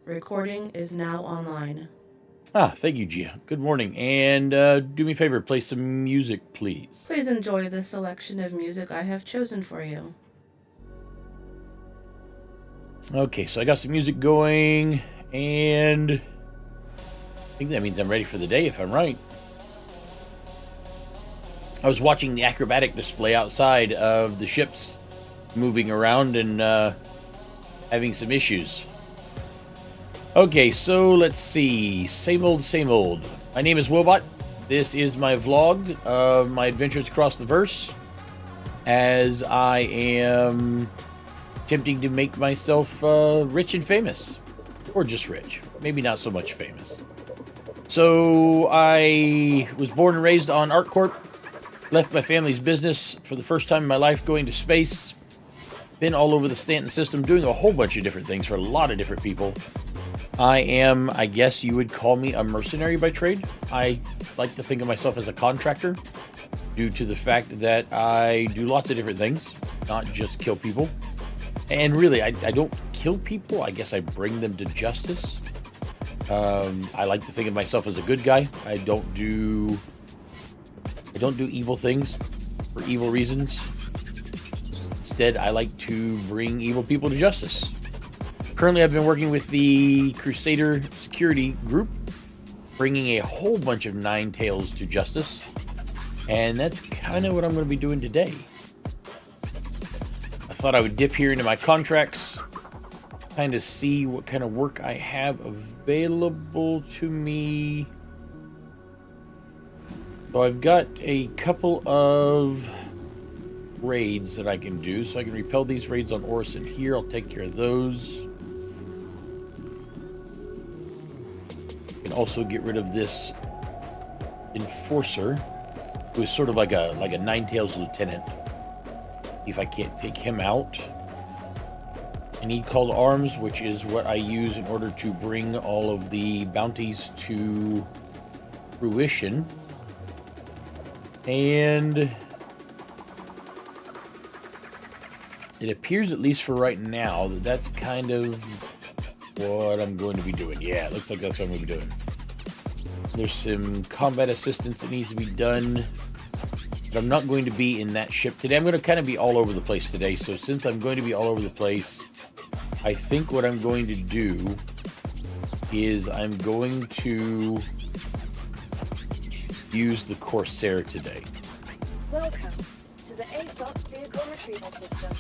recording is now online. Thank you, Gia. Good morning. And do me a favor, play some music, please. Please enjoy the selection of music I have chosen for you. Okay, so I got some music going, and I think that means I'm ready for the day, if I'm right. I was watching the acrobatic display outside of the ships moving around and having some issues. Okay, so let's see. Same old, same old. My name is WoahBot. This is my vlog of my adventures across the verse, as I am attempting to make myself rich and famous. Or just rich. Maybe not so much famous. So, I was born and raised on ArcCorp. Left my family's business for the first time in my life, going to space. Been all over the Stanton system, doing a whole bunch of different things for a lot of different people. I am, I guess you would call me a mercenary by trade. I like to think of myself as a contractor, due to the fact that I do lots of different things, not just kill people. And really, I don't kill people, I guess I bring them to justice. I like to think of myself as a good guy. I don't do evil things for evil reasons. Instead, I like to bring evil people to justice. Currently, I've been working with the Crusader Security Group, bringing a whole bunch of Nine Tails to justice. And that's kind of what I'm going to be doing today. I thought I would dip here into my contracts, kind of see what kind of work I have available to me. So I've got a couple of raids that I can do. So I can repel these raids on Orison here. I'll take care of those. I can also get rid of this enforcer, who is sort of like a Nine Tails lieutenant. If I can't take him out. I need call to arms, which is what I use in order to bring all of the bounties to fruition. And it appears, at least for right now, that that's kind of what I'm going to be doing. Yeah, it looks like that's what I'm going to be doing. There's some combat assistance that needs to be done, but I'm not going to be in that ship today. I'm going to kind of be all over the place today. So since I'm going to be all over the place, I think what I'm going to do is I'm going to use the Corsair today. Welcome to the Ep6 vehicle retrieval system.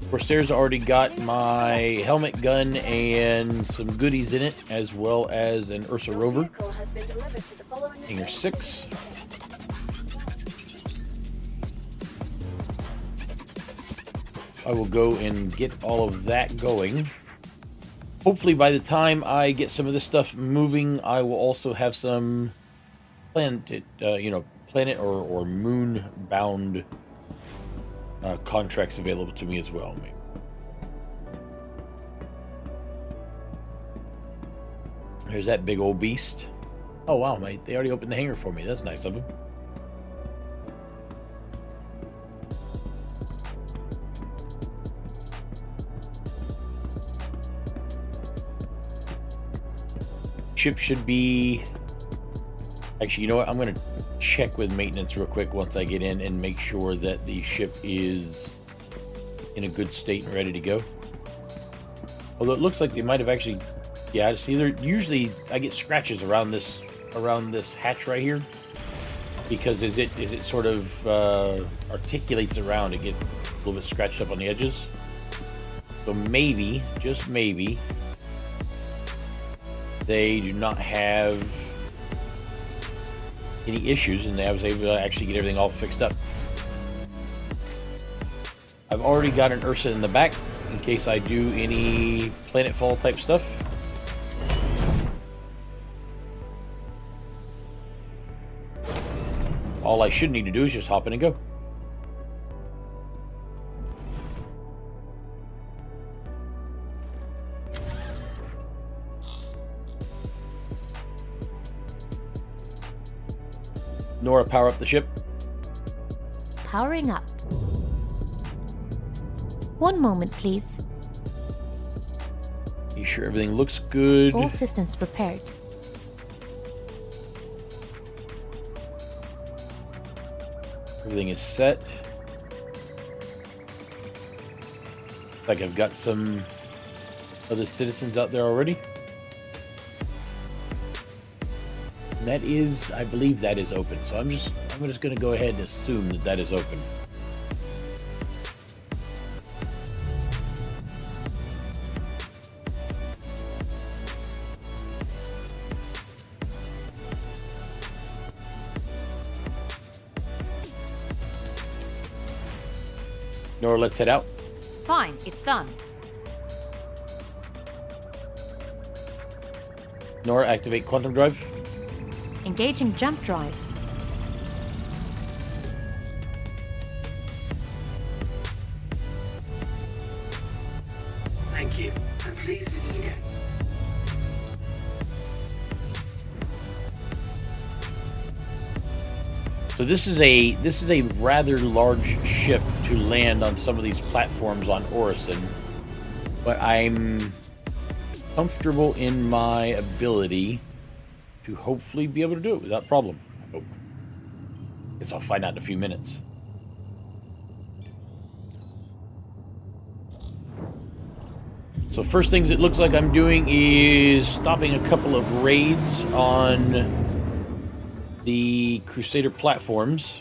Corsair's already got my helmet gun and some goodies in it, as well as an Ursa Rover. Hangar 6. I will go and get all of that going. Hopefully by the time I get some of this stuff moving, I will also have some planet or moon-bound contracts available to me as well. There's that big old beast. Oh wow, mate! They already opened the hangar for me. That's nice of them. Ship should be... Actually, you know what? I'm going to check with maintenance real quick once I get in and make sure that the ship is in a good state and ready to go. Although it looks like they might have actually... Yeah, see, usually I get scratches around this hatch right here, because as it sort of articulates around, it gets a little bit scratched up on the edges. So maybe, just maybe, they do not have any issues, and I was able to actually get everything all fixed up. I've already got an Ursa in the back in case I do any planetfall type stuff. All I should need to do is just hop in and go. Nora, power up the ship. Powering up. One moment, please. Be sure everything looks good. All systems prepared. Everything is set. Like I've got some other citizens out there already. And that is, I believe that is open. So I'm just going to go ahead and assume that that is open. Nora, let's head out. Fine, it's done. Nora, activate quantum drive. Engaging jump drive. Thank you, and please visit again. So this is a rather large ship to land on some of these platforms on Orison, but I'm comfortable in my ability to hopefully be able to do it without problem. I hope. Guess I'll find out in a few minutes. So first things it looks like I'm doing is stopping a couple of raids on the Crusader platforms.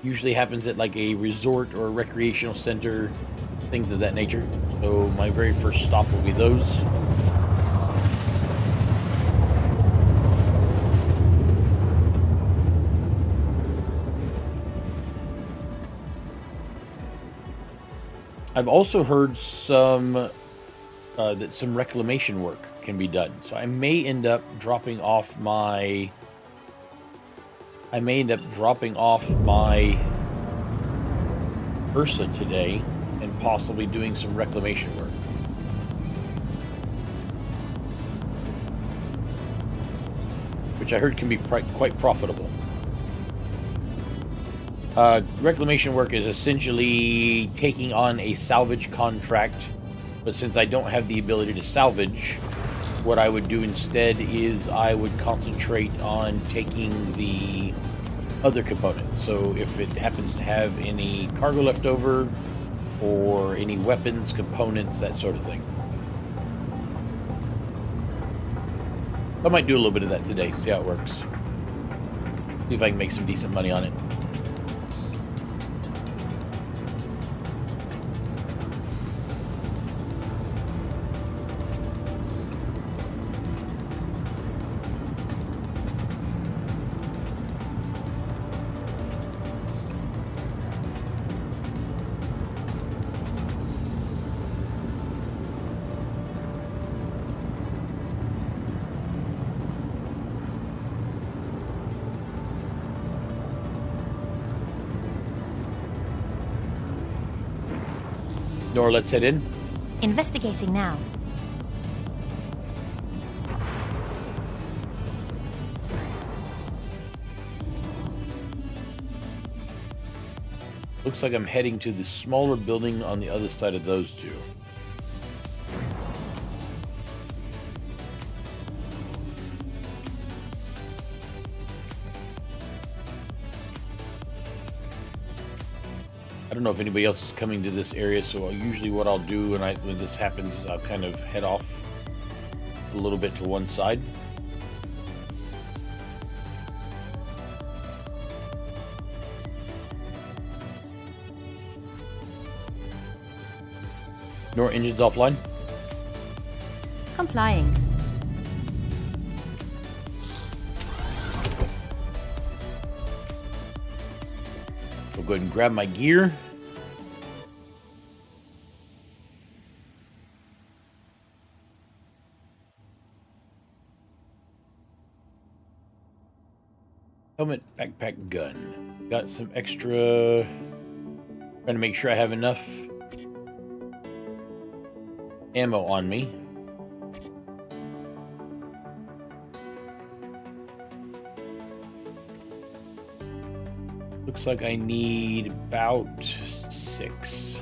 Usually happens at like a resort or a recreational center, things of that nature. So my very first stop will be those. I've also heard some that some reclamation work can be done. So I may end up dropping off my Ursa today and possibly doing some reclamation work. Which I heard can be quite profitable. Reclamation work is essentially taking on a salvage contract, but since I don't have the ability to salvage, what I would do instead is I would concentrate on taking the other components. So if it happens to have any cargo left over or any weapons, components, that sort of thing. I might do a little bit of that today, see how it works. See if I can make some decent money on it. Nora, let's head in. Investigating now. Looks like I'm heading to the smaller building on the other side of those two. I don't know if anybody else is coming to this area, so usually what I'll do when this happens is I'll kind of head off a little bit to one side. Nor engines offline. Complying. I'll go ahead and grab my gear. Helmet, backpack, gun. Got some extra. Trying to make sure I have enough ammo on me. Looks like I need about 6.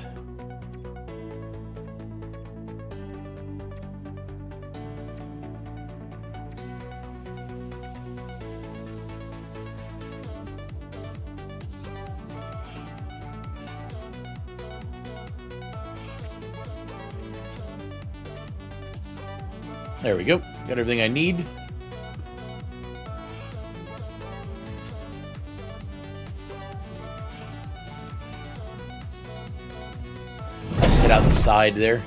There we go. Got everything I need. I'll just head out the side there.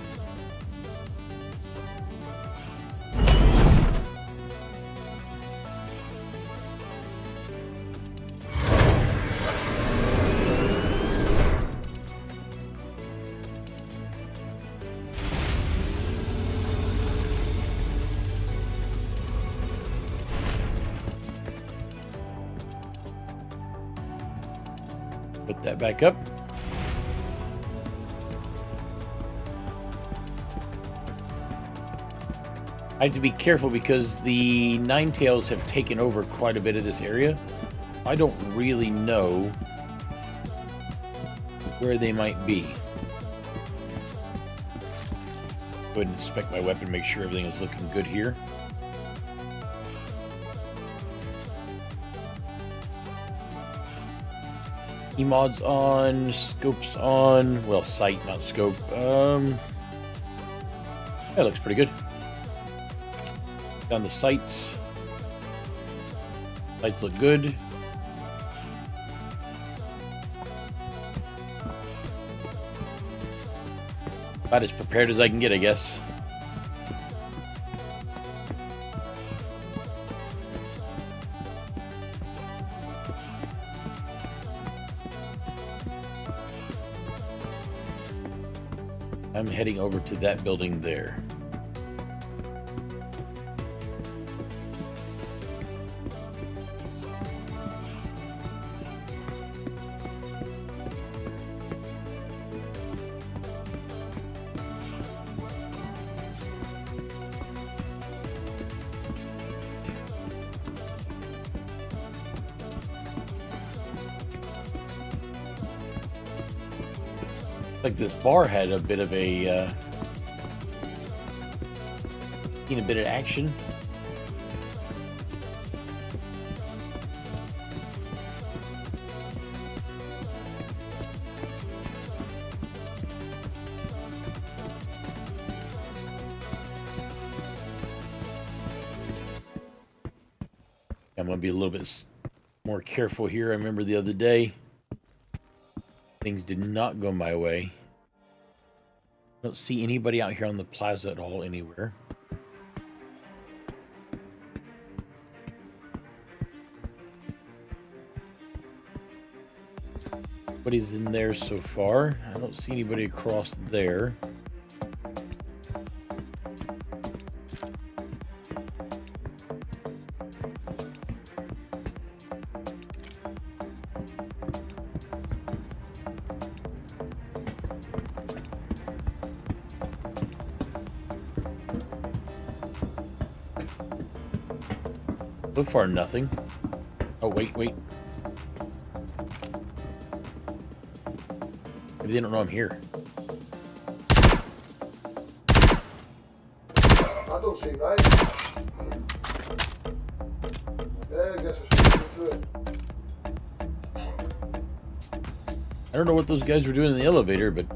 Put that back up. I have to be careful because the Ninetails have taken over quite a bit of this area. I don't really know where they might be. Go ahead and inspect my weapon, make sure everything is looking good here. E-mods on, scopes on, well, sight, not scope. That looks pretty good. Down the sights. Sights look good. About as prepared as I can get, I guess. I'm heading over to that building there. Like this bar had a bit of a seen a bit of action. I'm gonna be a little bit more careful here. I remember the other day things did not go my way. Don't see anybody out here on the plaza at all anywhere. Nobody's in there so far. I don't see anybody across there. So far, nothing. Oh, wait. Maybe they don't know I'm here. I don't see right. Yeah, I guess I should get to it. I don't know what those guys were doing in the elevator, but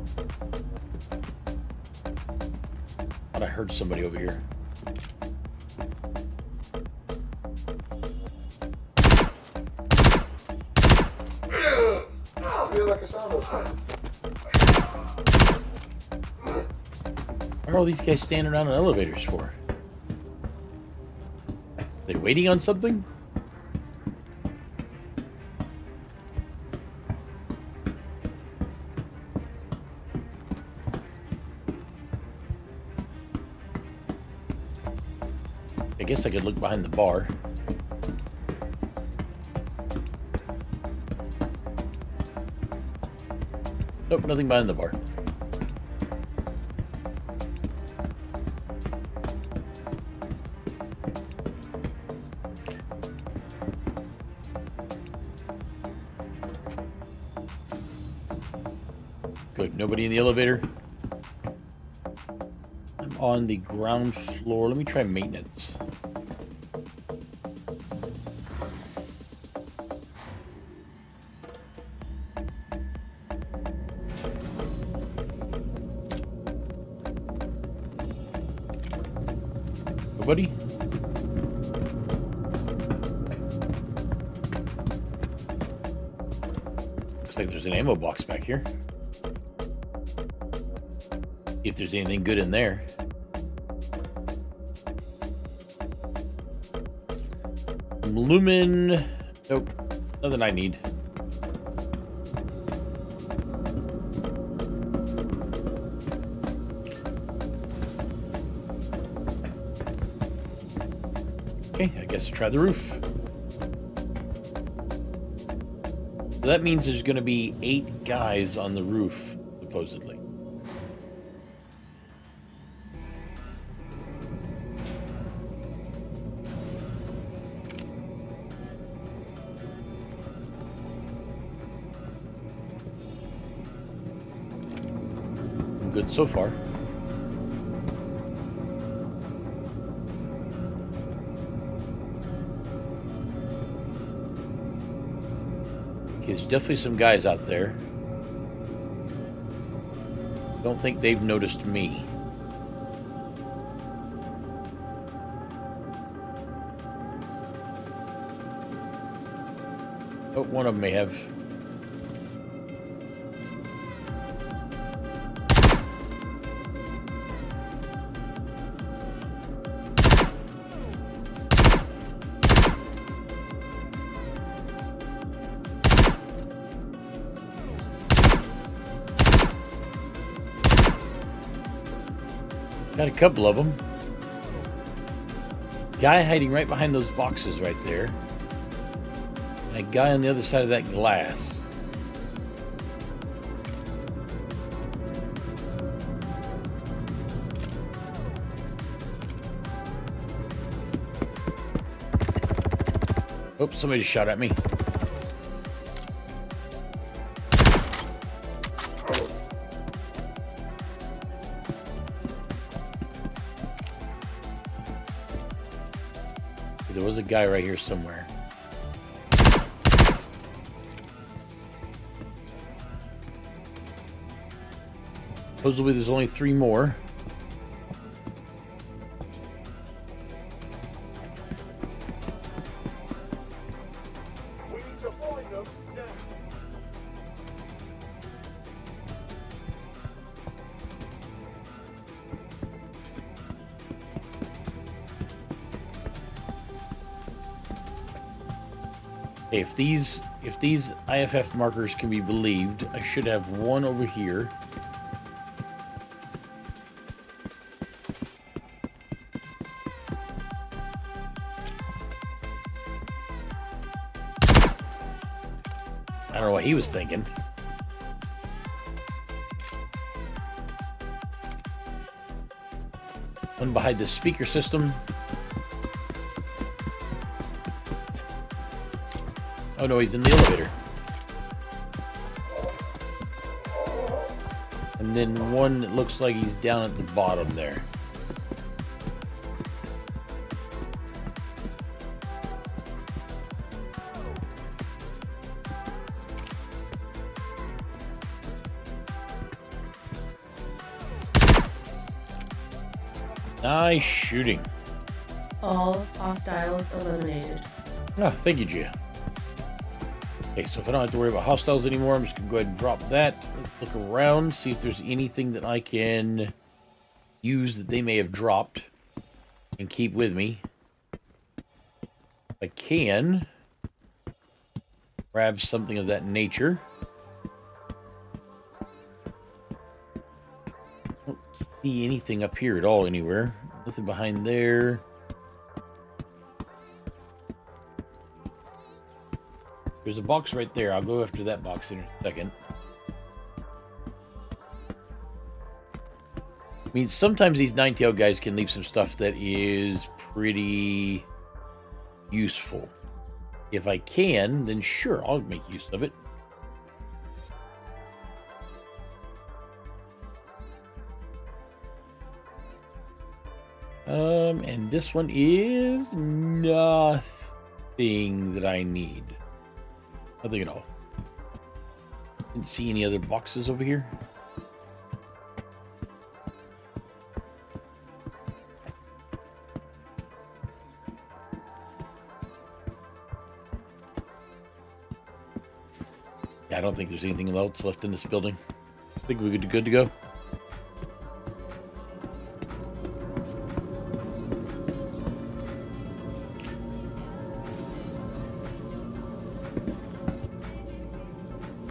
I thought I heard somebody over here. I feel like a sound outside. Why are all these guys standing around in elevators for? They waiting on something? I guess I could look behind the bar. Nope, nothing behind the bar. Good, nobody in the elevator. I'm on the ground floor. Let me try maintenance. Nobody? Looks like there's an ammo box back here. See if there's anything good in there. Lumen. Nope. Nothing I need. Okay, I guess try the roof. So that means there's going to be 8 guys on the roof, supposedly. Good so far. Okay, there's definitely some guys out there. Don't think they've noticed me. Oh, one of them may have. Got a couple of them. Guy hiding right behind those boxes right there. And a guy on the other side of that glass. Oops, somebody shot at me. There was a guy right here somewhere. Supposedly there's only 3 more. We need to find them now. If these IFF markers can be believed, I should have one over here. I don't know what he was thinking. One behind the speaker system. Oh no, he's in the elevator. And then one that looks like he's down at the bottom there. Nice shooting. All hostiles eliminated. Ah, thank you, Gia. Okay, so if I don't have to worry about hostiles anymore, I'm just going to go ahead and drop that. Let's look around, see if there's anything that I can use that they may have dropped and keep with me. If I can grab something of that nature. I don't see anything up here at all anywhere. Nothing behind there. There's a box right there. I'll go after that box in a second. I mean, sometimes these nine-tail guys can leave some stuff that is pretty useful. If I can, then sure, I'll make use of it. And this one is nothing that I need. Nothing at all. Didn't see any other boxes over here. Yeah, I don't think there's anything else left in this building. I think we're good to go.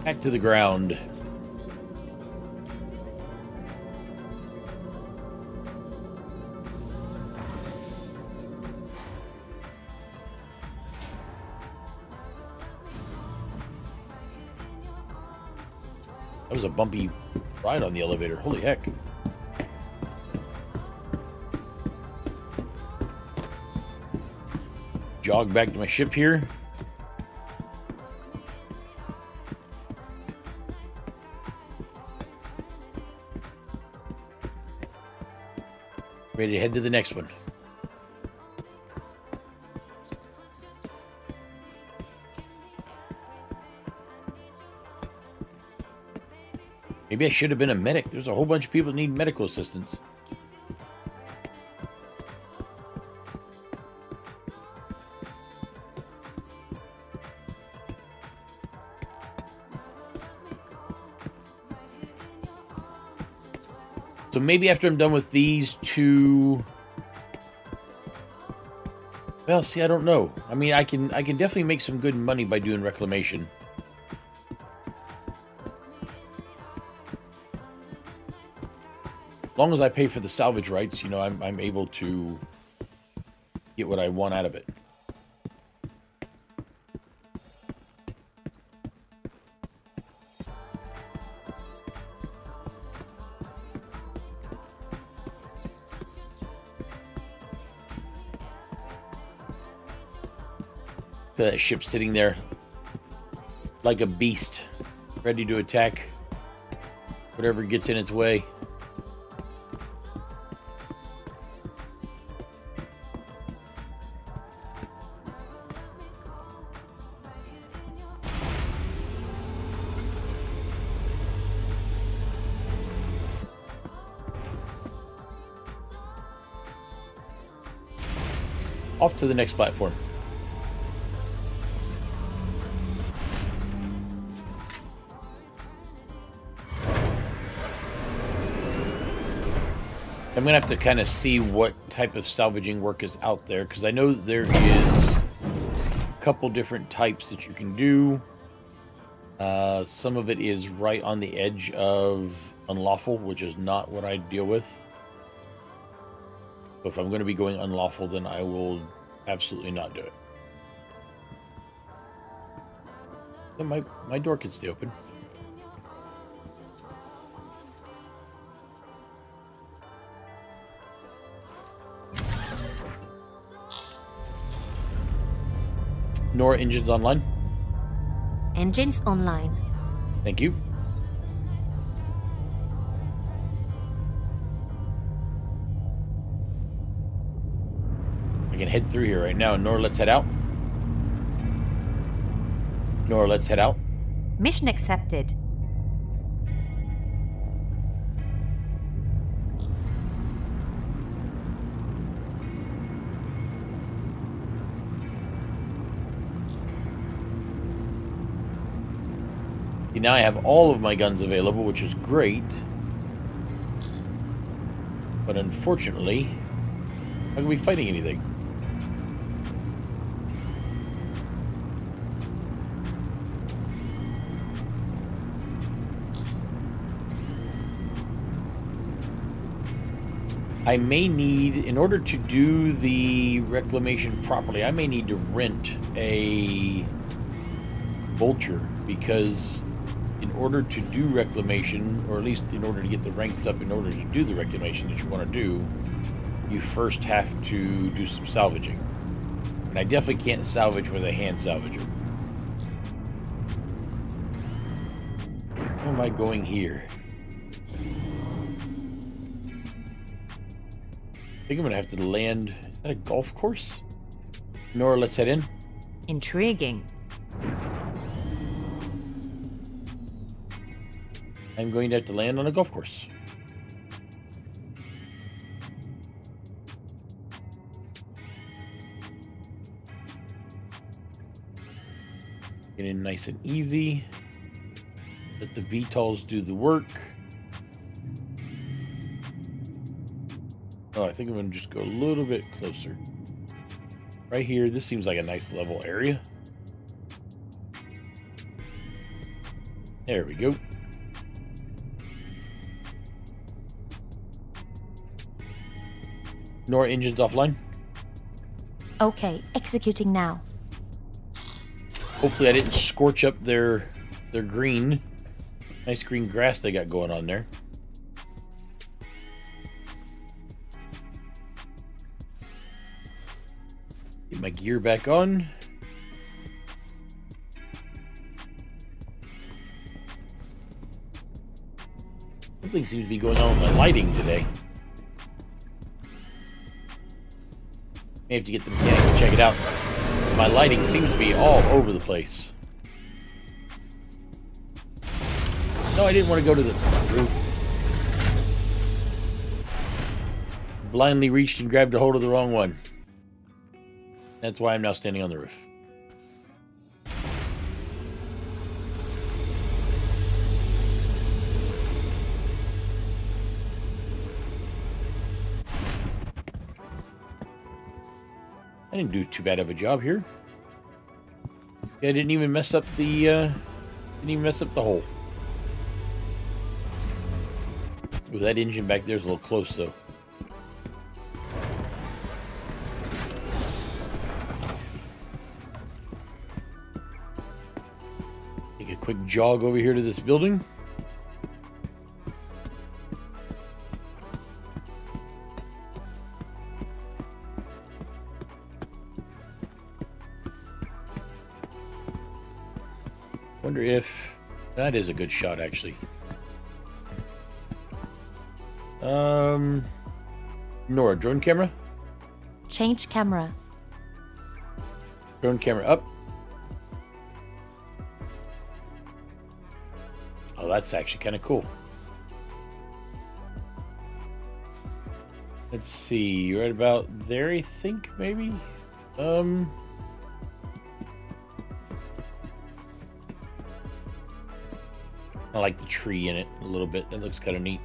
Back to the ground. That was a bumpy ride on the elevator. Holy heck. Jog back to my ship here. Ready to head to the next one. Maybe I should have been a medic. There's a whole bunch of people that need medical assistance. So maybe after I'm done with these two... Well, see, I don't know. I mean, I can definitely make some good money by doing reclamation. As long as I pay for the salvage rights, you know, I'm able to get what I want out of it. That ship sitting there like a beast, ready to attack whatever gets in its way. Off to the next platform. I'm going to have to kind of see what type of salvaging work is out there, because I know there is a couple different types that you can do. Some of it is right on the edge of unlawful, which is not what I deal with. So if I'm going to be going unlawful, then I will absolutely not do it. So my door can stay open. Nora, engines online. Engines online. Thank you. I can head through here right now. Nora, let's head out. Nora, let's head out. Mission accepted. See, now I have all of my guns available, which is great. But unfortunately, I'm not going to be fighting anything. I may need, in order to do the reclamation properly, I may need to rent a vulture, because in order to do reclamation, or at least in order to get the ranks up, in order to do the reclamation that you want to do, you first have to do some salvaging. And I definitely can't salvage with a hand salvager. Where am I going here? I think I'm going to have to land... Is that a golf course? Nora, let's head in. Intriguing. I'm going to have to land on a golf course. Get in nice and easy. Let the VTOLs do the work. Oh, I think I'm going to just go a little bit closer. Right here, this seems like a nice level area. There we go. Nora, engines offline. Okay, executing now. Hopefully I didn't scorch up their green. Nice green grass they got going on there. Get my gear back on. Something seems to be going on with my lighting today. May have to get the mechanic to check it out. My lighting seems to be all over the place. No, I didn't want to go to the roof. Blindly reached and grabbed a hold of the wrong one. That's why I'm now standing on the roof. I didn't do too bad of a job here. Yeah, I didn't even mess up the hole. Ooh, that engine back there's a little close though. Take a quick jog over here to this building. Wonder if that is a good shot, actually. Nora, drone camera? Change camera. Drone camera up. Oh, that's actually kind of cool. Let's see, right about there, I think, maybe? I like the tree in it a little bit. That looks kind of neat.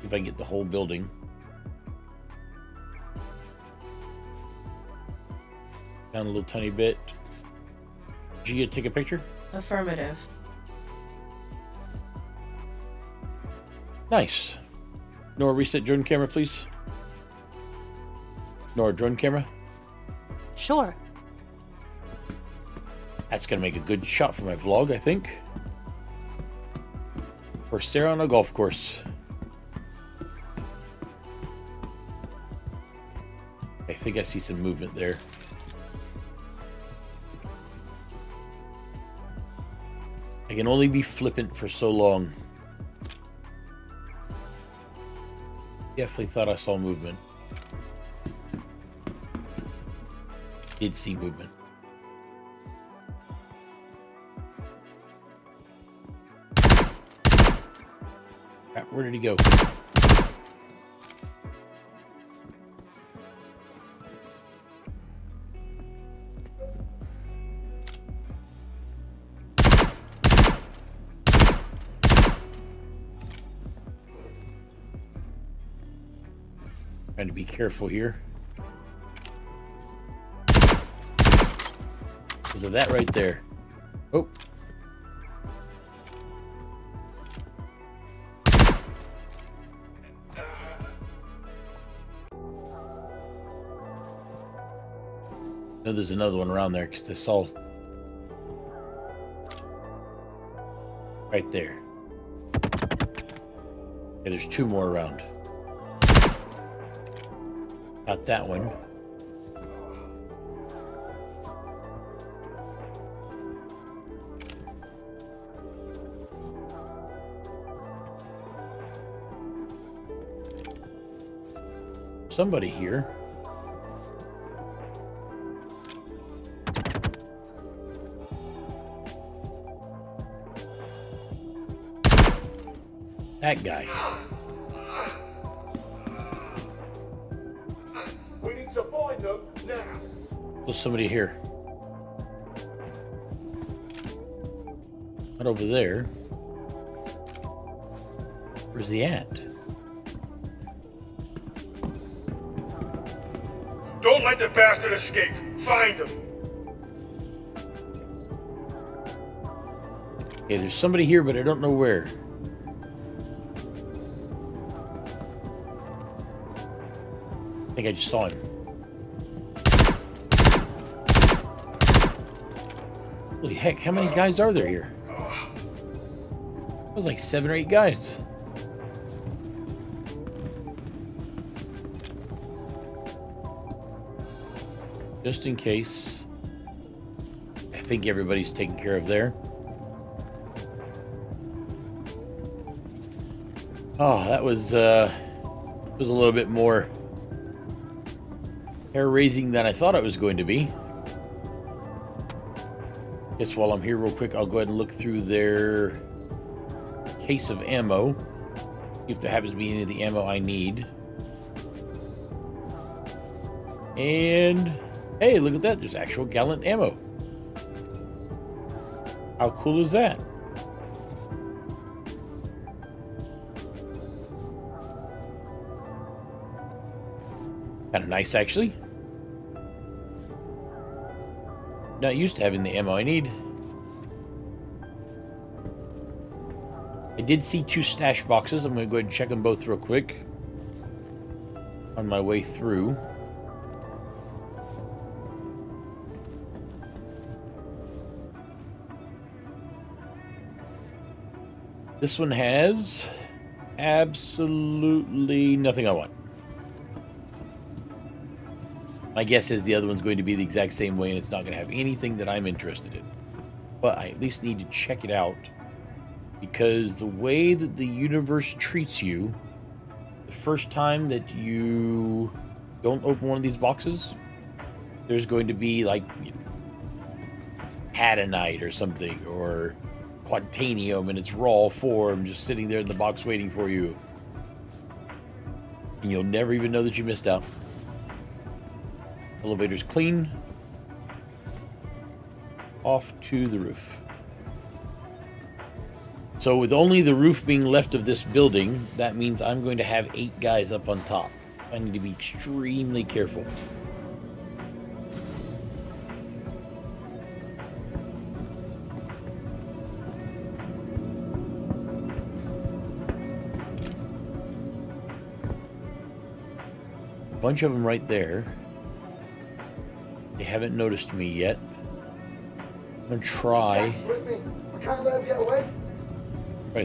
See if I can get the whole building. Down a little tiny bit. Gia, take a picture? Affirmative. Nice. Nora, reset drone camera, please. Nora, drone camera. Sure. That's going to make a good shot for my vlog, I think. Or Sarah on a golf course. I think I see some movement there. I can only be flippant for so long. Definitely thought I saw movement. Did see movement. Crap, where did he go? Trying to be careful here. Look at that right there. Oh. I know there's another one around there because this all right there. Yeah, there's two more around. Not that one. Somebody here. That guy. We need to find them now. There's somebody here. Not over there. Where's he at? Don't let the bastard escape. Find him. Okay, there's somebody here, but I don't know where. I think I just saw him. Holy heck, how many guys are there here? It was like 7 or 8 guys. Just in case. I think everybody's taken care of there. Oh, that was a little bit more hair-raising than I thought it was going to be. Guess while I'm here real quick, I'll go ahead and look through their case of ammo. See if there happens to be any of the ammo I need. And hey, look at that. There's actual Gallant ammo. How cool is that? Kind of nice, actually. Not used to having the ammo I need. I did see 2 stash boxes. I'm going to go ahead and check them both real quick on my way through. This one has absolutely nothing I want. My guess is the other one's going to be the exact same way, and it's not going to have anything that I'm interested in. But I at least need to check it out, because the way that the universe treats you, the first time that you don't open one of these boxes, there's going to be like Hadanite or something, or Quantanium in its raw form, just sitting there in the box waiting for you. And you'll never even know that you missed out. Elevator's clean. Off to the roof. So with only the roof being left of this building, that means I'm going to have 8 guys up on top. I need to be extremely careful. A bunch of them right there. They haven't noticed me yet. I'm gonna try We can't let him get away.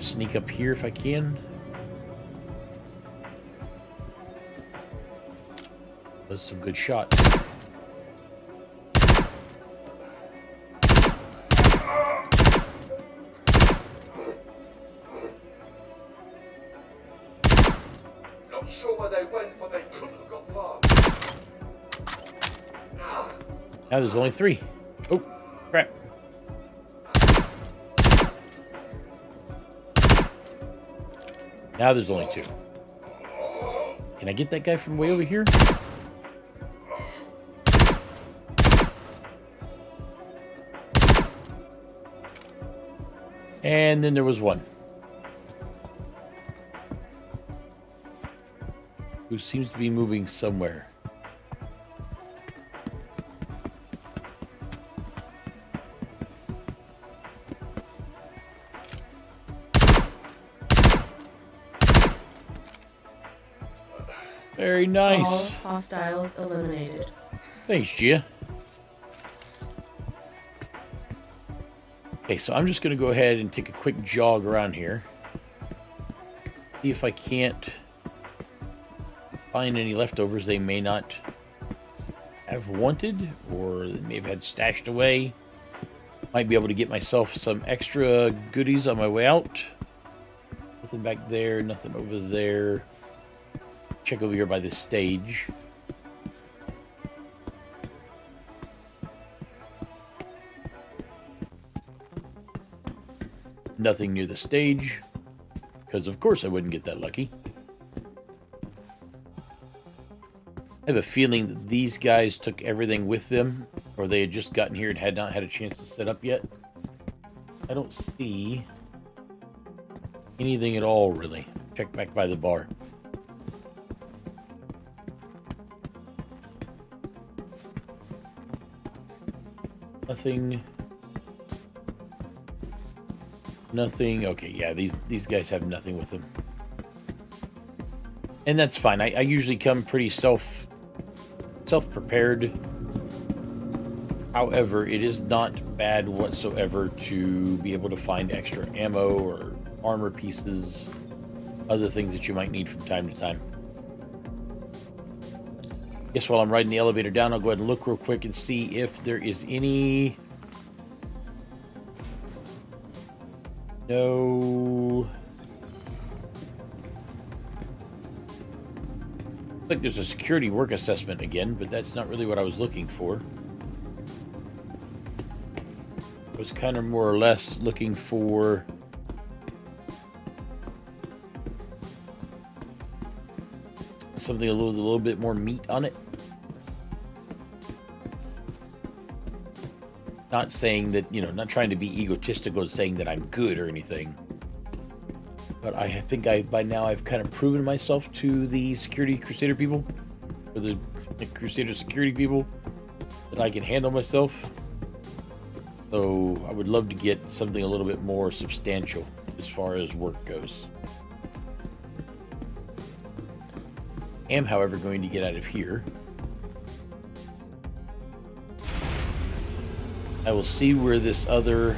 to sneak up here if I can. That's some good shots. Not sure where they went, but they couldn't have got far. Now there's only 3. Oh, crap. Now there's only 2. Can I get that guy from way over here? And then there was 1. Who seems to be moving somewhere. Very nice. All hostiles eliminated. Thanks, Gia. Okay, so I'm just going to go ahead and take a quick jog around here. See if I can't find any leftovers they may not have wanted, or they may have had stashed away. Might be able to get myself some extra goodies on my way out. Nothing back there, nothing over there. Check over here by this stage. Nothing near the stage, because of course I wouldn't get that lucky. I have a feeling that these guys took everything with them, or they had just gotten here and had not had a chance to set up yet. I don't see anything at all, really. check back by the bar. Nothing. Nothing. Okay, yeah, these guys have nothing with them. And that's fine. I usually come pretty self-prepared. However, it is not bad whatsoever to be able to find extra ammo or armor pieces, other things that you might need from time to time. Guess while I'm riding the elevator down, I'll go ahead and look real quick and see if there is any... No... Looks like there's a security work assessment again, but that's not really what I was looking for. I was kind of more or less looking for... something a little bit more meat on it. Not saying that, you know, not trying to be egotistical, saying that I'm good or anything. But I think by now I've kind of proven myself to the security Crusader people, or the Crusader security people, that I can handle myself. So I would love to get something a little bit more substantial as far as work goes. Am, however, going to get out of here. I will see where this other...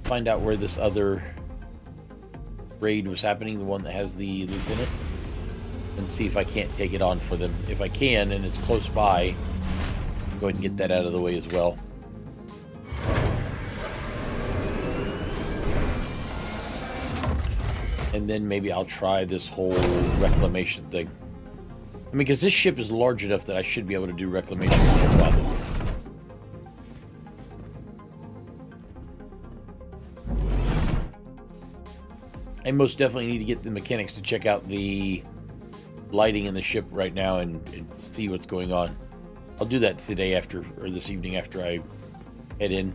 find out where this other raid was happening, the one that has the lieutenant, and see if I can't take it on for them. If I can, and it's close by, I'll go ahead and get that out of the way as well. And then maybe I'll try this whole reclamation thing. I mean, because this ship is large enough that I should be able to do reclamation. I most definitely need to get the mechanics to check out the lighting in the ship right now and see what's going on. I'll do that today after, or this evening after I head in.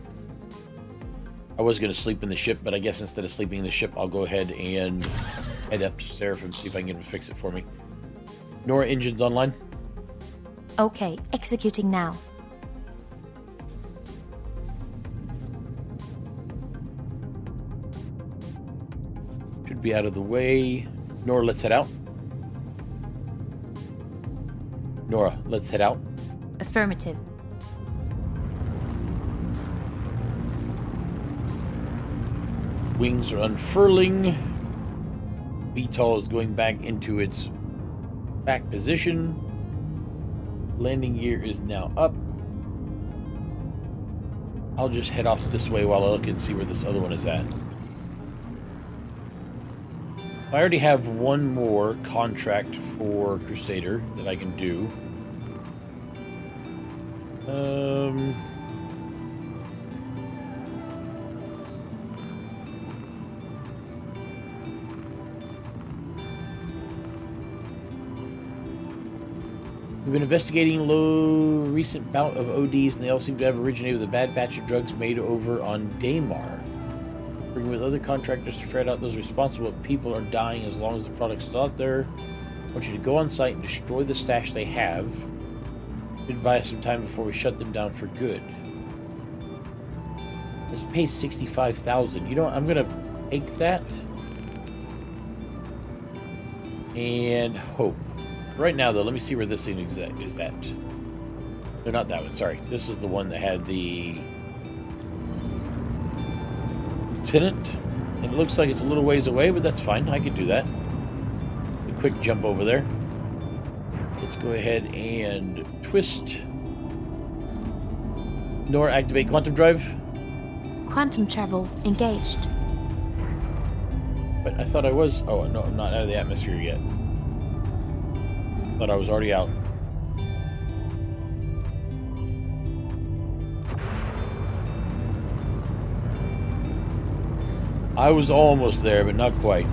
I was going to sleep in the ship, but I guess instead of sleeping in the ship, I'll go ahead and head up to Seraphim, see if I can get him to fix it for me. Nora, engines online? Okay, executing now. Should be out of the way. Nora, let's head out. Nora, let's head out. Affirmative. Wings are unfurling. VTOL is going back into its back position. Landing gear is now up. I'll just head off this way while I look and see where this other one is at. I already have one more contract for Crusader that I can do. We've been investigating recent bout of ODs, and they all seem to have originated with a bad batch of drugs made over on Daymar. Working with other contractors to ferret out those responsible. People are dying as long as the product's still out there. I want you to go on site and destroy the stash they have. Should buy us some time before we shut them down for good. This pays $65,000. You know what? I'm gonna take that and hope. Right now, though, let me see where this thing is at. No, not that one. Sorry. This is the one that had the lieutenant. And it looks like it's a little ways away, but that's fine. I could do that. A quick jump over there. Let's go ahead and twist. Nora, activate quantum drive. Quantum travel engaged. But I thought I was... Oh, no, I'm not out of the atmosphere yet. Thought I was already out. I was almost there, but not quite.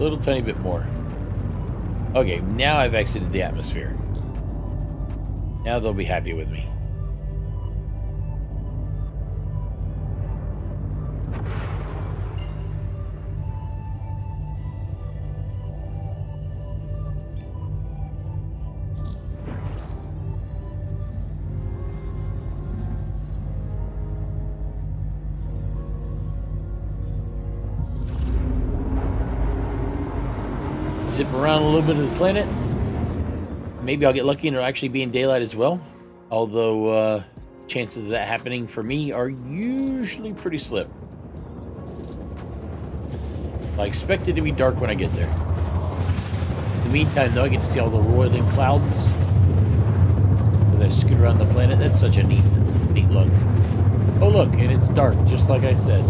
little tiny bit more. Okay, now I've exited the atmosphere. Now they'll be happy with me. Zip around a little bit of the planet. Maybe I'll get lucky and it'll actually be in daylight as well. Although, chances of that happening for me are usually pretty slim. I expect it to be dark when I get there. In the meantime, though, I get to see all the roiling clouds as I scoot around the planet. That's such a neat look. Oh, look, and it's dark, just like I said.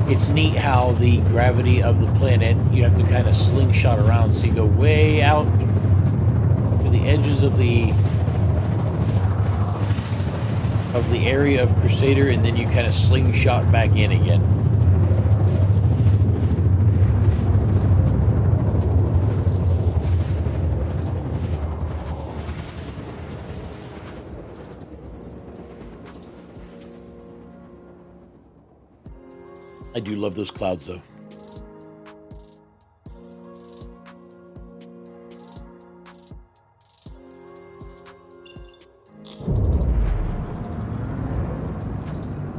It's neat how the gravity of the planet, you have to kind of slingshot around, so you go way out to the edges of the area of Crusader, and then you kind of slingshot back in again. I do love those clouds, though.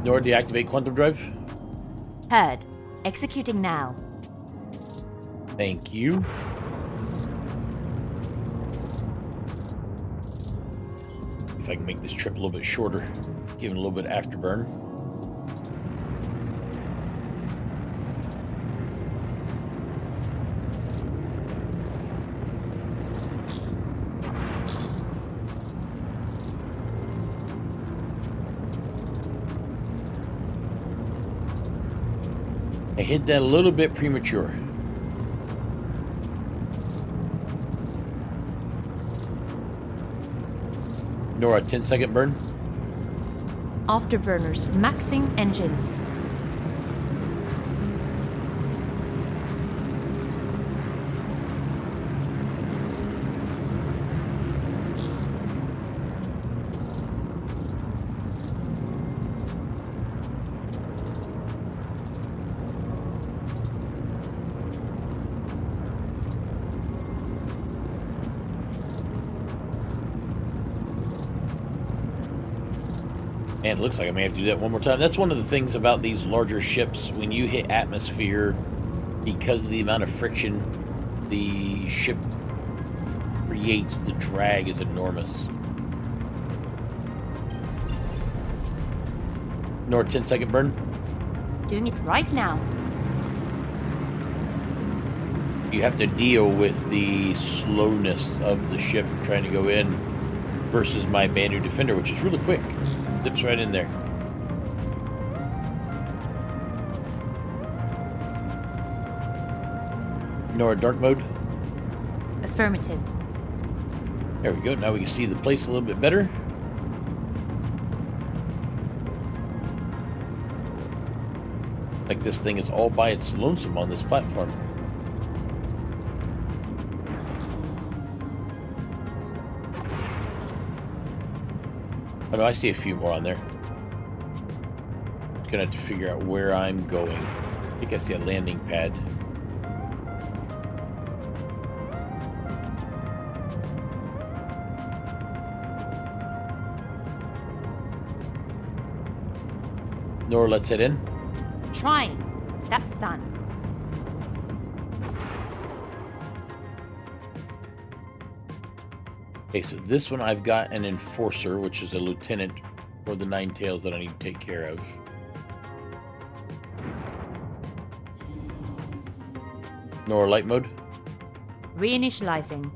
Nor deactivate quantum drive. Heard. Executing now. Thank you. If I can make this trip a little bit shorter, give it a little bit of afterburn. I hit that a little bit premature. Nora, 10-second burn. Afterburners maxing engines. And it looks like I may have to do that one more time. That's one of the things about these larger ships. When you hit atmosphere, because of the amount of friction the ship creates, the drag is enormous. Nor 10-second burn. Doing it right now. You have to deal with the slowness of the ship trying to go in versus my Bandu Defender, which is really quick. Dips right in there. Nora, dark mode. Affirmative. There we go. Now we can see the place a little bit better. Like this thing is all by its lonesome on this platform. Oh no, I see a few more on there. Just gonna have to figure out where I'm going. I think I see a landing pad. Nora, let's head in. Trying. That's done. Okay, so this one I've got an enforcer, which is a lieutenant for the Nine Tails that I need to take care of. Nora, light mode. Reinitializing.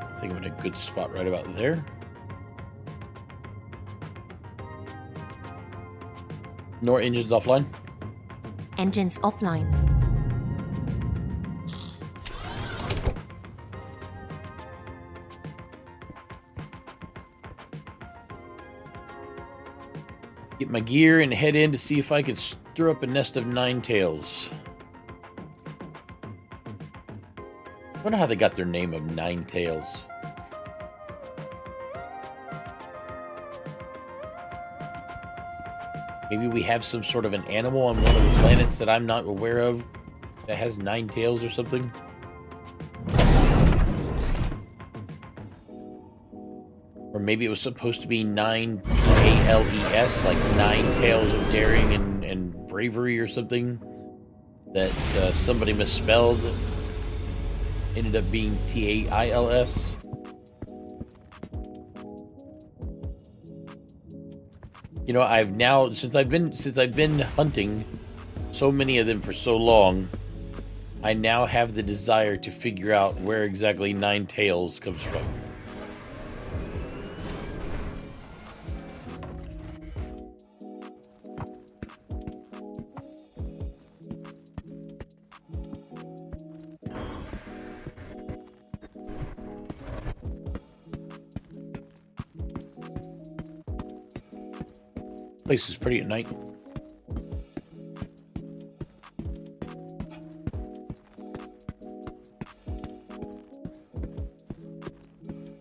I think I'm in a good spot right about there. Nor engines offline. Engines offline. Get my gear and head in to see if I can stir up a nest of nine tails. I wonder how they got their name of Nine Tails. Maybe we have some sort of an animal on one of the planets that I'm not aware of that has 9 tails or something. Or maybe it was supposed to be 9 TALES, like 9 tales of daring and bravery or something. That somebody misspelled. Ended up being TAILS. You know, I've now since I've been hunting so many of them for so long, I now have the desire to figure out where exactly Nine Tails comes from. Place is pretty at night.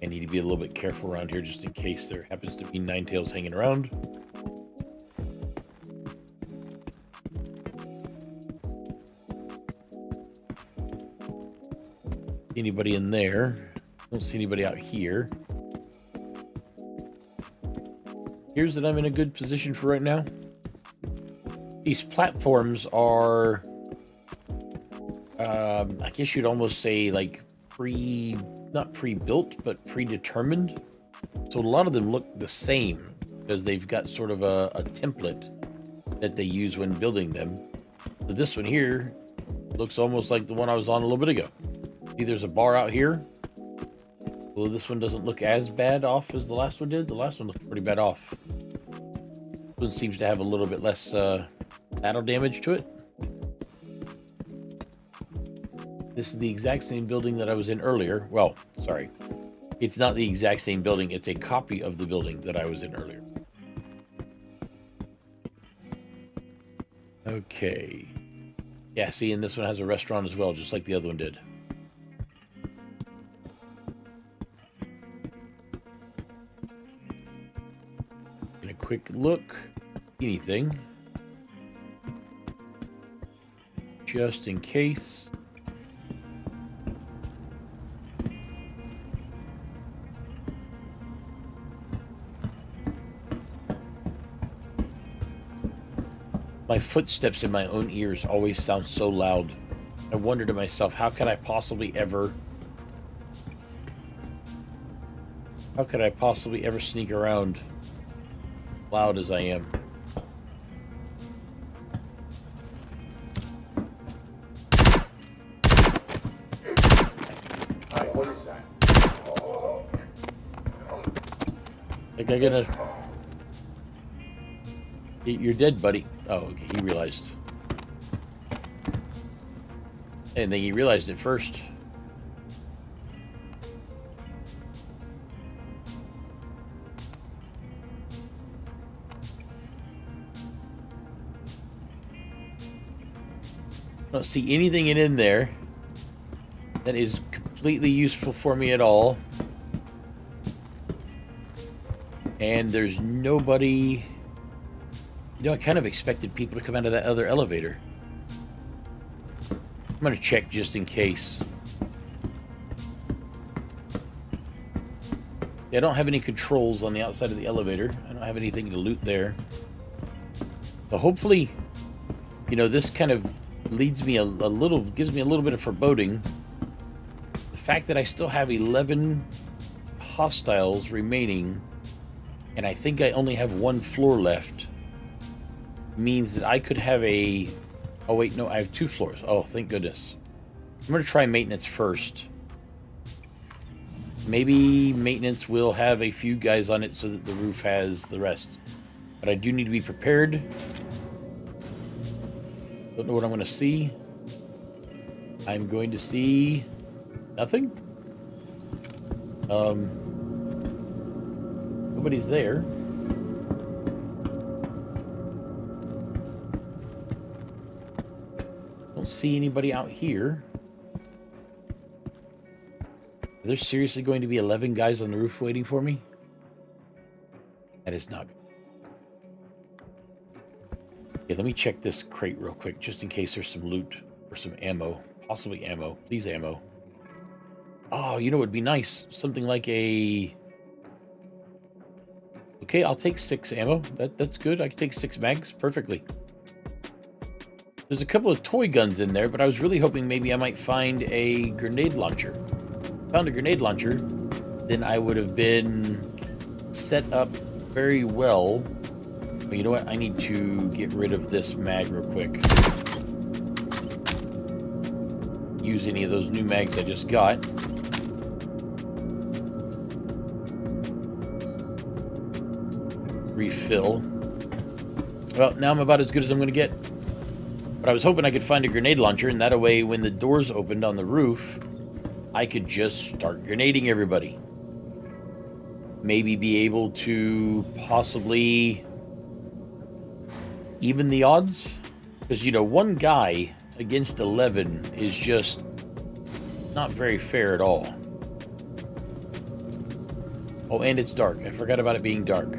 I need to be a little bit careful around here just in case there happens to be Nine Tails hanging around. Anybody in there? Don't see anybody out here. Here's that I'm in a good position for right now. These platforms are, I guess you'd almost say like not pre-built, but predetermined. So a lot of them look the same because they've got sort of a template that they use when building them. So this one here looks almost like the one I was on a little bit ago. See, there's a bar out here. Well, this one doesn't look as bad off as the last one did. The last one looked pretty bad off. This one seems to have a little bit less battle damage to it. This is the exact same building that I was in earlier. Well, sorry. It's not the exact same building. It's a copy of the building that I was in earlier. Okay. Yeah, see, and this one has a restaurant as well, just like the other one did. Quick look. Anything. Just in case. My footsteps in my own ears always sound so loud. I wonder to myself, how could I possibly ever sneak around loud as I am? Like I gonna... You're dead, buddy. Oh, okay, he realized. And then he realized it first. I don't see anything in there that is completely useful for me at all. And there's nobody... You know, I kind of expected people to come out of that other elevator. I'm going to check just in case. Yeah, I don't have any controls on the outside of the elevator. I don't have anything to loot there. So hopefully, you know, this kind of leads me gives me a little bit of foreboding. The fact that I still have 11 hostiles remaining, and I think I only have one floor left, means that I could have a... Oh, wait, no, I have 2 floors. Oh, thank goodness. I'm going to try maintenance first. Maybe maintenance will have a few guys on it so that the roof has the rest. But I do need to be prepared Don't know what I'm going to see. I'm going to see nothing. Nobody's there. Don't see anybody out here. Are there seriously going to be 11 guys on the roof waiting for me? That is not good. Okay, let me check this crate real quick, just in case there's some loot or some ammo. Possibly ammo. Please, ammo. Oh, you know what would be nice? Something like a... Okay, I'll take 6 ammo. That's good. I can take 6 mags perfectly. There's a couple of toy guns in there, but I was really hoping maybe I might find a grenade launcher. Found a grenade launcher, then I would have been set up very well. But you know what? I need to get rid of this mag real quick. Use any of those new mags I just got. Refill. Well, now I'm about as good as I'm going to get. But I was hoping I could find a grenade launcher, and that way when the doors opened on the roof, I could just start grenading everybody. Maybe be able to possibly even the odds. Because, you know, one guy against 11 is just not very fair at all. Oh, and it's dark. I forgot about it being dark.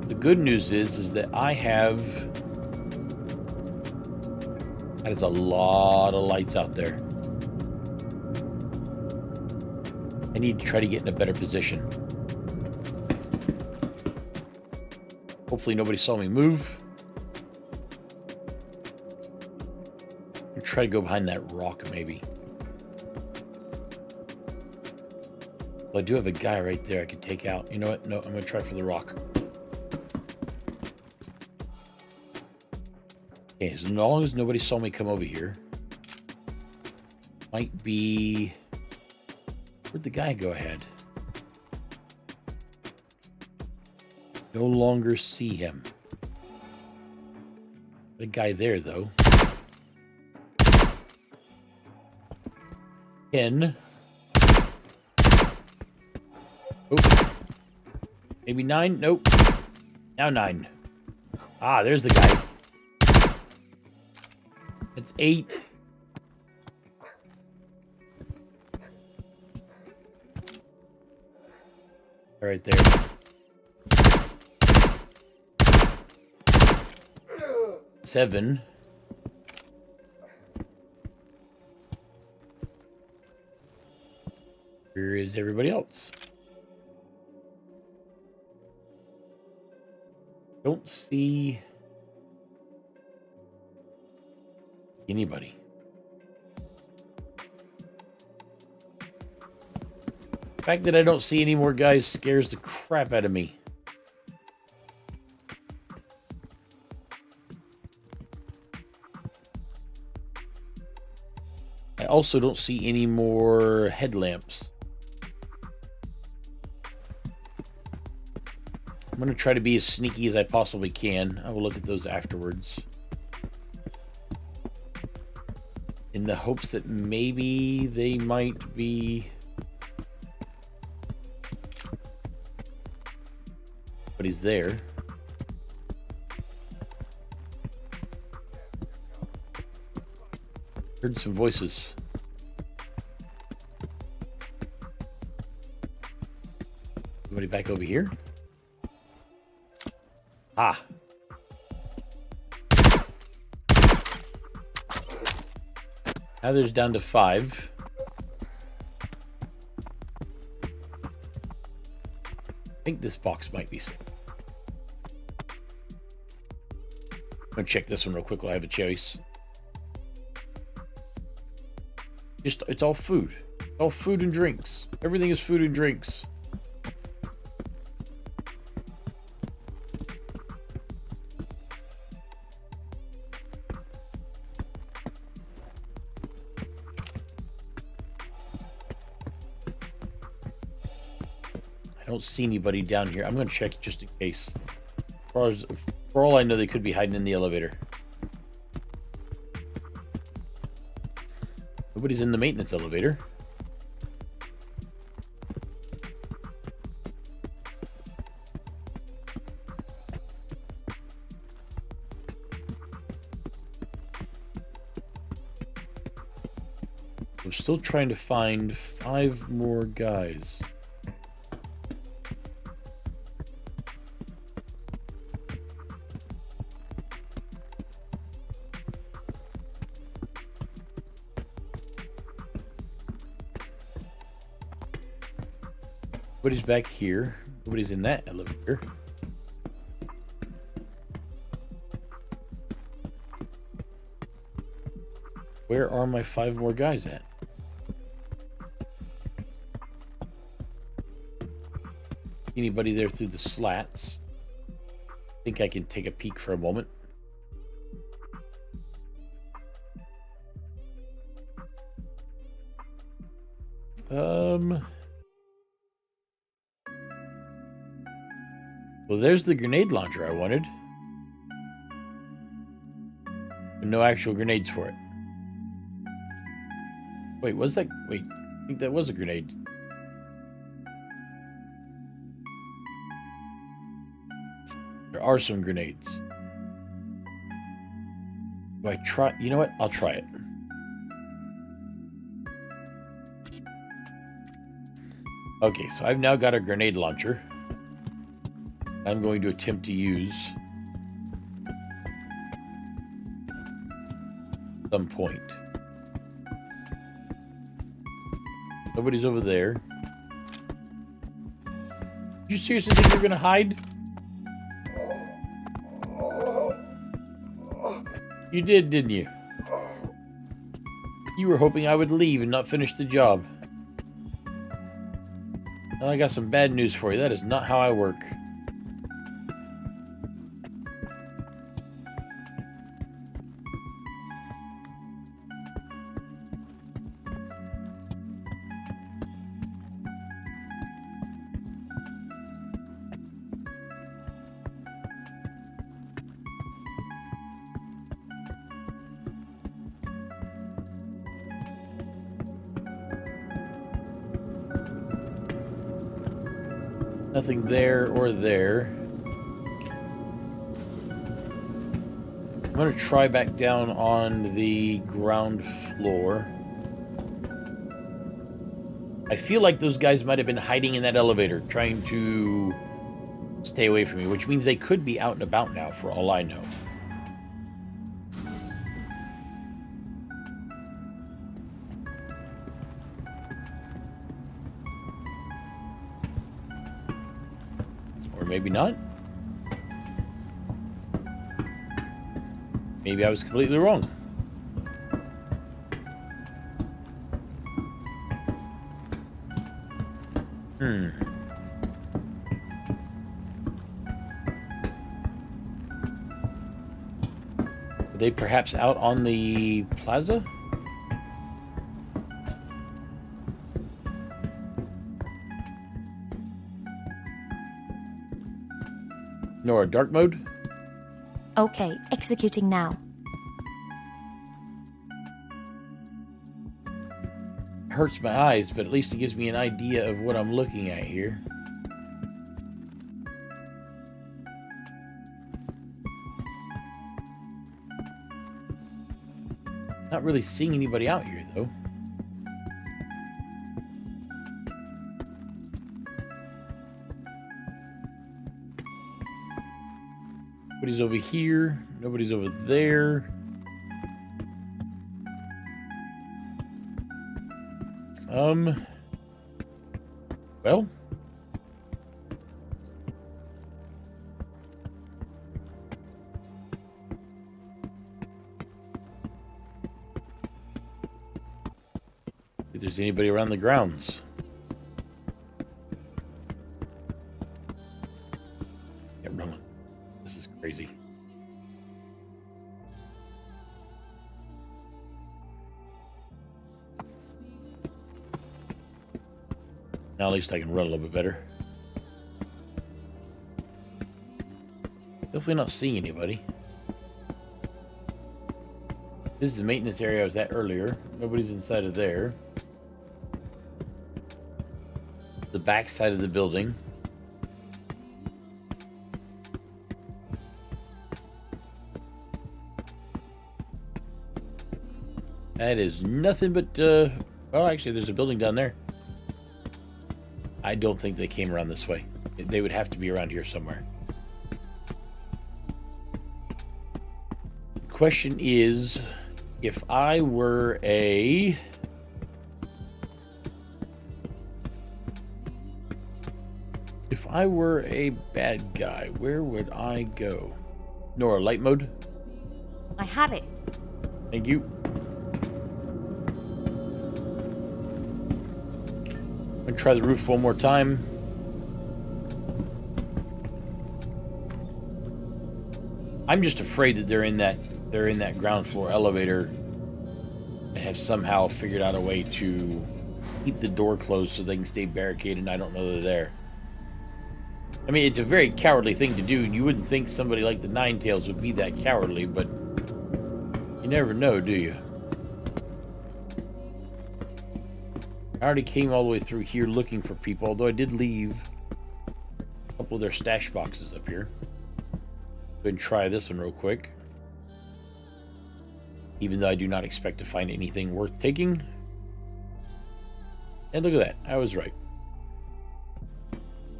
The good news is that I have... That is a lot of lights out there. I need to try to get in a better position. Hopefully nobody saw me move. I'll try to go behind that rock, maybe. Well, I do have a guy right there I could take out. You know what? No, I'm going to try for the rock. Okay, as long as nobody saw me come over here. Might be... Where'd the guy go ahead? No longer see him. The guy there, though. 10. Oh. Maybe 9? Nope. Now 9. Ah, there's the guy. It's 8. Right there. 7. Where is everybody else? Don't see anybody. The fact that I don't see any more guys scares the crap out of me. I also don't see any more headlamps. I'm going to try to be as sneaky as I possibly can. I will look at those afterwards. In the hopes that maybe they might be... But he's there. Heard some voices. Somebody back over here? Ah. Now there's down to 5. I think this box might be safe. I'm gonna check this one real quick while I have a choice. It's all food. All food and drinks. Everything is food and drinks. I don't see anybody down here. I'm gonna check just in case. For all I know, they could be hiding in the elevator. Nobody's in the maintenance elevator. I'm still trying to find 5 more guys. Nobody's back here. Nobody's in that elevator. Where are my 5 more guys at? Anybody there through the slats? I think I can take a peek for a moment. Well, there's the grenade launcher I wanted. But no actual grenades for it. Wait, was that... Wait, I think that was a grenade. There are some grenades. Do I try... You know what? I'll try it. Okay, so I've now got a grenade launcher. I'm going to attempt to use some point. Nobody's over there. You seriously think you're gonna hide? You did, didn't you? You were hoping I would leave and not finish the job. Well, I got some bad news for you. That is not how I work. Nothing there or there. I'm going to try back down on the ground floor. I feel like those guys might have been hiding in that elevator, trying to stay away from me, which means they could be out and about now, for all I know. Or maybe not. Maybe I was completely wrong. Are they perhaps out on the plaza? Nora, dark mode? Okay, executing now. Hurts my eyes, but at least it gives me an idea of what I'm looking at here. Not really seeing anybody out here, though. Nobody's over here. Nobody's over there. Well. If there's anybody around the grounds. Yeah, run. This is crazy. Now at least I can run a little bit better. Definitely not seeing anybody. This is the maintenance area I was at earlier. Nobody's inside of there. The back side of the building. That is nothing but, well, actually, there's a building down there. I don't think they came around this way. They would have to be around here somewhere. The question is, if I were a... If I were a bad guy, where would I go? Nora, light mode? I have it. Thank you. I'm gonna try the roof one more time. I'm just afraid that they're in that ground floor elevator and have somehow figured out a way to keep the door closed so they can stay barricaded and I don't know they're there. I mean, it's a very cowardly thing to do, and you wouldn't think somebody like the Ninetales would be that cowardly, but you never know, do you? I already came all the way through here looking for people, although I did leave a couple of their stash boxes up here. Go ahead and try this one real quick. Even though I do not expect to find anything worth taking. And look at that, I was right.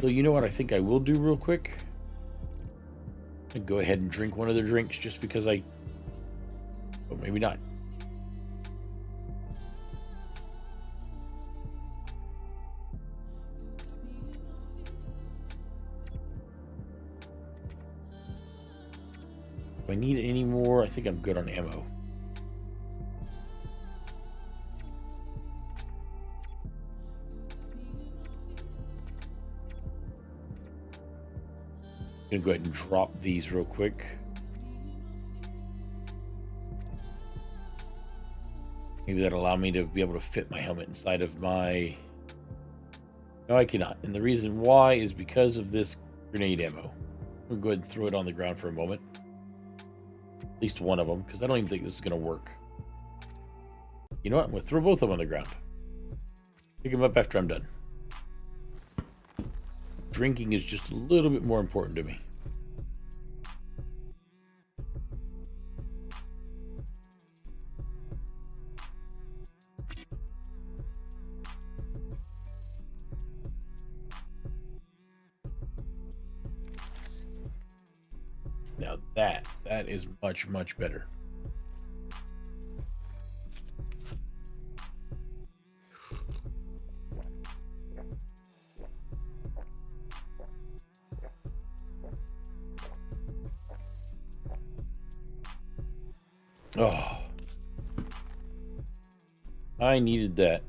So you know what I think I will do real quick? I'll go ahead and drink one of their drinks just because I... Oh, maybe not. Do I need any more? I think I'm good on ammo. I'm gonna go ahead and drop these real quick. Maybe that'll allow me to be able to fit my helmet inside of my... No, I cannot. And the reason why is because of this grenade ammo. We'll go ahead and throw it on the ground for a moment. At least one of them, because I don't even think this is going to work. You know what? I'm going to throw both of them on the ground. Pick them up after I'm done. Drinking is just a little bit more important to me. Now that is much, much better. Oh, I needed that.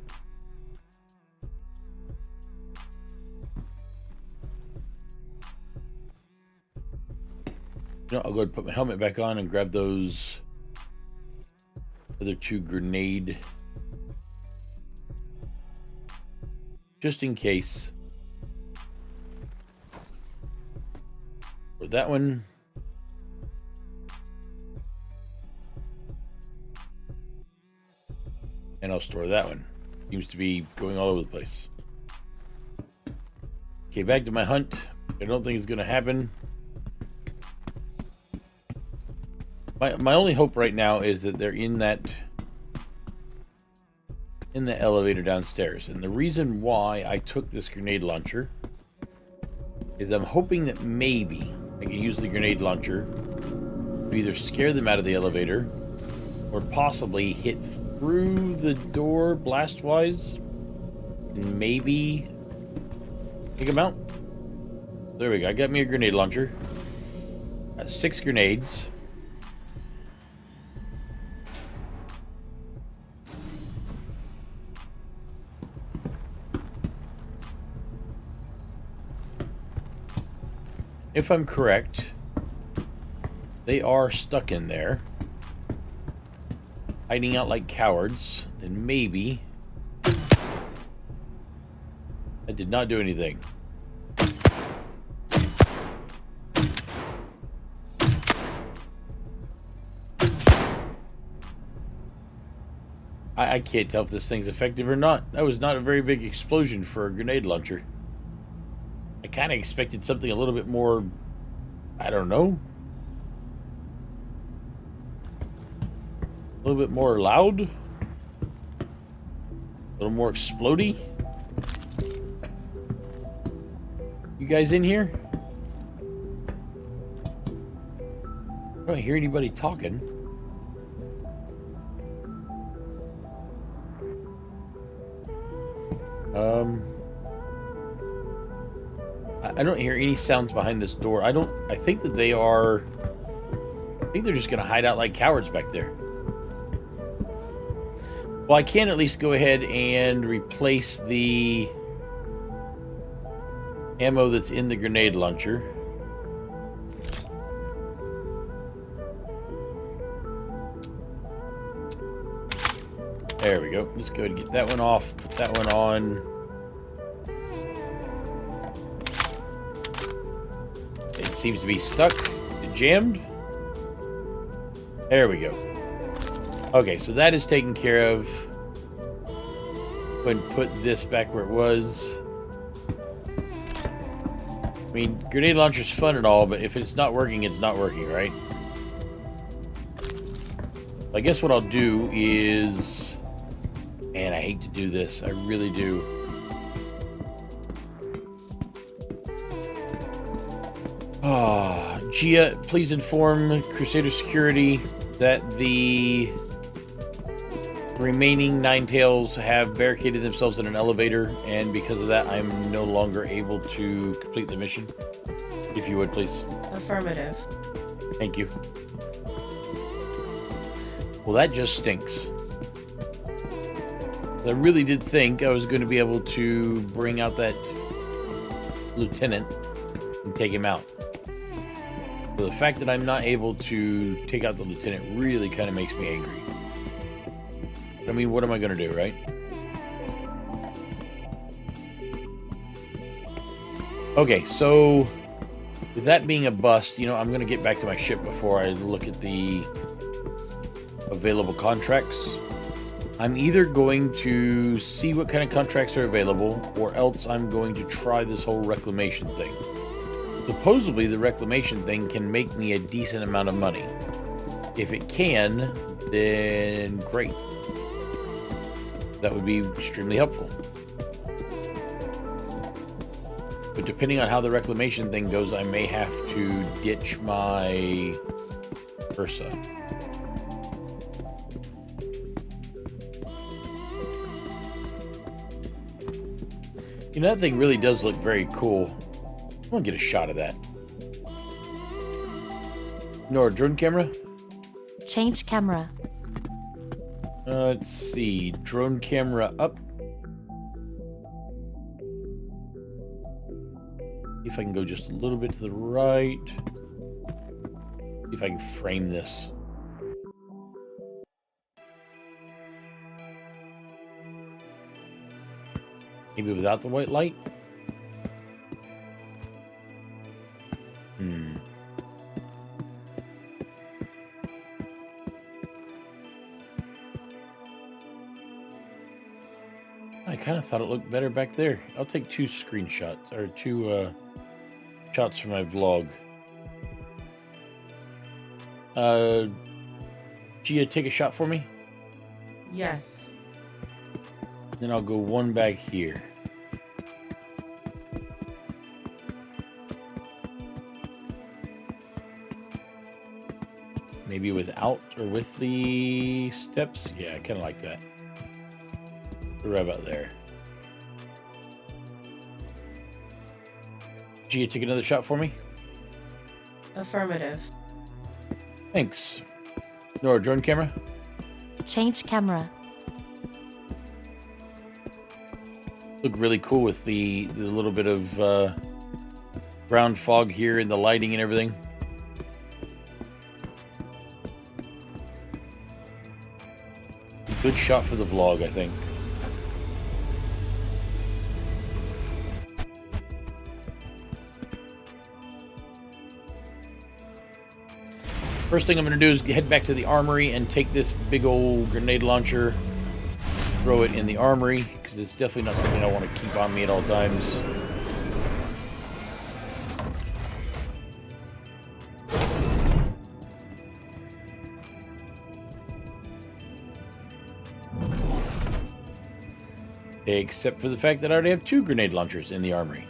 You know, I'll go ahead and put my helmet back on and grab those other two grenade, just in case. For that one. And I'll store that one. Seems to be going all over the place. Okay, back to my hunt. I don't think it's going to happen. My only hope right now is that they're in the elevator downstairs. And the reason why I took this grenade launcher is I'm hoping that maybe I can use the grenade launcher to either scare them out of the elevator or possibly hit through the door blast-wise and maybe take them out. There we go. I got me a grenade launcher. Got 6 grenades. If I'm correct, they are stuck in there, hiding out like cowards. Then maybe I did not do anything. I can't tell if this thing's effective or not. That was not a very big explosion for a grenade launcher. I kind of expected something a little bit more, I don't know, a little bit more loud, a little more explodey. You guys in here? I don't hear anybody talking. I don't hear any sounds behind this door. I think that they are... I think they're just going to hide out like cowards back there. Well, I can at least go ahead and replace the ammo that's in the grenade launcher. There we go. Let's go ahead and get that one off. Put that one on. It seems to be stuck. It jammed. There we go. Okay, so that is taken care of. Go ahead and put this back where it was. I mean, grenade launcher's fun and all, but if it's not working, it's not working, right? I guess what I'll do is... Man, I hate to do this. I really do. Ah, Gia, please inform Crusader Security that the remaining Ninetales have barricaded themselves in an elevator, and because of that, I'm no longer able to complete the mission. If you would, please. Affirmative. Thank you. Well, that just stinks. I really did think I was going to be able to bring out that lieutenant and take him out. But the fact that I'm not able to take out the lieutenant really kind of makes me angry. I mean, what am I going to do, right? Okay, so with that being a bust, you know, I'm going to get back to my ship before I look at the available contracts. I'm either going to see what kind of contracts are available, or else I'm going to try this whole reclamation thing. Supposedly, the reclamation thing can make me a decent amount of money. If it can, then great. That would be extremely helpful. But depending on how the reclamation thing goes, I may have to ditch my Ursa. You know, that thing really does look very cool. I want to get a shot of that. Nora, drone camera? Change camera. Let's see. Drone camera up. See if I can go just a little bit to the right. See if I can frame this. Maybe without the white light? I kind of thought it looked better back there. I'll take 2 screenshots, or 2 shots for my vlog. Gia, take a shot for me? Yes. Then I'll go 1 back here. Maybe without or with the steps? Yeah, I kind of like that. Right about there. Gia, take another shot for me? Affirmative. Thanks. Nora, drone camera? Change camera. Look really cool with the little bit of brown fog here and the lighting and everything. Good shot for the vlog, I think. First thing I'm going to do is head back to the armory and take this big old grenade launcher throw it in the armory, because it's definitely not something I want to keep on me at all times. Except for the fact that I already have 2 grenade launchers in the armory.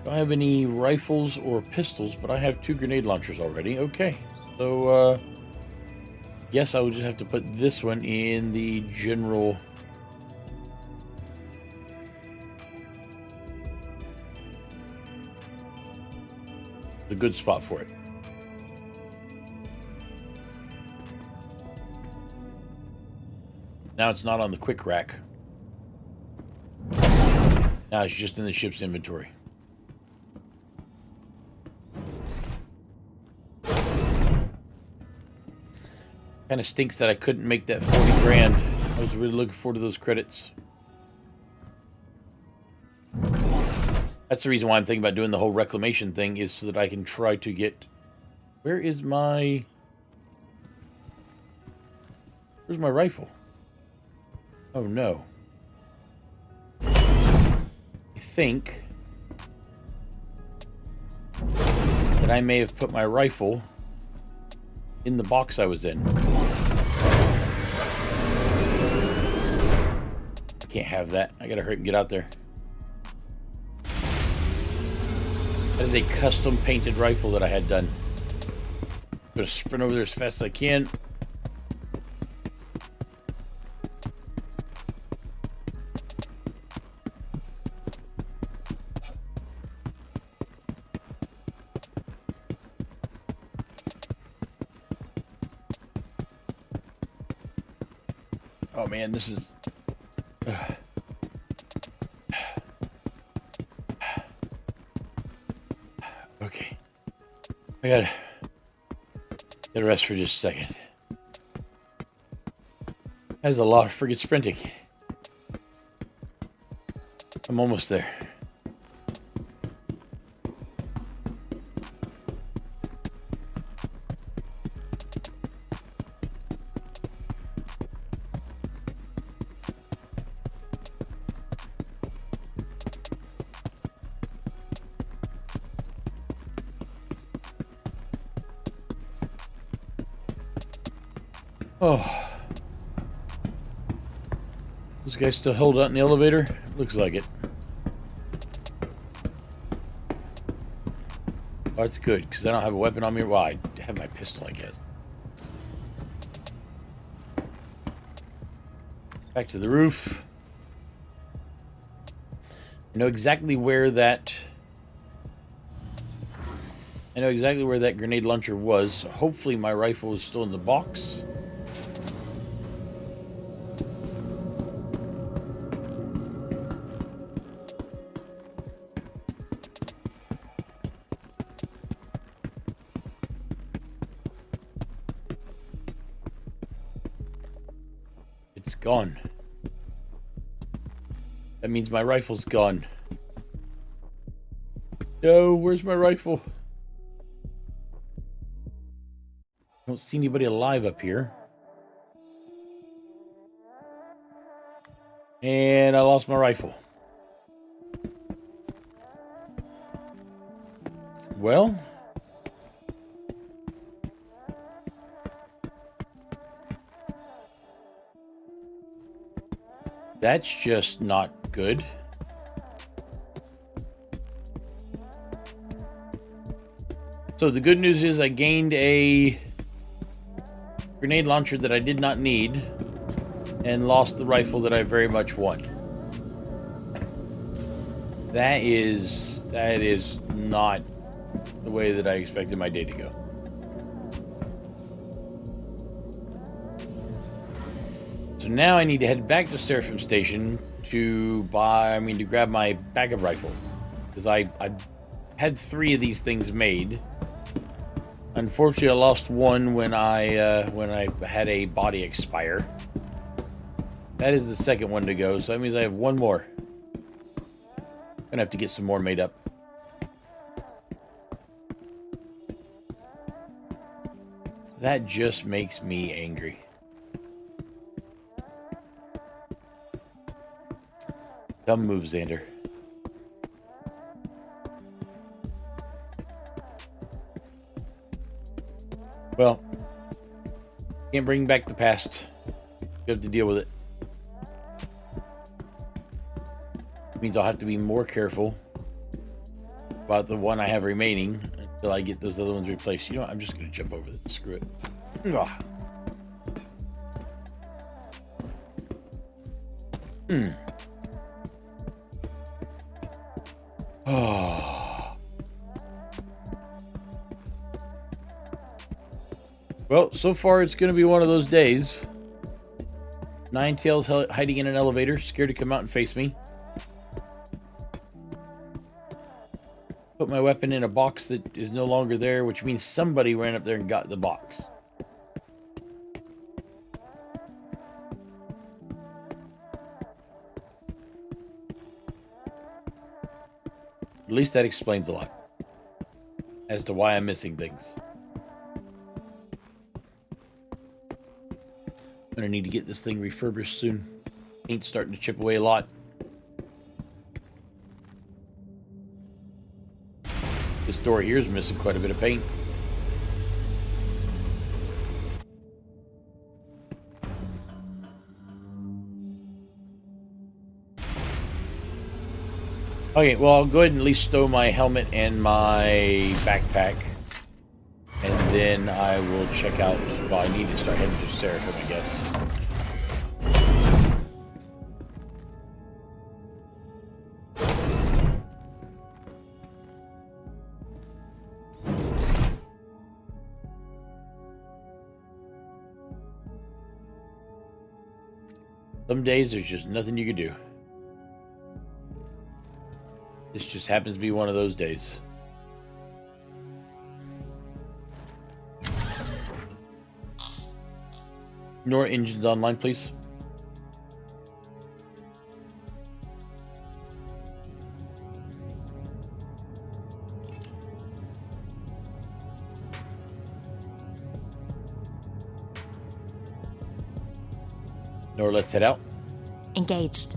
Don't have any rifles or pistols, but I have 2 grenade launchers already. Okay, so guess I would just have to put this one in the general. A good spot for it. Now it's not on the quick rack. Now it's just in the ship's inventory. Kind of stinks that I couldn't make that 40 grand. I was really looking forward to those credits. That's the reason why I'm thinking about doing the whole reclamation thing, is so that I can try to get... Where's my rifle? Oh no. I think that I may have put my rifle in the box I was in. I can't have that. I gotta hurry and get out there. That is a custom painted rifle that I had done. Gonna sprint over there as fast as I can. Oh man, this is... Okay. I gotta rest for just a second. That is a lot of friggin' sprinting. I'm almost there. Oh. This guy still held out in the elevator? Looks like it. Oh, that's good, because I don't have a weapon on me. Well, I have my pistol, I guess. Back to the roof. I know exactly where that... grenade launcher was. So hopefully my rifle is still in the box. It's gone. That means my rifle's gone. No, where's my rifle? I don't see anybody alive up here. And I lost my rifle. Well... that's just not good. So the good news is I gained a grenade launcher that I did not need and lost the rifle that I very much want. That is not the way that I expected my day to go. So now I need to head back to Seraphim Station to grab my backup rifle. Because I had 3 of these things made. Unfortunately, I lost one when I had a body expire. That is the second one to go, so that means I have one more. Gonna have to get some more made up. That just makes me angry. Come move, Xander. Well, can't bring back the past. You have to deal with it. Means I'll have to be more careful about the one I have remaining until I get those other ones replaced. You know what? I'm just going to jump over it. Screw it. Ugh. Oh. Well, so far it's going to be one of those days. Ninetales hiding in an elevator, scared to come out and face me. Put my weapon in a box that is no longer there, which means somebody ran up there and got the box. At least that explains a lot as to why I'm missing things. I'm gonna need to get this thing refurbished soon. Paint's starting to chip away a lot. This door here is missing quite a bit of paint. Okay, well, I'll go ahead and at least stow my helmet and my backpack. And then I will check out... Well, I need to start heading to Seraphim, I guess. Some days there's just nothing you can do. This just happens to be one of those days. Nor engines online, please. Nor let's head out. Engaged.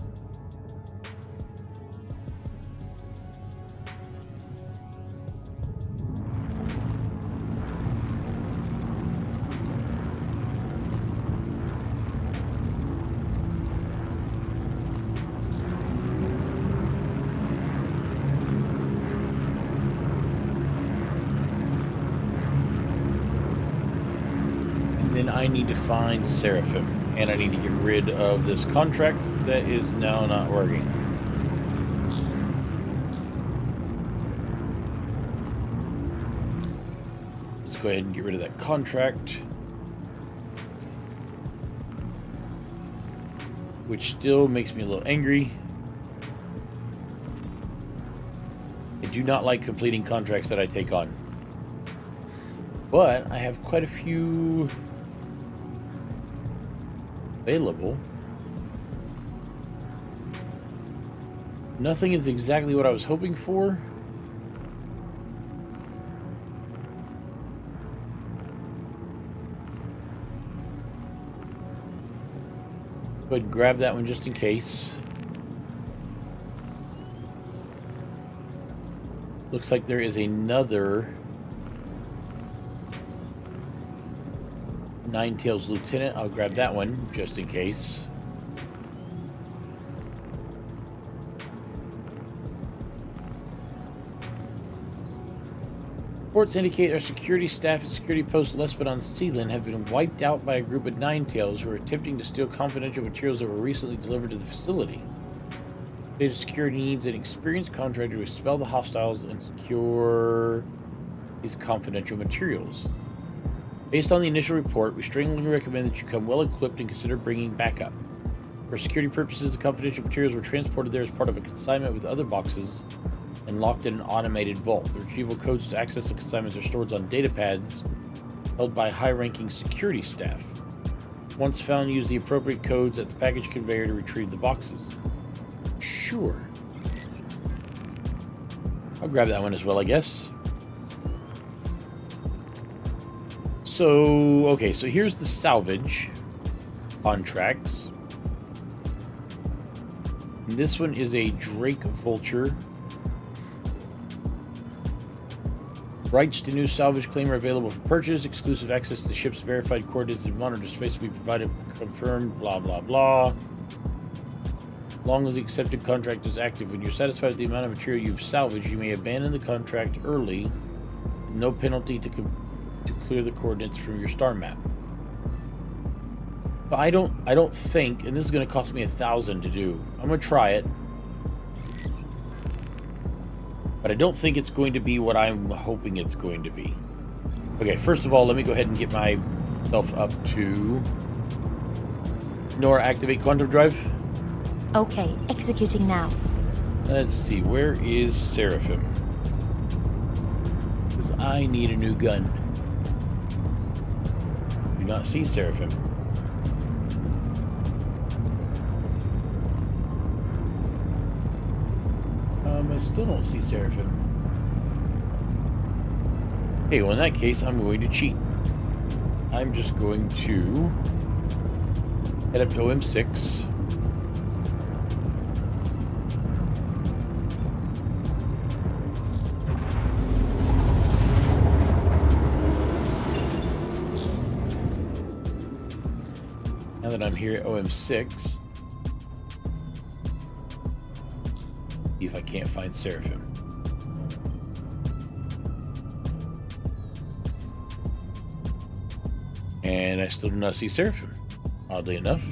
Then I need to find Seraphim, and I need to get rid of this contract that is now not working. Let's go ahead and get rid of that contract, which still makes me a little angry. I do not like completing contracts that I take on, but I have quite a few available. Nothing is exactly what I was hoping for. Go ahead and grab that one just in case. Looks like there is another Ninetales Lieutenant. I'll grab that one just in case. Reports indicate our security staff and security post Lesbon on Sealand have been wiped out by a group of Ninetales who are attempting to steal confidential materials that were recently delivered to the facility. Data security needs an experienced contractor to expel the hostiles and secure these confidential materials. Based on the initial report, we strongly recommend that you come well equipped and consider bringing backup. For security purposes, the confidential materials were transported there as part of a consignment with other boxes and locked in an automated vault. The retrieval codes to access the consignments are stored on data pads held by high-ranking security staff. Once found, use the appropriate codes at the package conveyor to retrieve the boxes. Sure. I'll grab that one as well, I guess. So, okay, so here's the salvage contracts. This one is a Drake Vulture. Rights to new salvage claim are available for purchase. Exclusive access to the ship's verified coordinates and monitored space will be provided. Confirmed. Blah, blah, blah. Long as the accepted contract is active. When you're satisfied with the amount of material you've salvaged, you may abandon the contract early. No penalty to clear the coordinates from your star map. But I don't think, and this is going to cost me 1,000 to do. I'm going to try it. But I don't think it's going to be what I'm hoping it's going to be. Okay, first of all, let me go ahead and get myself up to... Nora, activate quantum drive. Okay, executing now. Let's see, where is Seraphim? Because I need a new gun. Do not see Seraphim. I still don't see Seraphim. Okay, well in that case, I'm going to cheat. I'm just going to head up to OM6. Now that I'm here at OM6, see if I can't find Seraphim. And I still do not see Seraphim, oddly enough.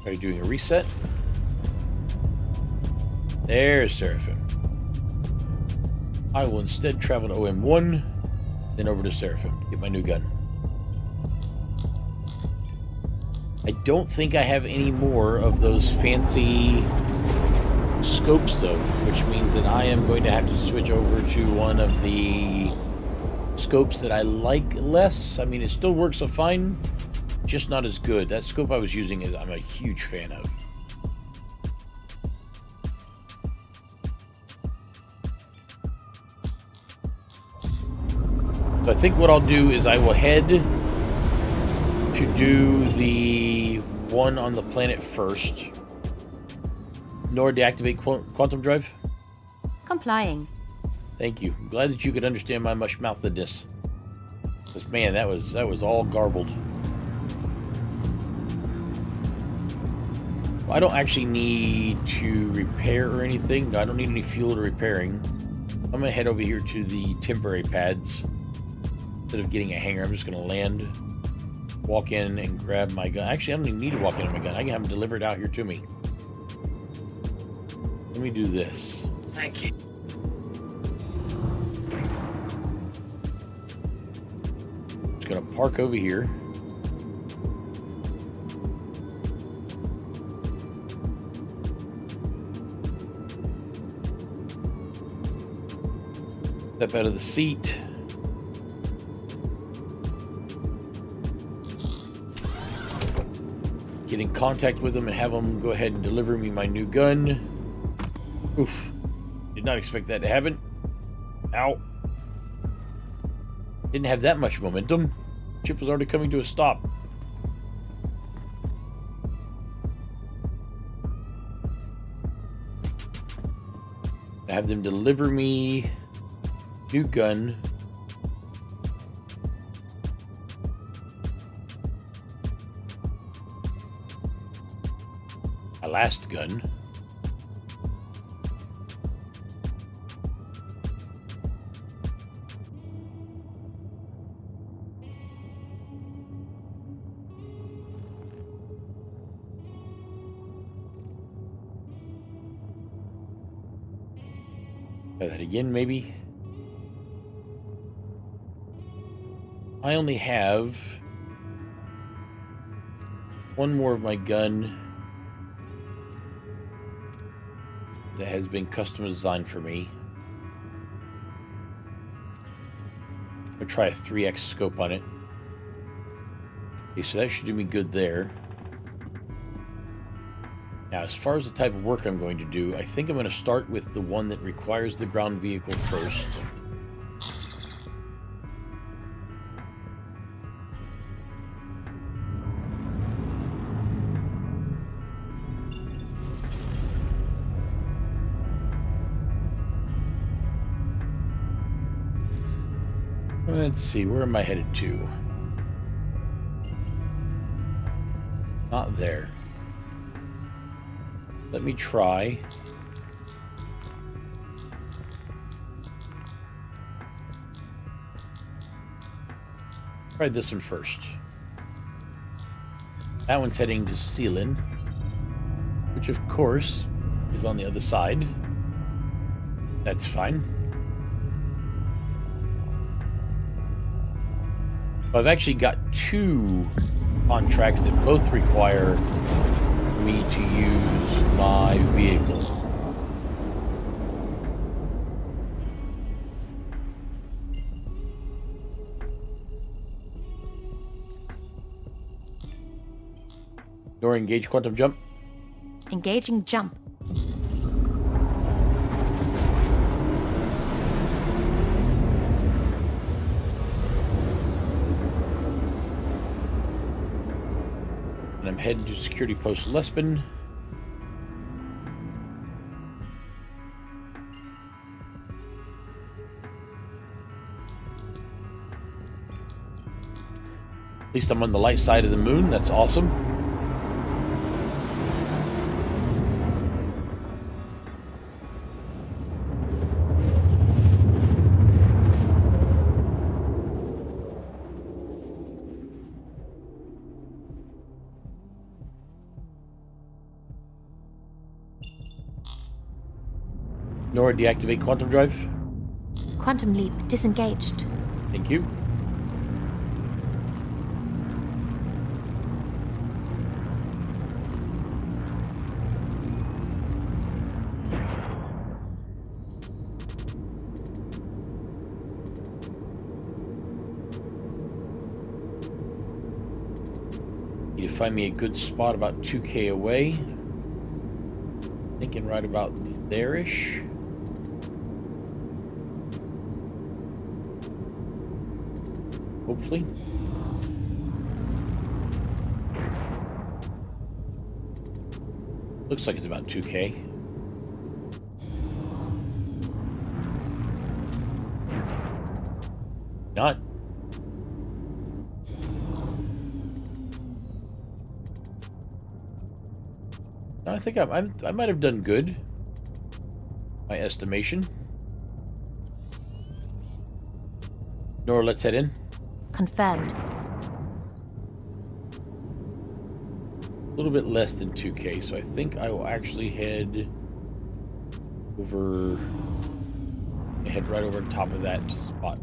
Are you doing a reset? There's Seraphim. I will instead travel to OM1, then over to Seraphim to get my new gun. I don't think I have any more of those fancy scopes, though, which means that I am going to have to switch over to one of the scopes that I like less. I mean, it still works so fine, just not as good. That scope I was using is I'm a huge fan of. So I think what I'll do is I will head to do the one on the planet first. Nor deactivate quantum drive. Complying. Thank you. I'm glad that you could understand my mush-mouthedness. Because man, that was all garbled. Well, I don't actually need to repair or anything. No, I don't need any fuel to repairing. I'm gonna head over here to the temporary pads. Instead of getting a hangar, I'm just gonna land, walk in and grab my gun. Actually, I don't even need to walk in with my gun. I can have them delivered out here to me. Let me do this. Thank you. Just gonna park over here. Step out of the seat. Get in contact with them and have them go ahead and deliver me my new gun. Oof. Did not expect that to happen. Ow. Didn't have that much momentum. Ship was already coming to a stop. I have them deliver me new gun. My last gun. Try that again, maybe. I only have one more of my gun that has been custom designed for me. I'm gonna try a 3x scope on it. Okay, so that should do me good there. Now, as far as the type of work I'm going to do, I think I'm going to start with the one that requires the ground vehicle first. Let's see, where am I headed to? Not there. Let me try. Try this one first. That one's heading to Sealand, which of course is on the other side. That's fine. I've actually got two contracts that both require me to use my vehicle. Nor engage quantum jump. Engaging jump. And I'm heading to security post Lespin. At least I'm on the light side of the moon. That's awesome. Nor deactivate quantum drive. Quantum leap disengaged. Thank you. Need to find me a good spot about 2K away. Thinking right about there-ish. Hopefully. Looks like it's about 2K. Not. No, I think I might have done good. My estimation. Nora, let's head in. Confirmed. A little bit less than 2K, so I think I will actually head over. Head right over the top of that spot.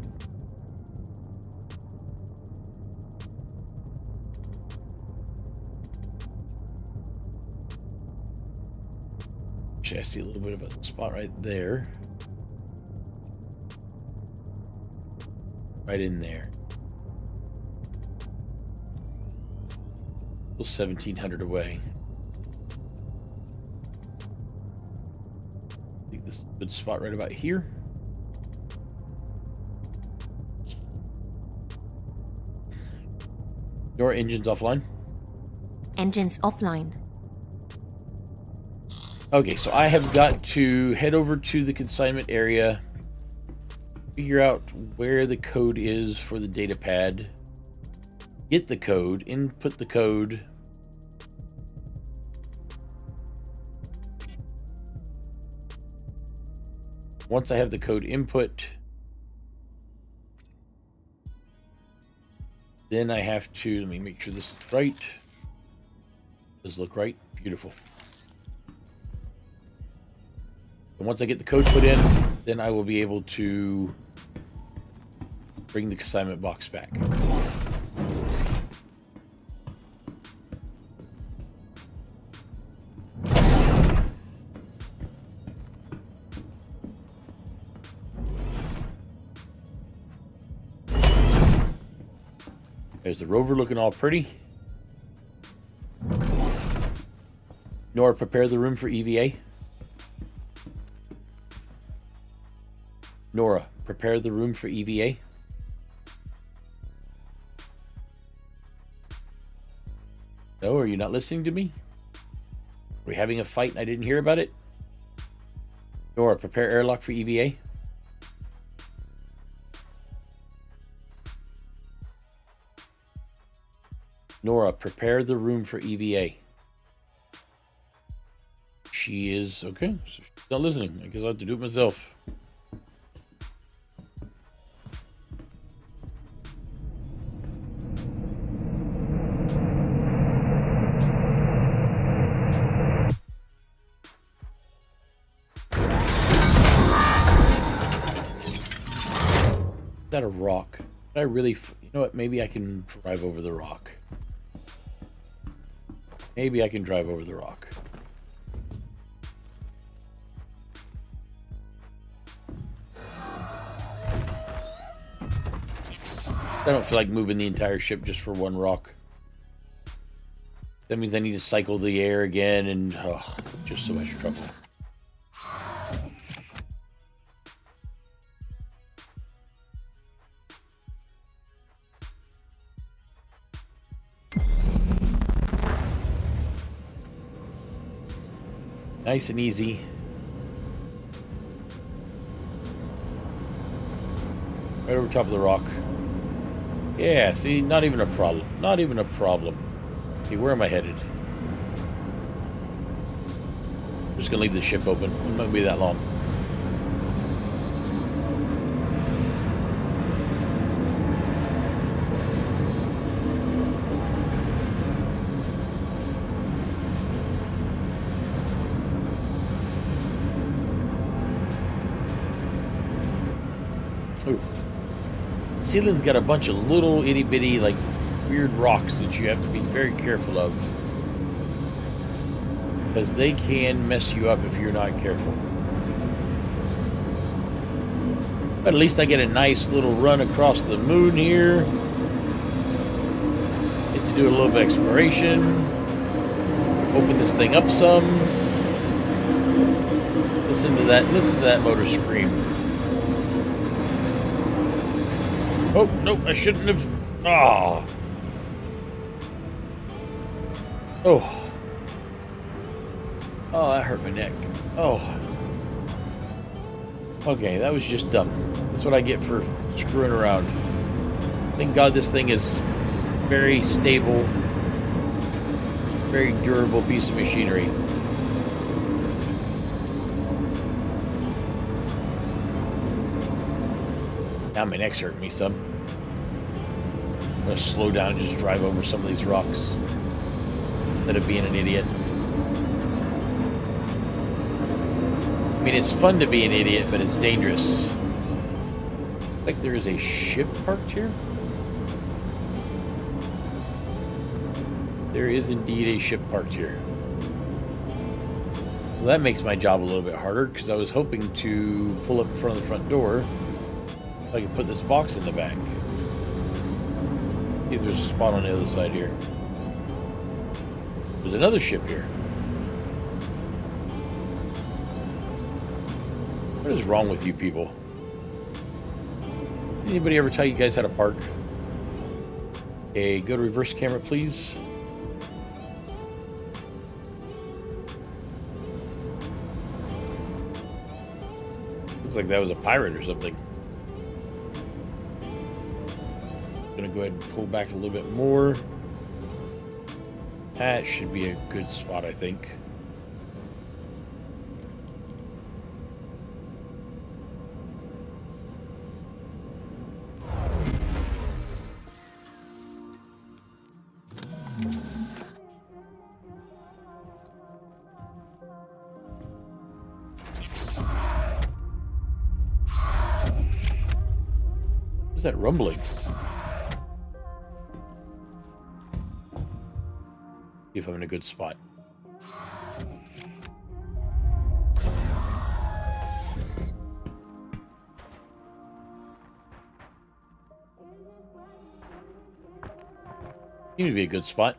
Actually, I see a little bit of a spot right there. Right in there. 1,700 away. I think this is a good spot right about here. Your engine's offline. Engines offline. Okay, so I have got to head over to the consignment area, figure out where the code is for the data pad, get the code, input the code. Once I have the code input, then I have to, let me make sure this is right. Does look right? Beautiful. And once I get the code put in, then I will be able to bring the consignment box back. There's the rover looking all pretty. Nora, prepare the room for EVA. Nora, prepare the room for EVA. No, are you not listening to me? Are we having a fight and I didn't hear about it? Nora, prepare airlock for EVA. Nora, prepare the room for EVA. She is okay. So she's not listening. I guess I'll have to do it myself. Is that a rock? Did I really? You know what? Maybe I can drive over the rock. Maybe I can drive over the rock. I don't feel like moving the entire ship just for one rock. That means I need to cycle the air again, and just so much trouble. Nice and easy. Right over top of the rock. Yeah, see, not even a problem. Not even a problem. Okay, where am I headed? I'm just gonna leave the ship open. It might be that long. Ooh. Ceiling's got a bunch of little itty bitty, like, weird rocks that you have to be very careful of. Because they can mess you up if you're not careful. But at least I get a nice little run across the moon here. Get to do a little bit of exploration. Open this thing up some. Listen to that motor scream. Oh, nope, I shouldn't have. Oh. Oh. Oh, that hurt my neck. Oh. Okay, that was just dumb. That's what I get for screwing around. Thank God this thing is very stable, very durable piece of machinery. Now my neck's hurting me some. I'm gonna slow down and just drive over some of these rocks instead of being an idiot. I mean, it's fun to be an idiot, but it's dangerous. Like there is a ship parked here. There is indeed a ship parked here. Well, that makes my job a little bit harder because I was hoping to pull up in front of the front door so I can put this box in the back. See if there's a spot on the other side here. There's another ship here. What is wrong with you people? Anybody ever tell you guys how to park? Okay, go to reverse camera, please. Looks like that was a pirate or something. Gonna go ahead and pull back a little bit more. That should be a good spot, I think. What's that rumbling? See if I'm in a good spot. Seems to be a good spot.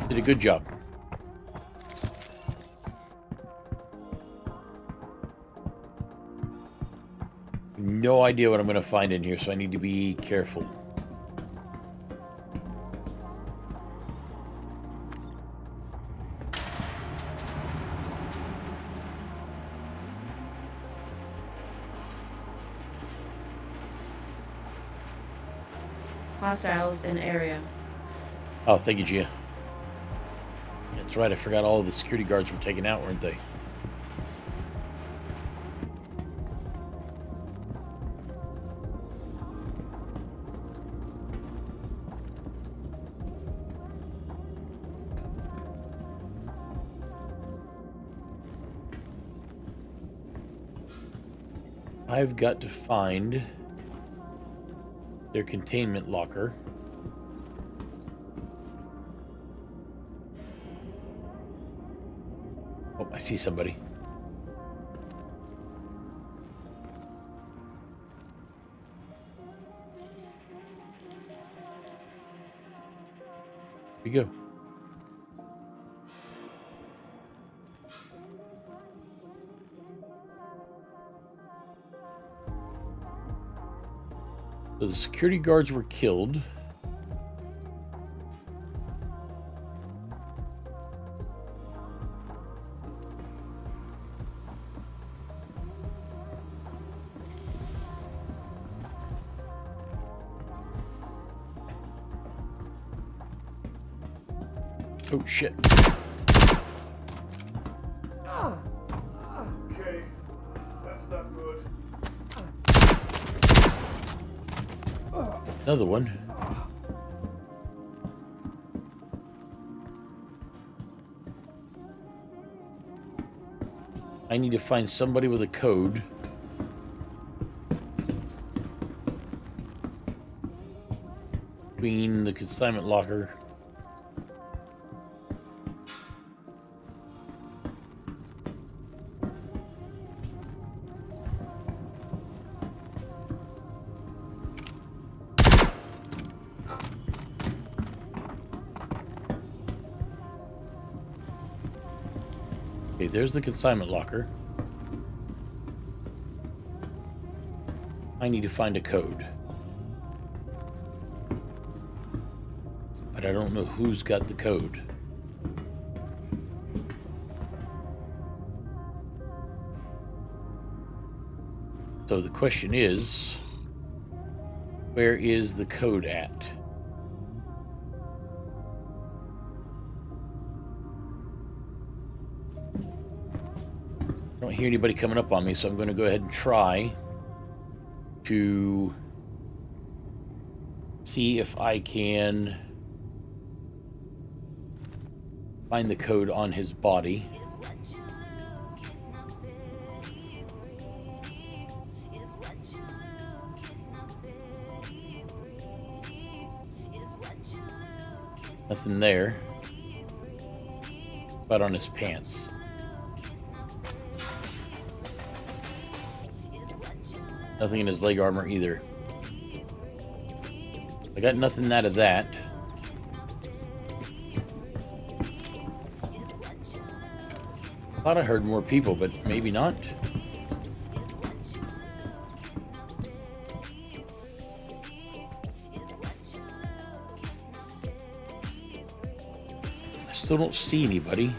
Did a good job. No idea what I'm going to find in here, so I need to be careful. Hostiles in area. Oh, thank you, Gia. That's right, I forgot all of the security guards were taken out, weren't they? I've got to find their containment locker. Oh, I see somebody. Here we go. So the security guards were killed. Oh shit. Okay. That's not good. Another one. I need to find somebody with a code. Between the consignment locker. Okay, there's the consignment locker. I need to find a code. But I don't know who's got the code. So the question is, where is the code at? I don't hear anybody coming up on me, so I'm going to go ahead and try to see if I can find the code on his body. Nothing there, but on his pants. Nothing in his leg armor either. I got nothing out of that. Thought I heard more people, but maybe not. I still don't see anybody.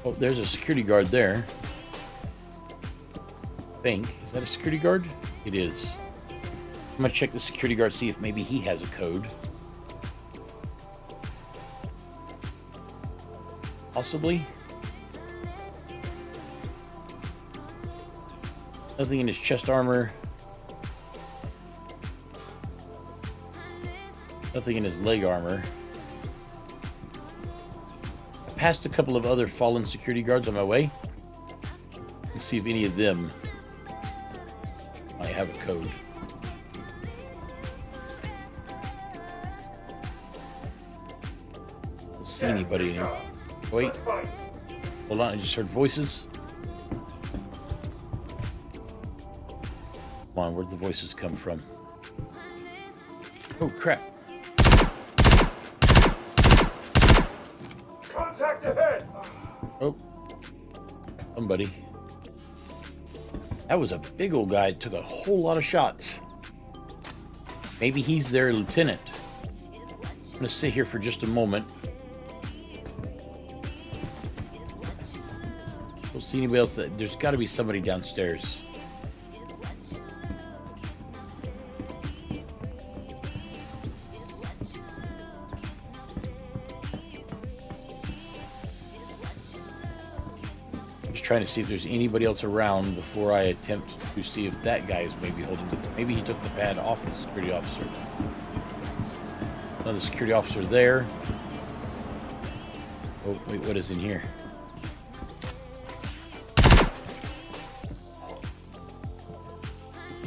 Oh, there's a security guard there. I think. Is that a security guard? It is. I'm gonna check the security guard, see if maybe he has a code. Possibly. Nothing in his chest armor. Nothing in his leg armor. I passed a couple of other fallen security guards on my way. Let's see if any of them might have a code. Don't see anybody in here. Wait. Hold on, I just heard voices. Come on, where'd the voices come from? Oh, crap. Contact ahead! Oh. Somebody. That was a big old guy. Took a whole lot of shots. Maybe he's their lieutenant. I'm going to sit here for just a moment. see anybody else. There's got to be somebody downstairs. Just trying to see if there's anybody else around before I attempt to see if that guy is maybe holding the... Maybe he took the pad off the security officer. Another security officer there. Oh, wait, what is in here?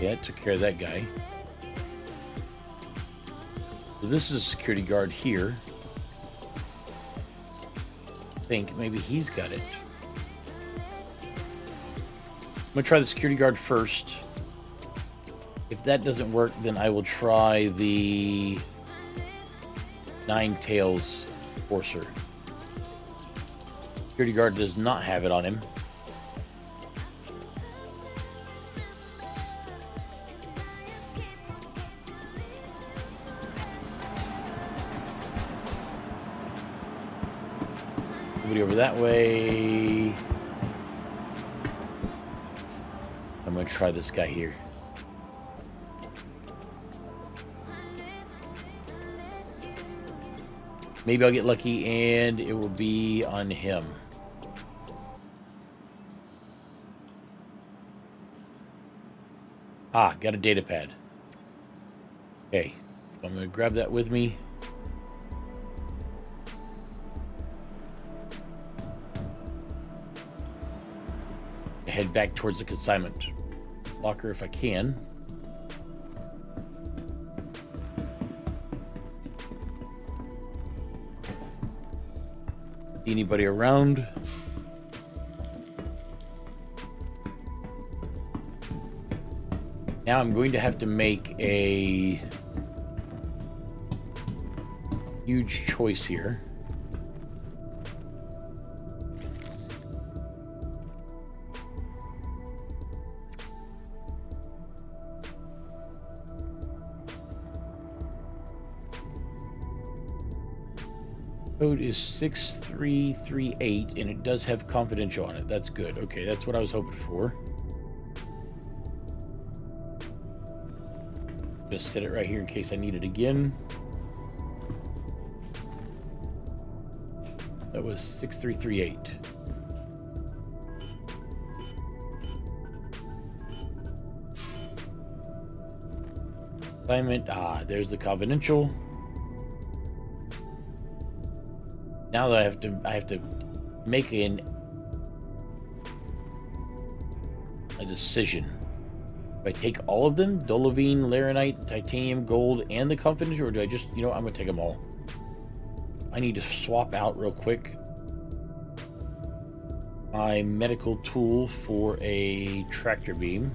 Yeah, it took care of that guy. So this is a security guard here. I think maybe he's got it. I'm gonna try the security guard first. If that doesn't work, then I will try the Nine Tails Forcer. Security guard does not have it on him. Nobody over that way. I'm going to try this guy here. Maybe I'll get lucky and it will be on him. Ah, got a data pad. Okay, so I'm going to grab that with me. Head back towards the consignment locker if I can. See anybody around? Now I'm going to have to make a huge choice here. Code is 6338 and it does have confidential on it. That's good. Okay, that's what I was hoping for. Just set it right here in case I need it again. That was 6338. Assignment. Ah, there's the confidential. Now that I have to make a decision. Do I take all of them? Dolivine, Laranite, Titanium, Gold, and the confidential, or do I just, you know, I'm gonna take them all. I need to swap out real quick my medical tool for a tractor beam.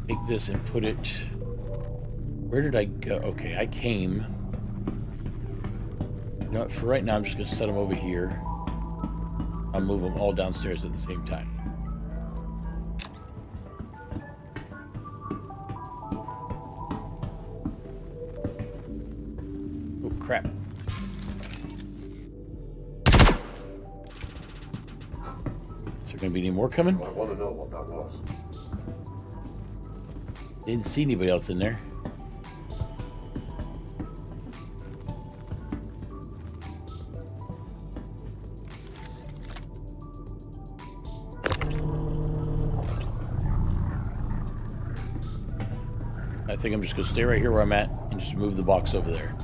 Take this and put it... Where did I go? Okay, I came... You know what, for right now, I'm just going to set them over here. I'll move them all downstairs at the same time. Oh, crap. Is there going to be any more coming? I want to know what that was. Didn't see anybody else in there. I think I'm just going to stay right here where I'm at and just move the box over there.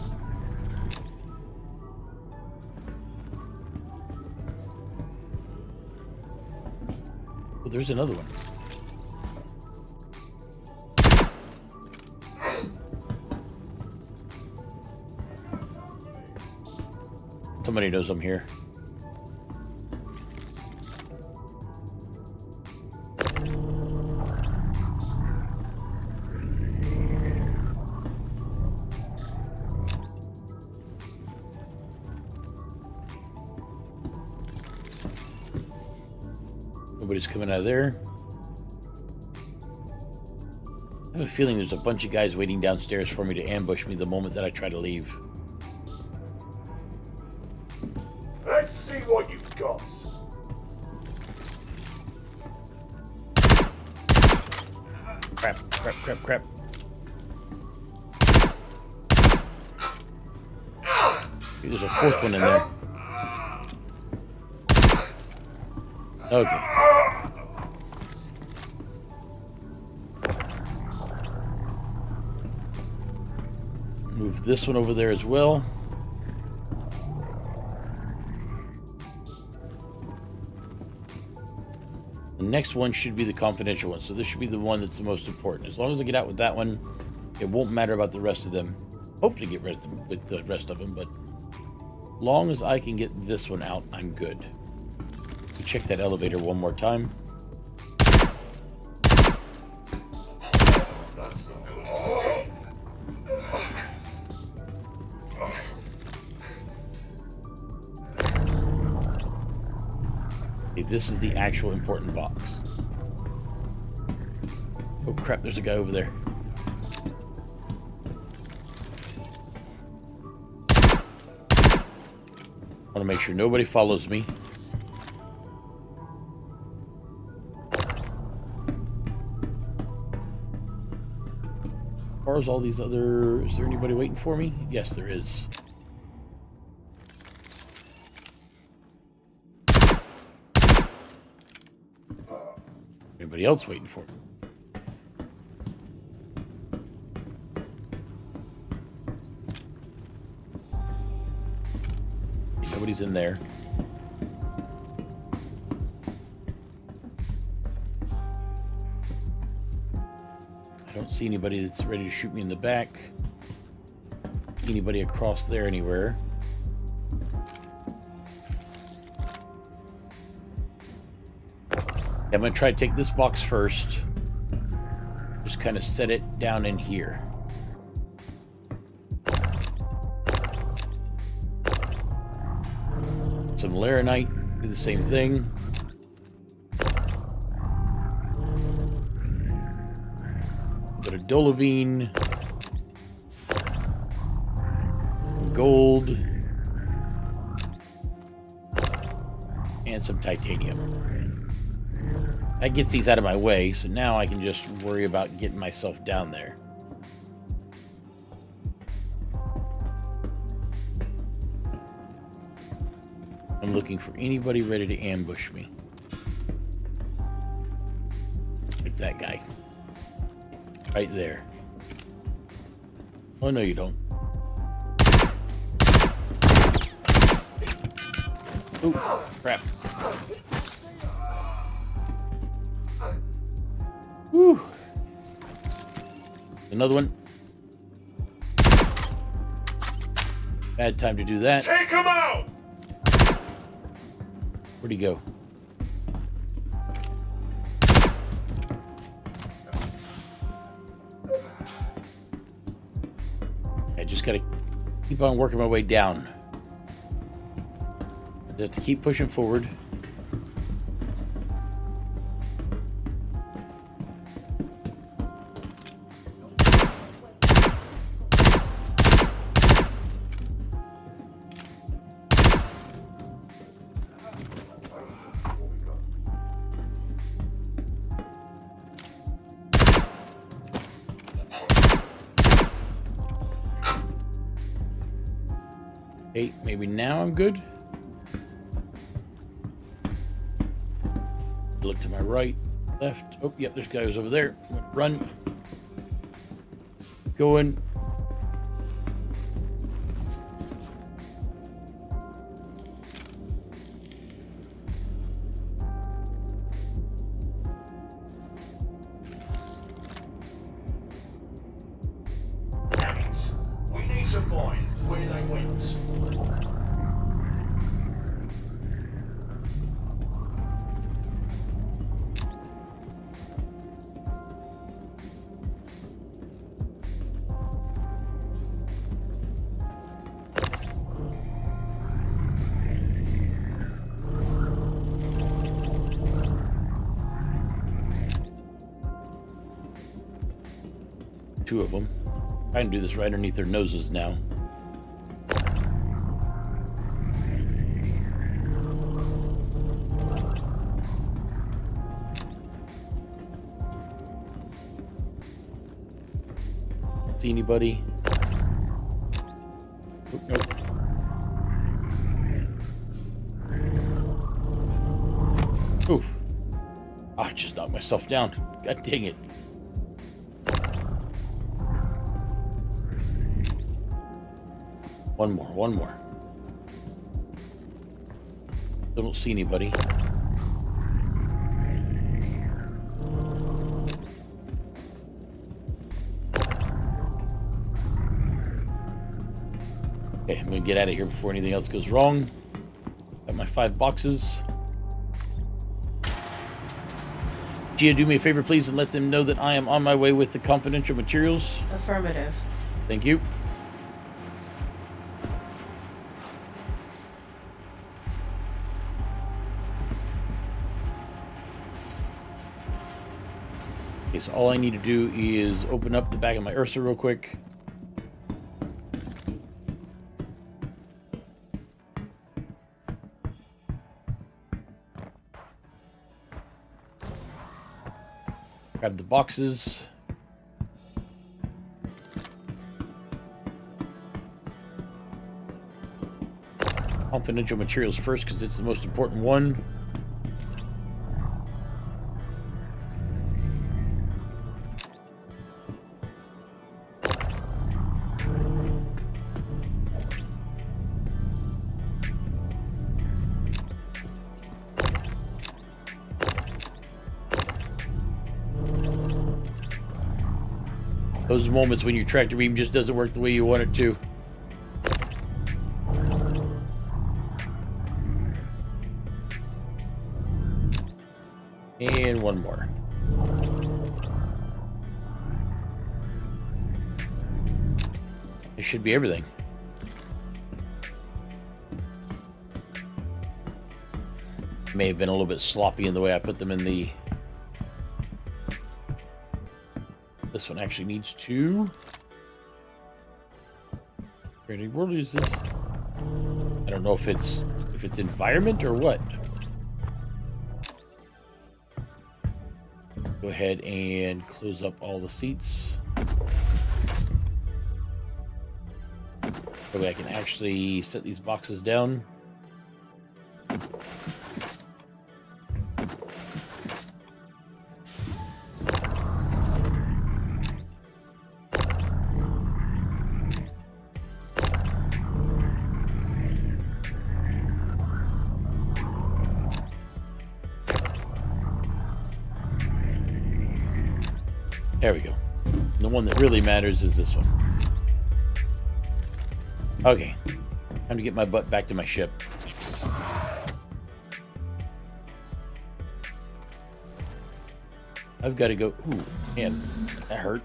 Oh, there's another one. Somebody knows I'm here. Nobody's coming out of there. I have a feeling there's a bunch of guys waiting downstairs for me to ambush me the moment that I try to leave. Let's see what you've got. Crap, crap, crap, crap. There's a fourth one in there. Okay. Move this one over there as well. The next one should be the confidential one, so this should be the one that's the most important. As long as I get out with that one, it won't matter about the rest of them. Hope to get rid of them with the rest of them, but long as I can get this one out, I'm good. Check that elevator one more time. Okay, this is the actual important box. Oh crap, there's a guy over there. I want to make sure nobody follows me. As far as all these other... Is there anybody waiting for me? Yes, there is. Anybody else waiting for me? Nobody's in there. I don't see anybody that's ready to shoot me in the back. Anybody across there anywhere. I'm going to try to take this box first. Just kind of set it down in here. Some Laranite, do the same thing. Bit of Dolovine. Gold. And some titanium. That gets these out of my way, so now I can just worry about getting myself down there. I'm looking for anybody ready to ambush me. Like that guy. Right there. Oh, no, you don't. Ooh, crap. Whew. Another one. Bad time to do that. Take him out! Where'd he go? I just gotta keep on working my way down. I have to keep pushing forward. Okay, maybe now I'm good. Look to my right, left. Oh, yep, there's guys over there. Run. Going. We need to find where they went. 2 of them. Trying to do this right underneath their noses now. See anybody? Oh, nope. Oof. Oh, I just knocked myself down. God dang it. One more. I don't see anybody. Okay, I'm gonna get out of here before anything else goes wrong. Got my 5 boxes. Gia, do me a favor, please, and let them know that I am on my way with the confidential materials. Affirmative. Thank you. Okay, so all I need to do is open up the back of my Ursa real quick. Grab the boxes. Confidential materials first because it's the most important one. Those moments when your tractor beam just doesn't work the way you want it to. And one more. This should be everything. May have been a little bit sloppy in the way I put them in the... This one actually needs to... Where in the world is this? I don't know if it's environment or what. Go ahead and close up all the seats. That way I can actually set these boxes down. There we go. The one that really matters is this one. Okay. Time to get my butt back to my ship. I've got to go... Ooh, man. That hurt.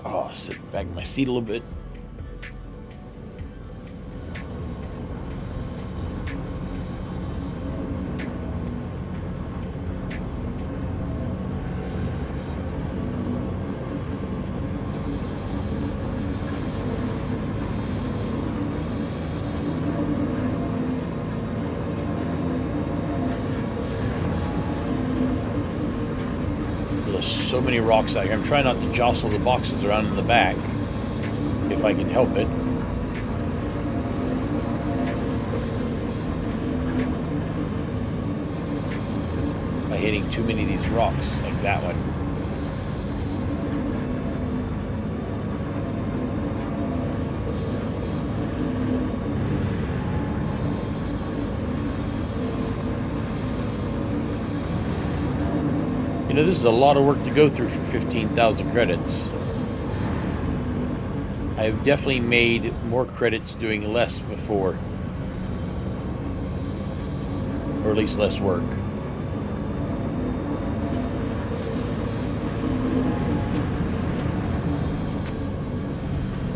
Oh, sit back in my seat a little bit. So many rocks out here. I'm trying not to jostle the boxes around in the back, if I can help it. By hitting too many of these rocks, like that one. You know, this is a lot of work to go through for 15,000 credits. I've definitely made more credits doing less before. Or at least less work.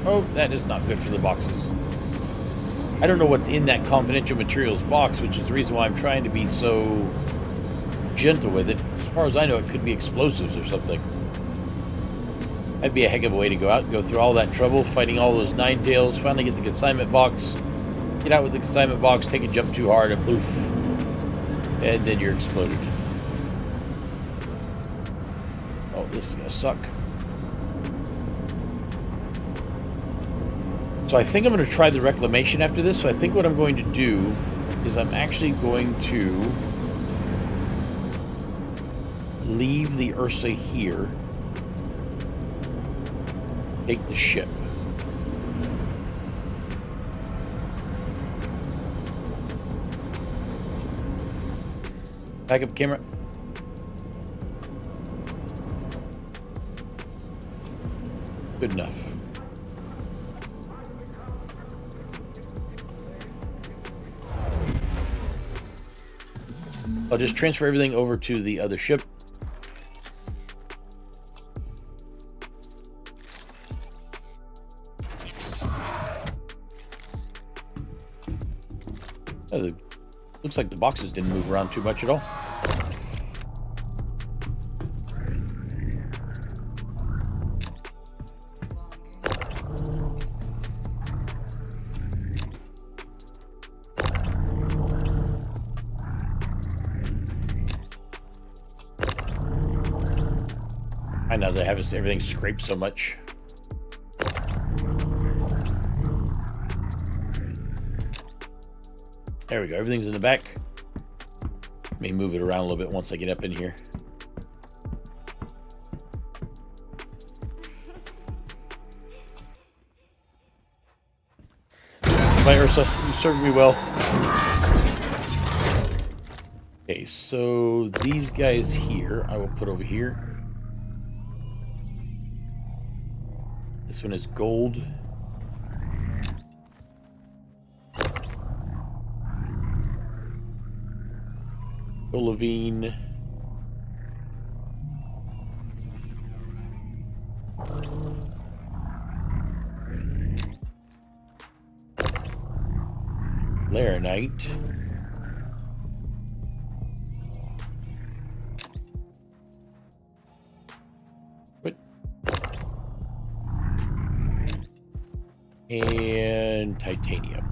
Oh, that is not good for the boxes. I don't know what's in that confidential materials box, which is the reason why I'm trying to be so gentle with it. As far as I know, it could be explosives or something. That'd be a heck of a way to go out, go through all that trouble, fighting all those nine tails, finally get the consignment box, get out with the consignment box, take a jump too hard, and poof. And then you're exploded. Oh, this is gonna suck. So I think I'm going to try the reclamation after this. So I think what I'm going to do is I'm actually going to leave the Ursa here. Take the ship. Back up camera. Good enough. I'll just transfer everything over to the other ship. Oh, looks like the boxes didn't move around too much at all. I know they have everything scraped so much. There we go. Everything's in the back. Let me move it around a little bit once I get up in here. Bye, Ursa. You served me well. Okay, so these guys here, I will put over here. This one is gold. Olivine. Laranite. What? And titanium.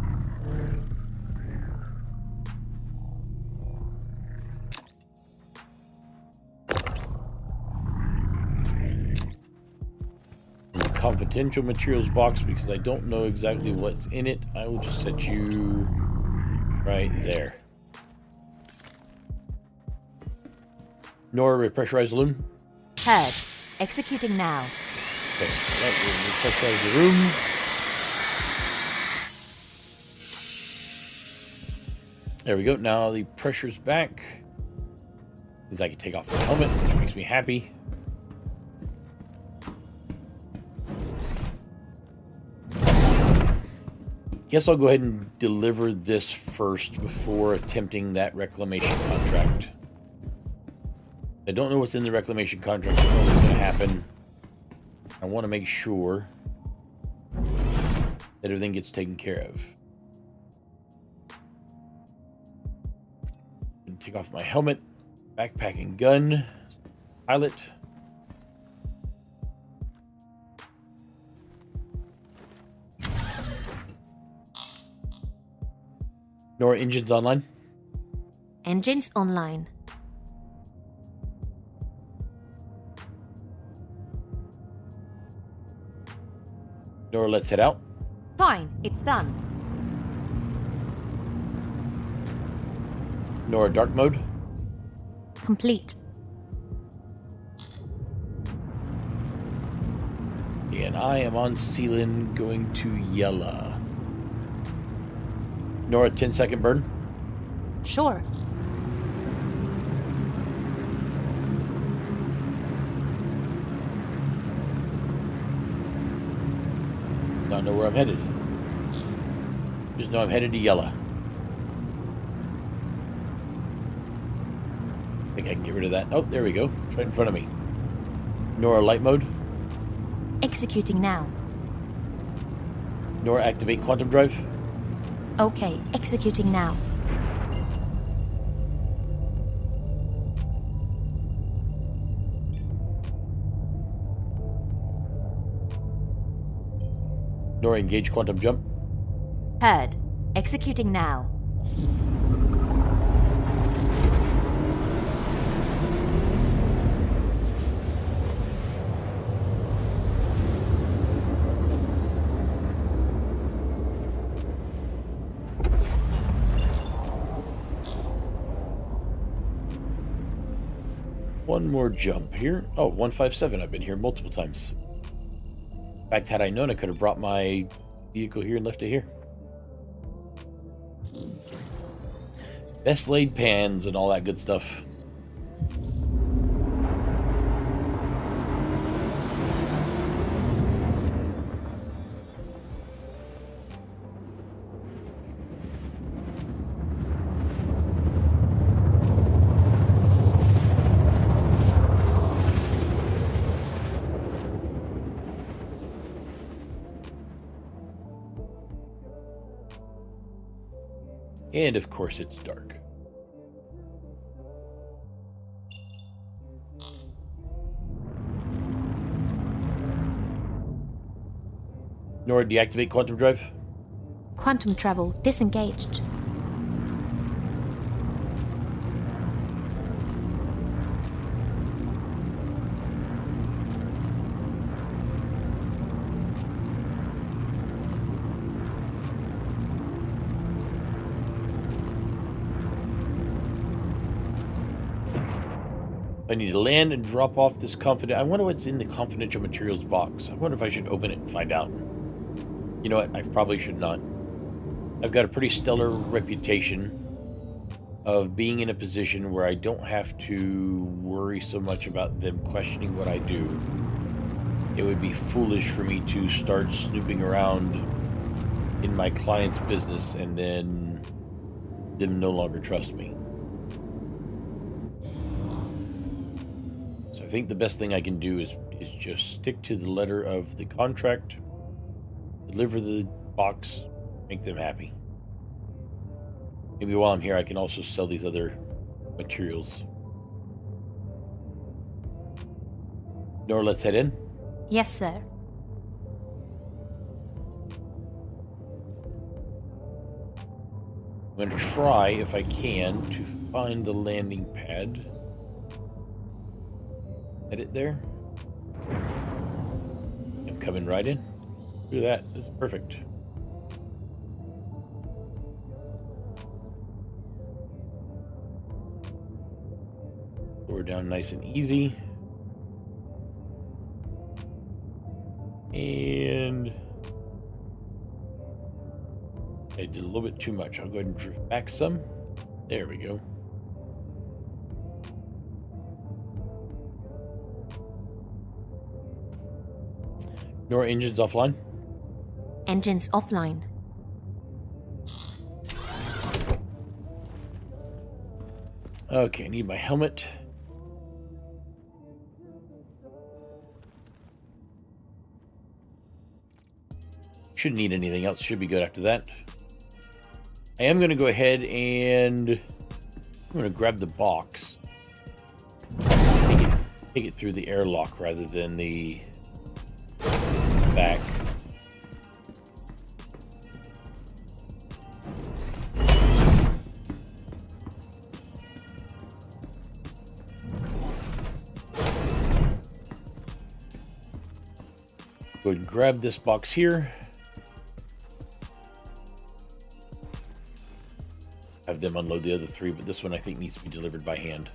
Confidential materials box, because I don't know exactly what's in it. I will just set you right there. Nora, repressurize the room. Heard. Executing now. Okay, so that will repressurize the room. There we go. Now the pressure's back. Means I can take off my helmet, which makes me happy. Guess I'll go ahead and deliver this first before attempting that reclamation contract. I don't know what's in the reclamation contract. I don't know what's going to happen. I want to make sure that everything gets taken care of. Take off my helmet, backpack and gun, pilot. Nora, engines online. Engines online. Nora, let's head out. Fine, it's done. Nora, dark mode. Complete. And I am on Sealand going to Yella. Nora, 10-second burn. Sure. Don't know where I'm headed. Just know I'm headed to Yella. I think I can get rid of that. Oh, there we go. It's right in front of me. Nora, light mode. Executing now. Nora, activate quantum drive. Okay, executing now. Nor engage quantum jump. Heard. Executing now. One more jump here. Oh, 157. I've been here multiple times. In fact, had I known, I could have brought my vehicle here and left it here. Best laid pans and all that good stuff. And of course it's dark. Nor deactivate quantum drive. Quantum travel disengaged. I need to land and drop off this I wonder what's in the confidential materials box. I wonder if I should open it and find out. You know what? I probably should not. I've got a pretty stellar reputation of being in a position where I don't have to worry so much about them questioning what I do. It would be foolish for me to start snooping around in my client's business and then them no longer trust me. I think the best thing I can do is just stick to the letter of the contract, deliver the box, make them happy. Maybe while I'm here, I can also sell these other materials. Nora, let's head in. Yes, sir. I'm going to try, if I can, to find the landing pad. Edit there. I'm coming right in. Look at that. That's perfect. We're down nice and easy. And I did a little bit too much. I'll go ahead and drift back some. There we go. Nor engines offline. Engines offline. Okay, I need my helmet. Shouldn't need anything else. Should be good after that. I am going to go ahead and I'm going to grab the box. Take it through the airlock rather than the back. Go ahead and grab this box here. Have them unload the other three, but this one I think needs to be delivered by hand.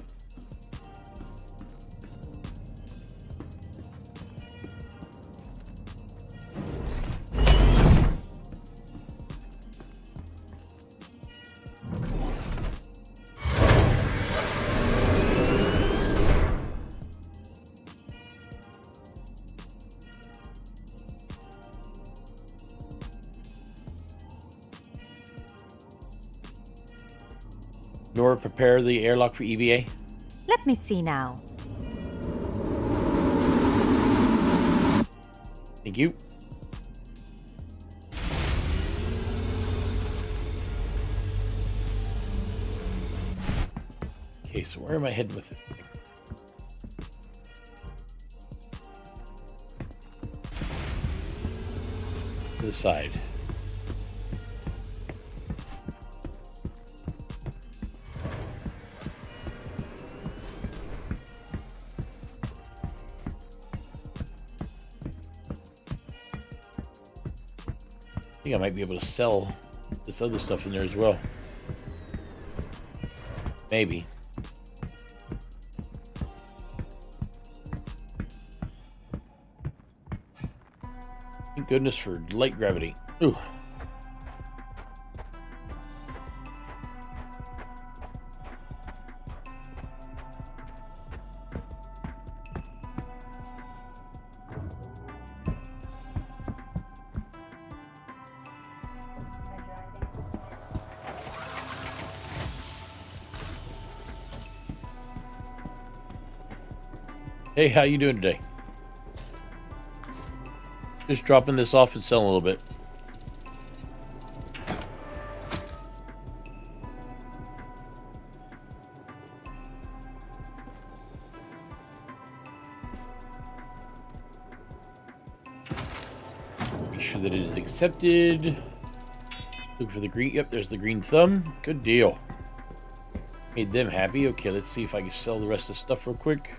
Nora, prepare the airlock for EVA. Let me see now. Thank you. Okay, so where am I heading with this thing? To the side. I think I might be able to sell this other stuff in there as well. Maybe. Thank goodness for light gravity. Ooh. Hey, how you doing today? Just dropping this off and selling a little bit. Make sure that it is accepted. Look for the green. Yep, there's the green thumb. Good deal. Made them happy. Okay, let's see if I can sell the rest of the stuff real quick.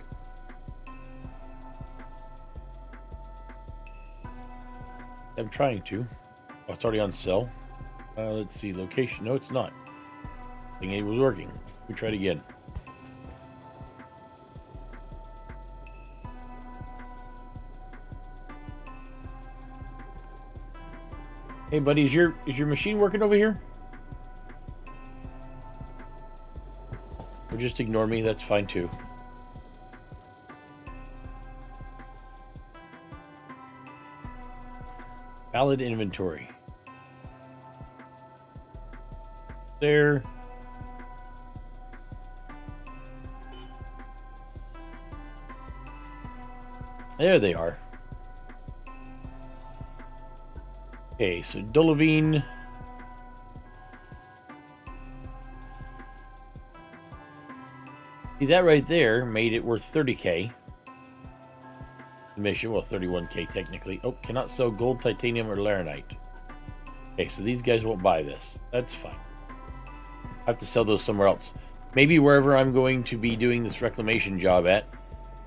I'm trying to. Oh, it's already on sale. Let's see. Location. No, it's not. I think it was working. We tried again. Hey, buddy, is your machine working over here? Or just ignore me. That's fine too. Valid inventory. There. There they are. Okay, so Dolovine. See, that right there made it worth 30k. Mission, well, 31k technically. Oh, cannot sell gold, titanium, or laranite. Okay, so these guys won't buy this. That's fine. I have to sell those somewhere else. Maybe wherever I'm going to be doing this reclamation job at.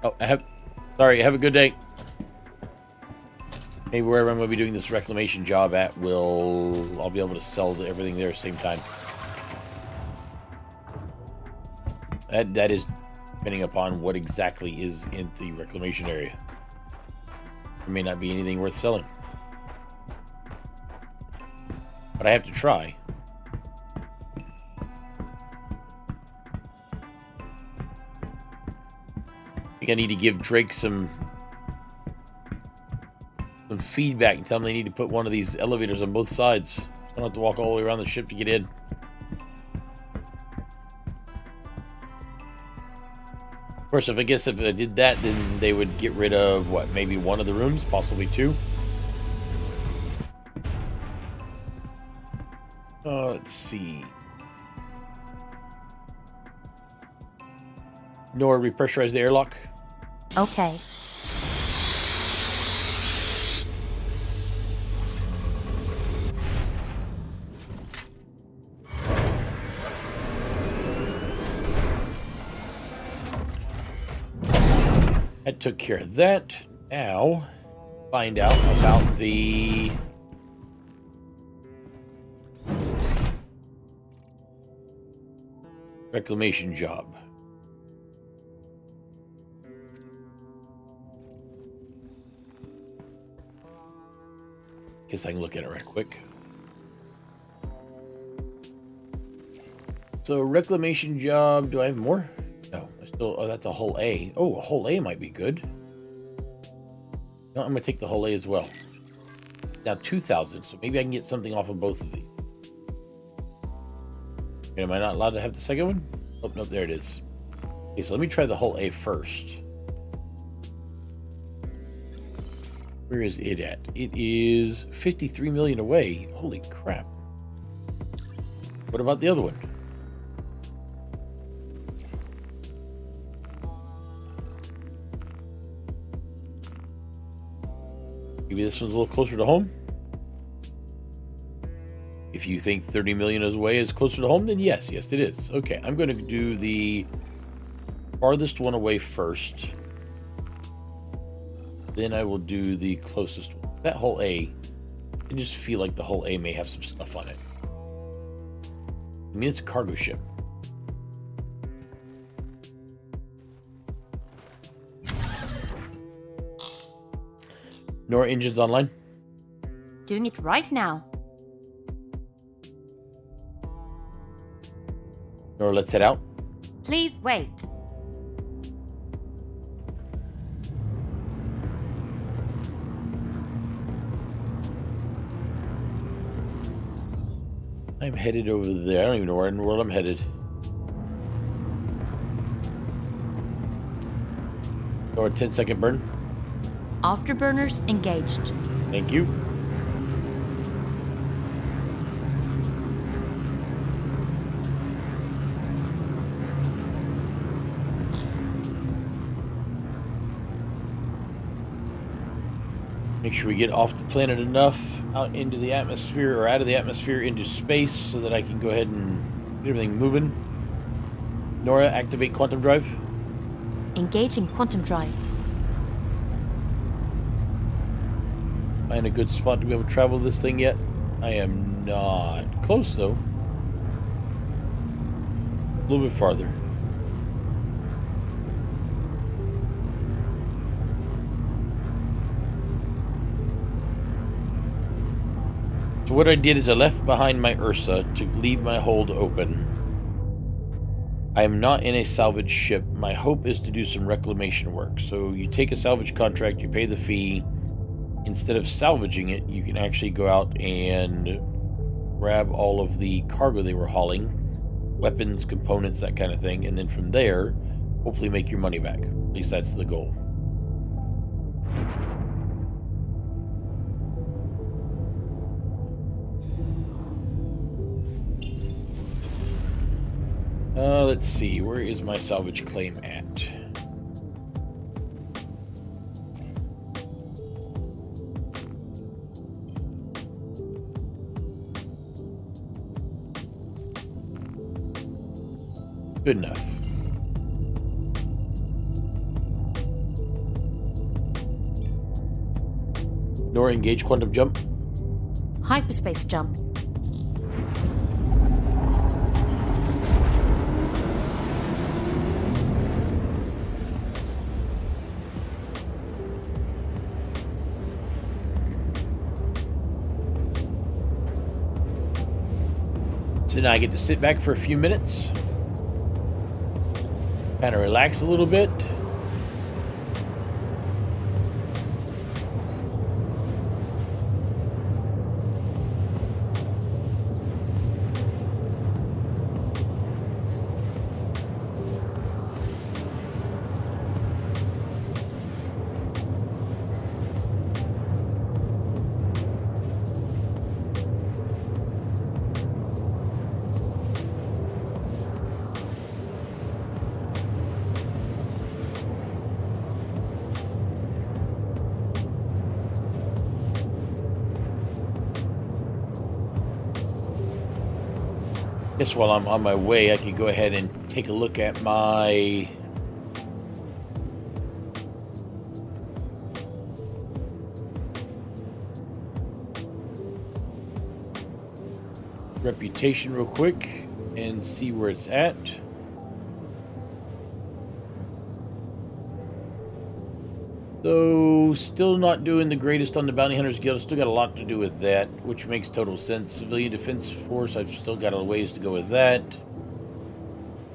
Oh, sorry, have a good day. Maybe wherever I'm going to be doing this reclamation job at I'll be able to sell everything there at the same time. That is depending upon what exactly is in the reclamation area. There may not be anything worth selling. But I have to try. I think I need to give Drake some feedback and tell them they need to put one of these elevators on both sides. So I don't have to walk all the way around the ship to get in. Of course, if I did that, then they would get rid of, what, maybe one of the rooms, possibly two. Let's see. Nor repressurize the airlock. Okay. That took care of that. Now, find out about the reclamation job. Guess I can look at it right quick. So, reclamation job. Do I have more? No. Oh, that's a whole A. Oh, a whole A might be good. No, I'm going to take the whole A as well. Now 2,000, so maybe I can get something off of both of these. Okay, am I not allowed to have the second one? Oh, no, there it is. Okay, so let me try the whole A first. Where is it at? It is 53 million away. Holy crap. What about the other one? maybe this one's a little closer to home. If you think 30 million away is closer to home, then yes, it is. Okay, I'm going to do the farthest one away first. Then I will do the closest one. That whole A, I just feel like the whole A may have some stuff on it. I mean, it's a cargo ship. Nora, engines online. Doing it right now. Nora, let's head out. Please wait. I'm headed over there. I don't even know where in the world I'm headed. Nora, 10-second burn. Afterburners engaged. Thank you. Make sure we get off the planet enough out into the atmosphere, or out of the atmosphere into space, so that I can go ahead and get everything moving. Nora, activate quantum drive. Engaging quantum drive. Am I in a good spot to be able to travel this thing yet? I am not. Close, though. A little bit farther. So what I did is I left behind my Ursa to leave my hold open. I am not in a salvage ship. My hope is to do some reclamation work. So you take a salvage contract, you pay the fee. Instead of salvaging it, you can actually go out and grab all of the cargo they were hauling, weapons, components, that kind of thing, and then from there, hopefully make your money back. At least that's the goal. Let's see, where is my salvage claim at? Good enough. Nora, engage quantum jump. Hyperspace jump. So now I get to sit back for a few minutes. Kind of relax a little bit. Guess while I'm on my way, I could go ahead and take a look at my reputation real quick and see where it's at. So, still not doing the greatest on the Bounty Hunters Guild. Still got a lot to do with that, which makes total sense. Civilian Defense Force, I've still got a ways to go with that.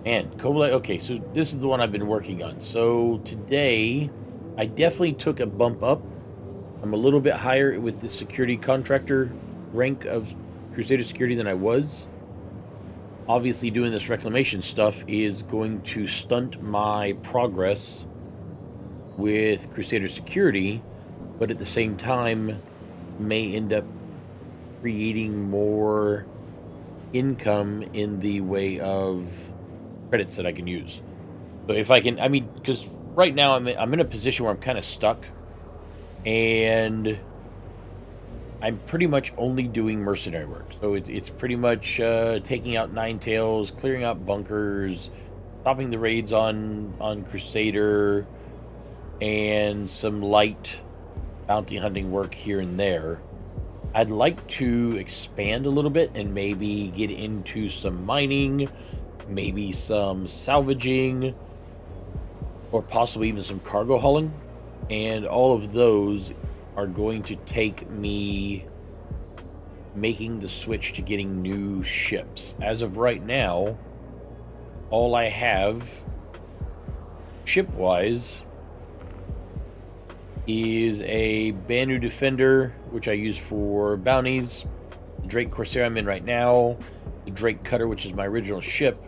And Kobolite, okay, so this is the one I've been working on. So, today, I definitely took a bump up. I'm a little bit higher with the security contractor rank of Crusader Security than I was. Obviously, doing this reclamation stuff is going to stunt my progress with Crusader Security, but at the same time may end up creating more income in the way of credits that I can use. So if I can, I mean, because right now I'm in a position where I'm kind of stuck, and I'm pretty much only doing mercenary work. So it's pretty much taking out Nine Tails, clearing out bunkers, stopping the raids on Crusader, and some light bounty hunting work here and there. I'd like to expand a little bit and maybe get into some mining, maybe some salvaging, or possibly even some cargo hauling. And all of those are going to take me making the switch to getting new ships. As of right now, all I have ship-wise is a Banu Defender, which I use for bounties, the Drake Corsair I'm in right now, the Drake Cutter, which is my original ship,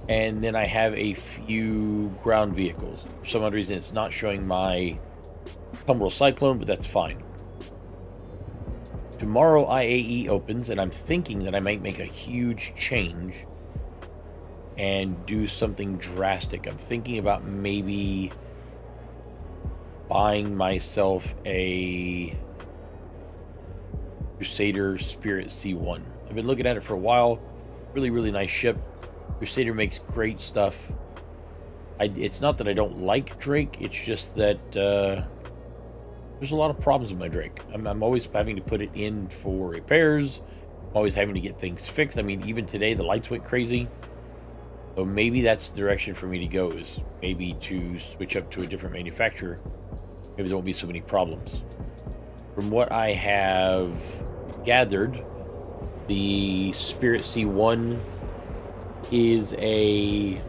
and then I have a few ground vehicles. For some odd reason, it's not showing my Tumbrel Cyclone, but that's fine. Tomorrow IAE opens, and I'm thinking that I might make a huge change and do something drastic. I'm thinking about maybe buying myself a Crusader Spirit C1. I've been looking at it for a while. Really, really nice ship. Crusader makes great stuff. It's not that I don't like Drake, it's just that there's a lot of problems with my Drake. I'm always having to put it in for repairs. I'm always having to get things fixed. I mean, even today, the lights went crazy. So maybe that's the direction for me to go, is maybe to switch up to a different manufacturer. Maybe there won't be so many problems. From what I have gathered, the Spirit C1 is a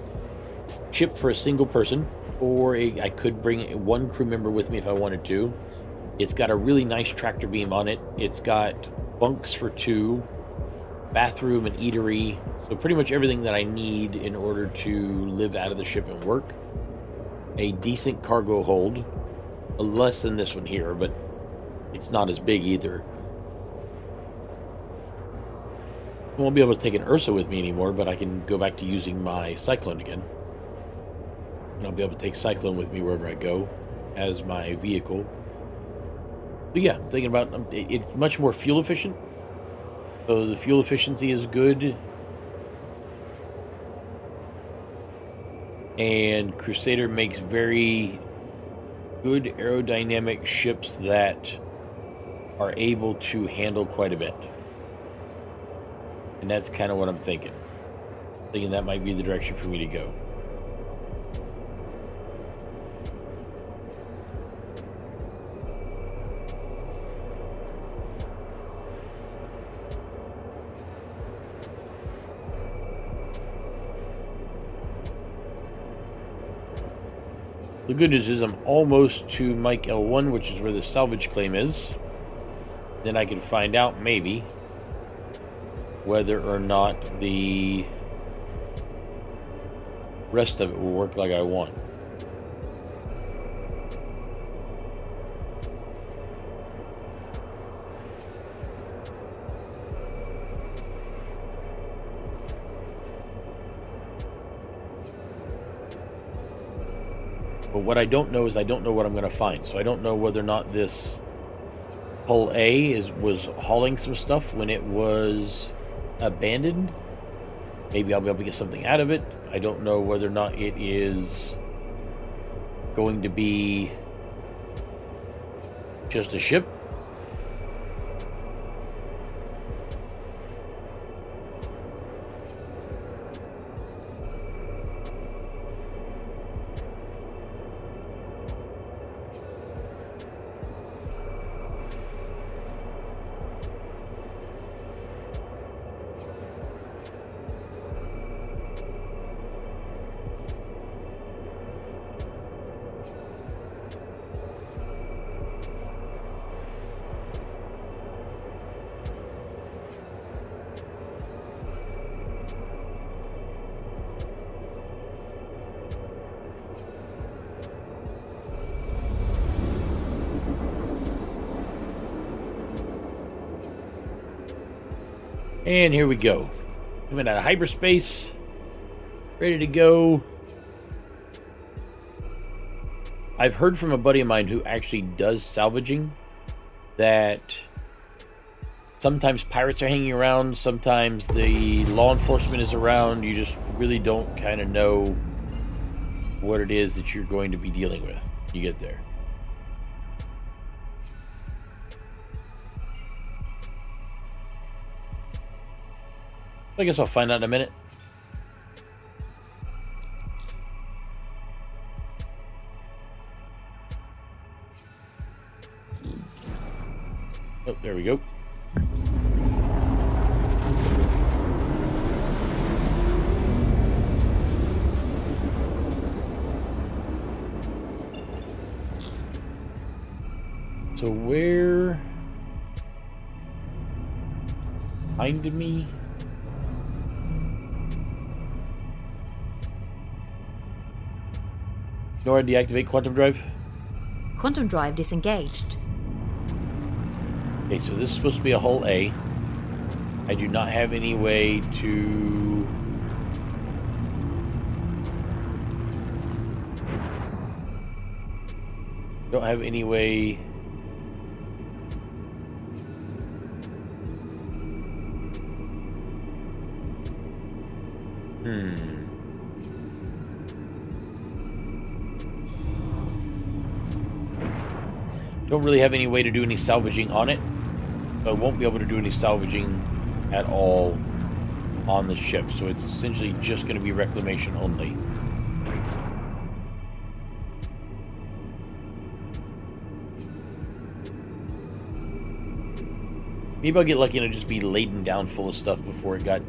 ship for a single person, or I could bring one crew member with me if I wanted to. It's got a really nice tractor beam on it. It's got bunks for 2, bathroom and eatery. So pretty much everything that I need in order to live out of the ship and work. A decent cargo hold. Less than this one here, but it's not as big either. I won't be able to take an Ursa with me anymore, but I can go back to using my Cyclone again. And I'll be able to take Cyclone with me wherever I go as my vehicle. But yeah, I'm thinking about it's much more fuel efficient. So the fuel efficiency is good. And Crusader makes very good aerodynamic ships that are able to handle quite a bit. And that's kind of what I'm thinking. Thinking that might be the direction for me to go. The good news is I'm almost to Mike L1, which is where the salvage claim is. Then I can find out, maybe, whether or not the rest of it will work like I want. But what I don't know is I don't know what I'm going to find. So I don't know whether or not this Hull A was hauling some stuff when it was abandoned. Maybe I'll be able to get something out of it. I don't know whether or not it is going to be just a ship. And here we go. Coming out of hyperspace. Ready to go. I've heard from a buddy of mine who actually does salvaging that Sometimes pirates are hanging around, sometimes the law enforcement is around. You just really don't kind of know what it is that you're going to be dealing with when you get there. I guess I'll find out in a minute. Oh, there we go. So where behind me? Nora, deactivate quantum drive. Quantum drive disengaged. Okay, so this is supposed to be a hull A. I do not have any way to... Don't have any way... Don't really have any way to do any salvaging on it. So I won't be able to do any salvaging at all on the ship. So it's essentially just going to be reclamation only. Maybe I'll get lucky and it'll just be laden down full of stuff before it got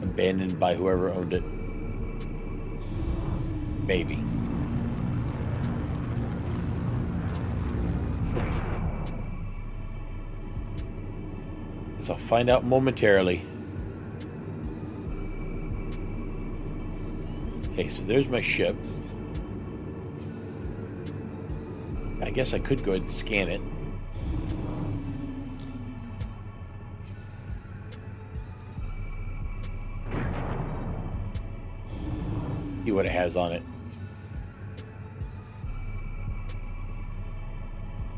abandoned by whoever owned it. Maybe. Guess I'll find out momentarily. Okay, so there's my ship. I guess I could go ahead and scan it. See what it has on it.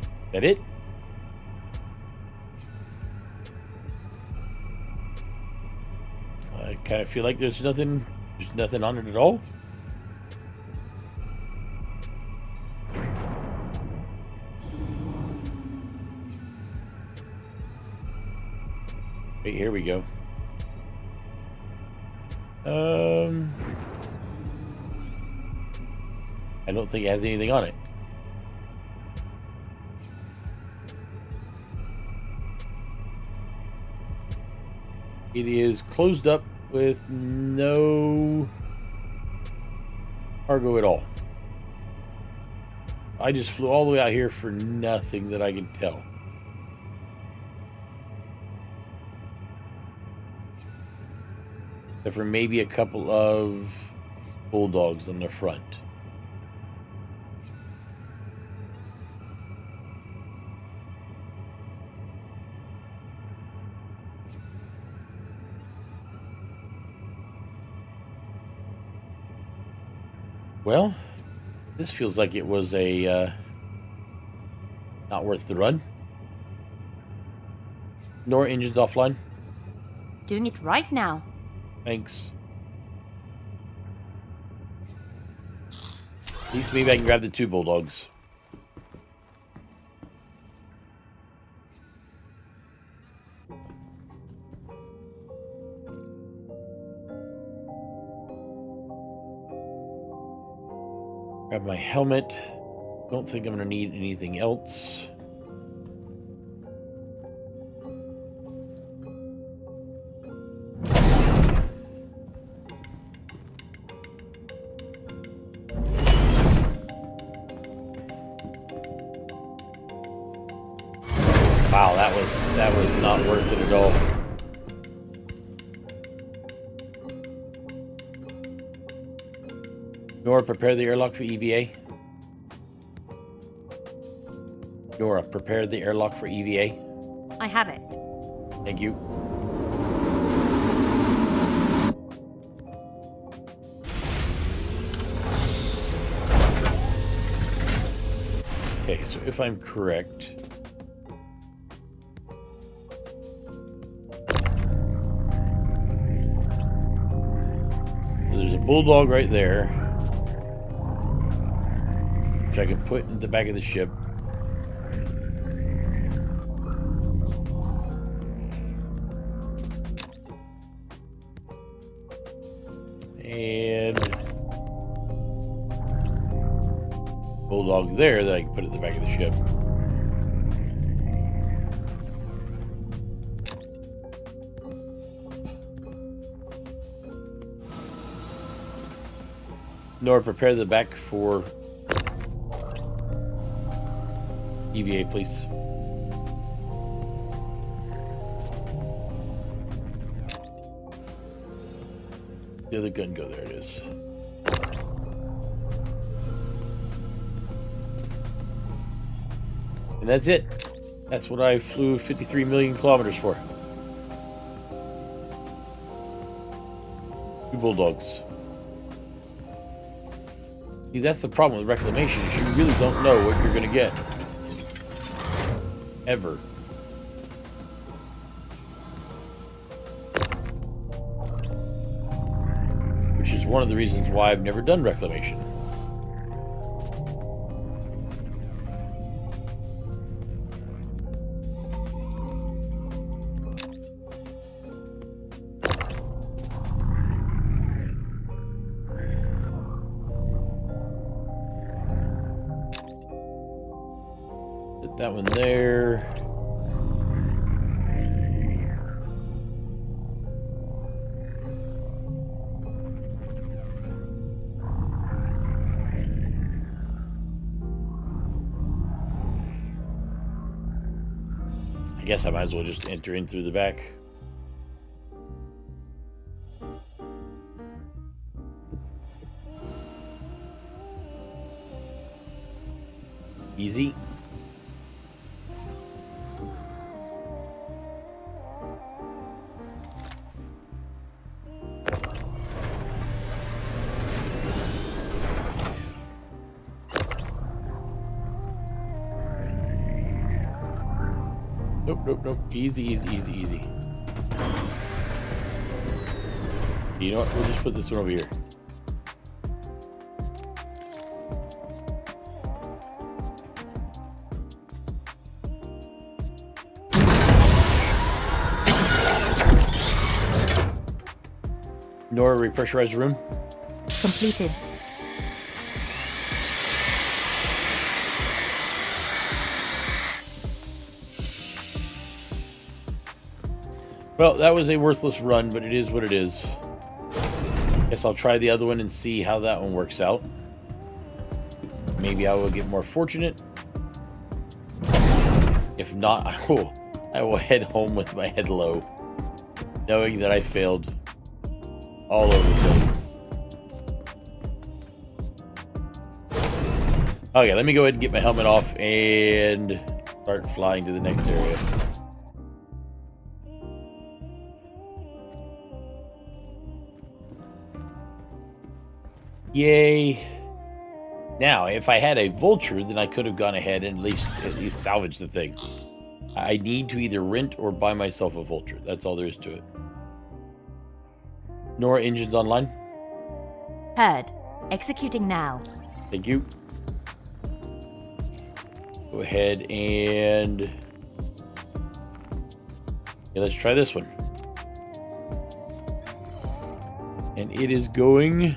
Is that it? I kind of feel like there's nothing on it at all. Wait, here we go. I don't think it has anything on it. It is closed up with no cargo at all. I just flew all the way out here for nothing that I can tell. Except for maybe a couple of bulldogs on the front. Well, this feels like it was a not worth the run. Nor engines offline. Doing it right now. Thanks. At least maybe I can grab the two bulldogs. Grab my helmet. Don't think I'm going to need anything else. Wow, that was not worth it at all. Nora, prepare the airlock for EVA. Nora, prepare the airlock for EVA. I have it. Thank you. Okay, so if I'm correct, bulldog right there, which I can put in the back of the ship. And bulldog there that I can put in the back of the ship. Nor prepare the back for EVA, please. The other gun go, there it is. And that's it. That's what I flew 53 million kilometers for. 2 bulldogs. See, that's the problem with reclamation, is you really don't know what you're going to get. Ever. Which is one of the reasons why I've never done reclamation. Put that one there. I guess I might as well just enter in through the back. Easy. Nope, nope, nope. Easy, easy, easy, easy. You know what? We'll just put this one over here. Nora, repressurize the room. Completed. Well, that was a worthless run, but it is what it is. Guess I'll try the other one and see how that one works out. Maybe I will get more fortunate. If not, I will head home with my head low, knowing that I failed all over the place. Okay, let me go ahead and get my helmet off and start flying to the next area. Yay. Now, if I had a vulture, then I could have gone ahead and at least salvaged the thing. I need to either rent or buy myself a vulture. That's all there is to it. Nora, engines online. Heard. Executing now. Thank you. Go ahead and... yeah, let's try this one. And it is going...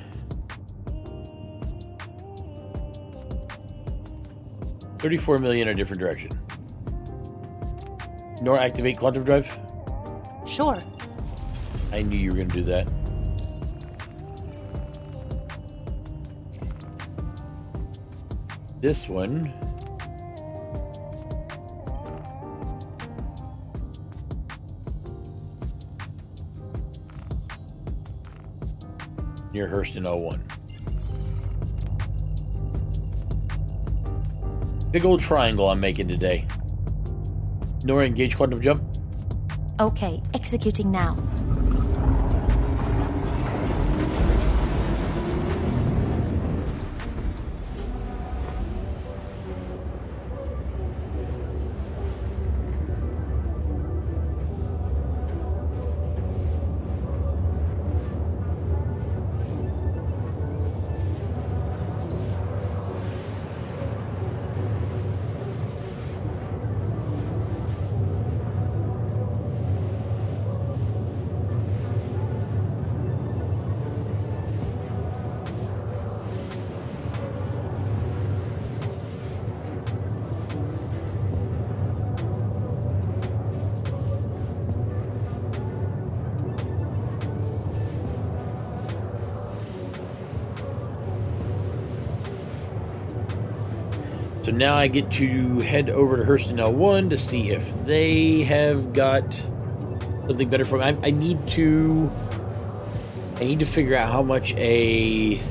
34 million in a different direction. Nor activate quantum drive. Sure. I knew you were going to do that. This one. Near Hurston 01. Big old triangle I'm making today. Nora, engage quantum jump. Okay, executing now. So now I get to head over to Hurston L1 to see if they have got something better for me. I need to figure out how much a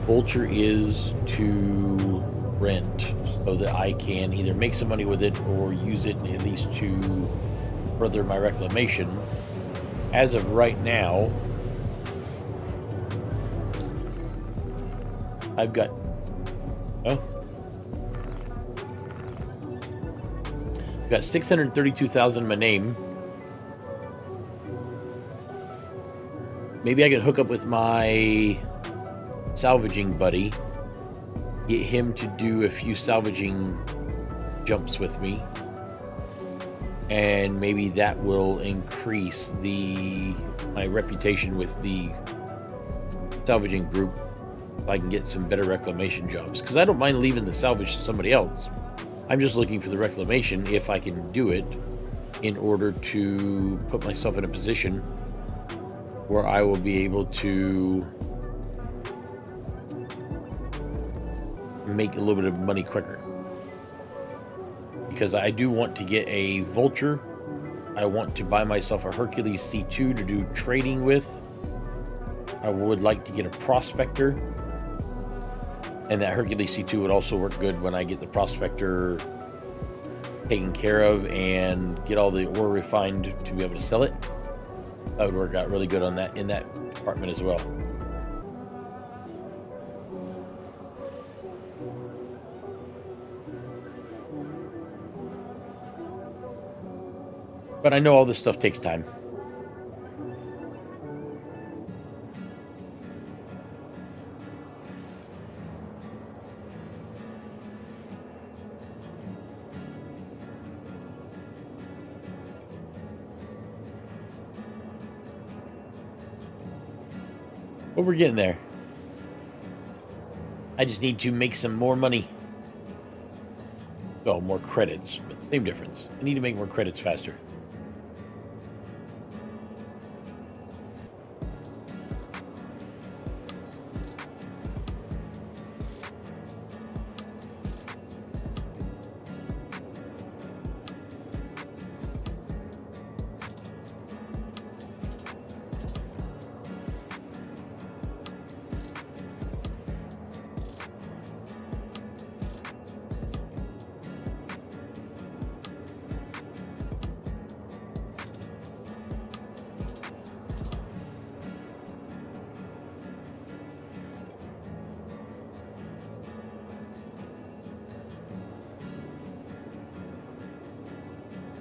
vulture is to rent so that I can either make some money with it or use it at least to further my reclamation. As of right now, I've got got 632,000 in my name. Maybe I could hook up with my salvaging buddy, get him to do a few salvaging jumps with me, and maybe that will increase my reputation with the salvaging group. If I can get some better reclamation jobs, because I don't mind leaving the salvage to somebody else. I'm just looking for the reclamation, if I can do it, in order to put myself in a position where I will be able to make a little bit of money quicker. Because I do want to get a vulture. I want to buy myself a Hercules C2 to do trading with. I would like to get a prospector. And that Hercules C2 would also work good when I get the prospector taken care of and get all the ore refined to be able to sell it. That would work out really good on that in that department as well. But I know all this stuff takes time. But we're getting there. I just need to make some more money. Well, more credits, but same difference. I need to make more credits faster.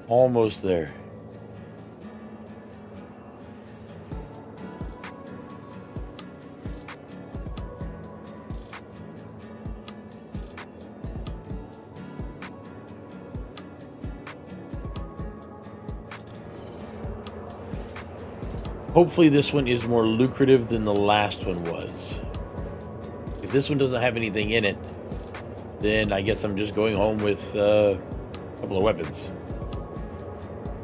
Almost there. Hopefully this one is more lucrative than the last one was. If this one doesn't have anything in it, then I guess I'm just going home with a couple of weapons.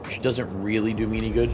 Which doesn't really do me any good.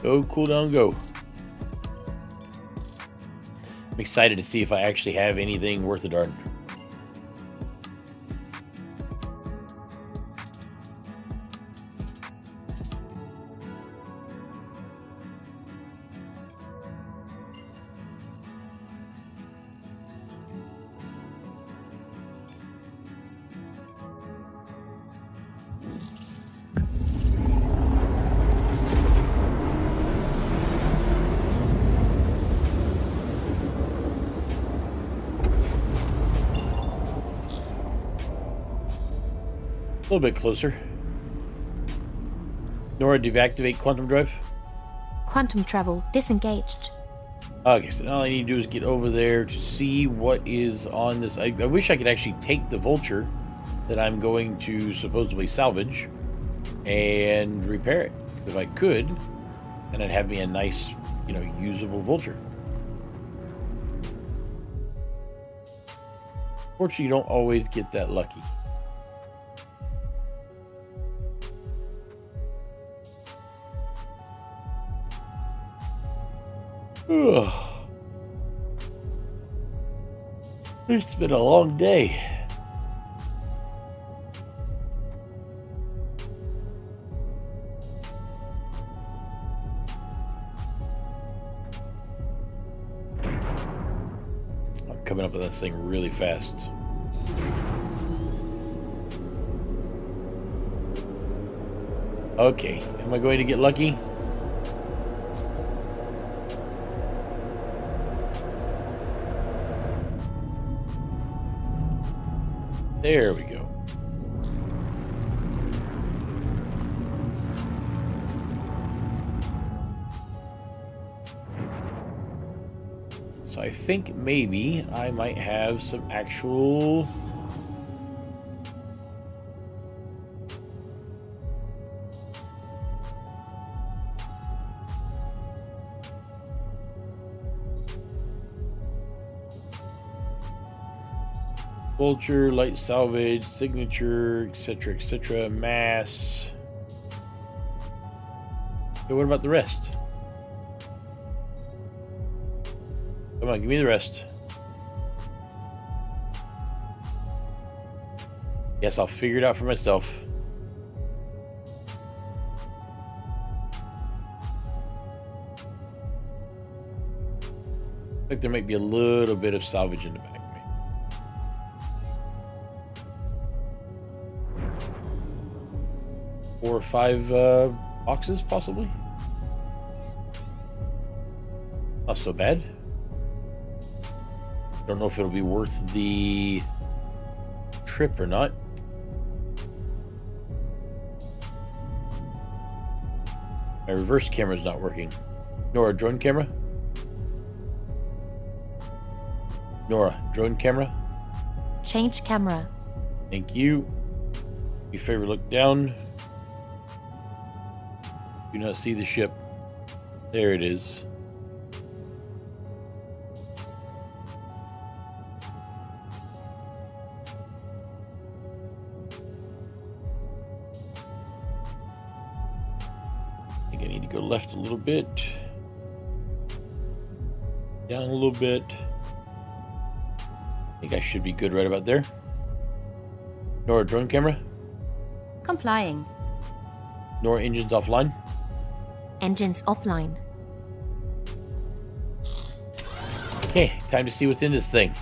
Go, cool down, go. I'm excited to see if I actually have anything worth a darn. A little bit closer. Nora, deactivate quantum drive. Quantum travel disengaged. Okay, so now all I need to do is get over there to see what is on this. I wish I could actually take the vulture that I'm going to supposedly salvage and repair it. If I could, then I'd have me a nice, usable vulture. Fortunately, you don't always get that lucky. Ugh. It's been a long day. I'm coming up with that thing really fast. Okay, am I going to get lucky? There we go. So I think maybe I might have some actual... Vulture, light salvage, signature, etc., mass. Okay, what about the rest? Come on, give me the rest. Yes, I'll figure it out for myself. I think there might be a little bit of salvage in the back. 4 or 5 boxes, possibly. Not so bad. Don't know if it'll be worth the trip or not. My reverse camera's not working. Nora, drone camera? Nora, drone camera? Change camera. Thank you. Your favor, look down. Do not see the ship. There it is. I think I need to go left a little bit. Down a little bit. I think I should be good right about there. Nora, drone camera? Complying. Nora, engines offline. Engines offline. Okay, time to see what's in this thing.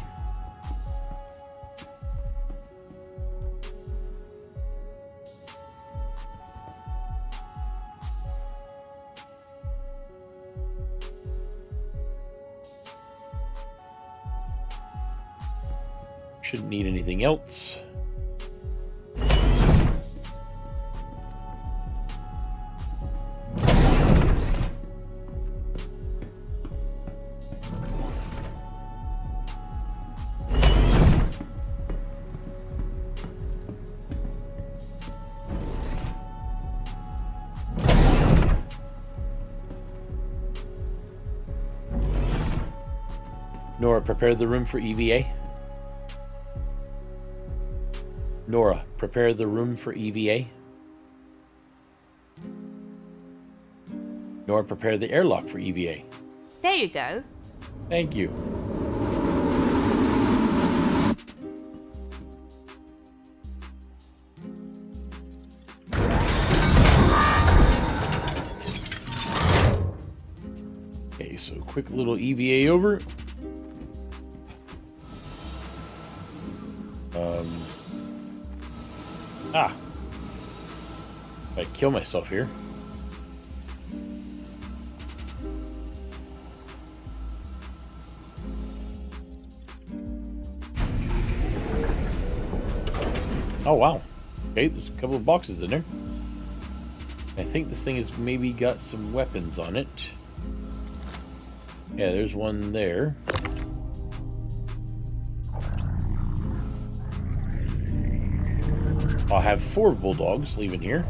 Shouldn't need anything else. Nora, prepare the room for EVA. Nora, prepare the room for EVA. Nora, prepare the airlock for EVA. There you go. Thank you. Okay, so quick little EVA over. If I kill myself here. Oh, wow. Okay, there's a couple of boxes in there. I think this thing has maybe got some weapons on it. Yeah, there's one there. I'll have 4 bulldogs leaving here.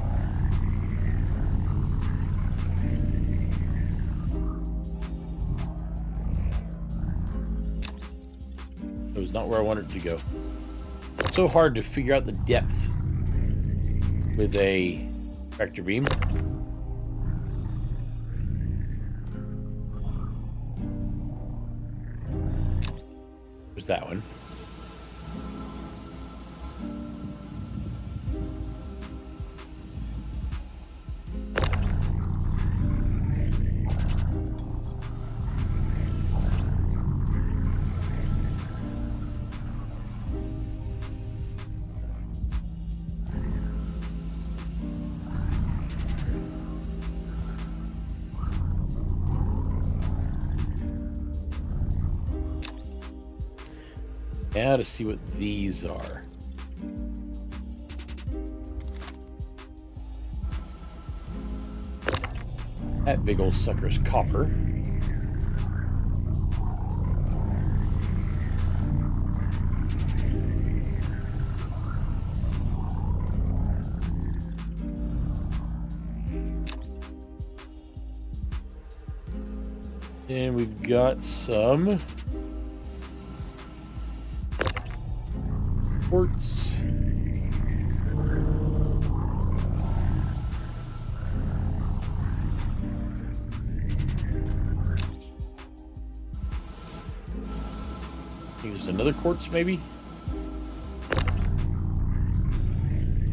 That was not where I wanted it to go. It's so hard to figure out the depth with a tractor beam. There's that one. Now to see what these are. That big old sucker's copper. And we've got some quartz. I think there's another quartz, maybe?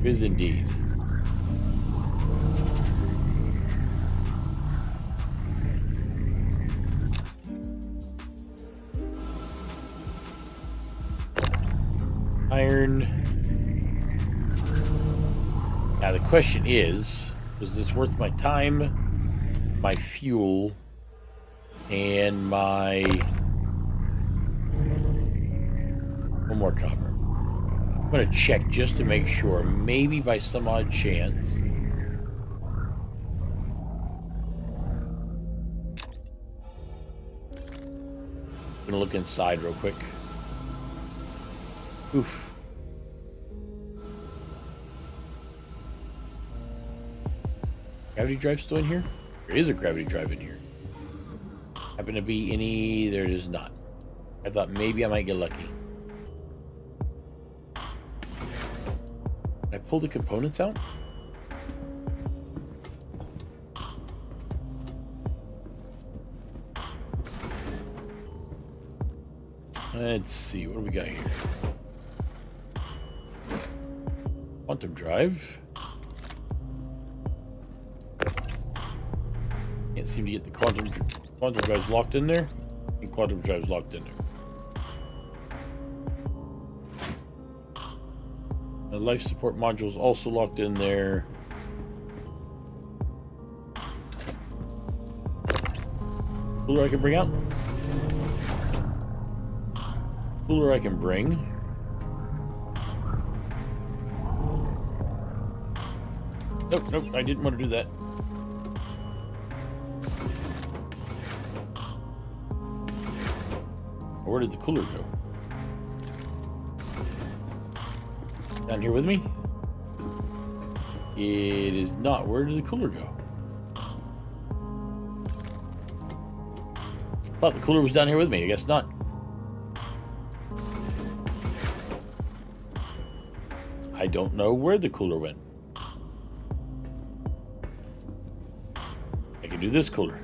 There is indeed. Iron. Now the question is, was this worth my time, my fuel, and my... one more copper. I'm going to check just to make sure. Maybe by some odd chance. I'm going to look inside real quick. Oof. Gravity drive still in here? There is a gravity drive in here. Happen to be any... There it is not. I thought maybe I might get lucky. Can I pull the components out? Let's see. What do we got here? Quantum drive. Can't seem to get the quantum drives locked in there. And quantum drives locked in there. The life support module is also locked in there. Cooler I can bring out. Cooler I can bring. Nope, nope, I didn't want to do that. Where did the cooler go? Down here with me? It is not. Where did the cooler go? Thought the cooler was down here with me. I guess not. I don't know where the cooler went. I can do this cooler.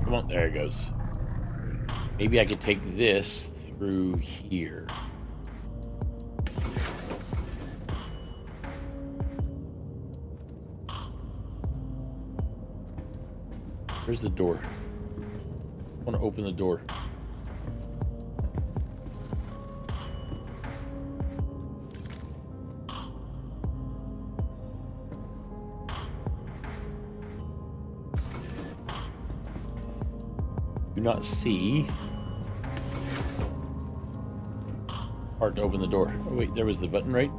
Come on, there it goes. Maybe I could take this through here. Where's the door? I want to open the door. Do not see. Hard to open the door. Oh wait, there was the button, right?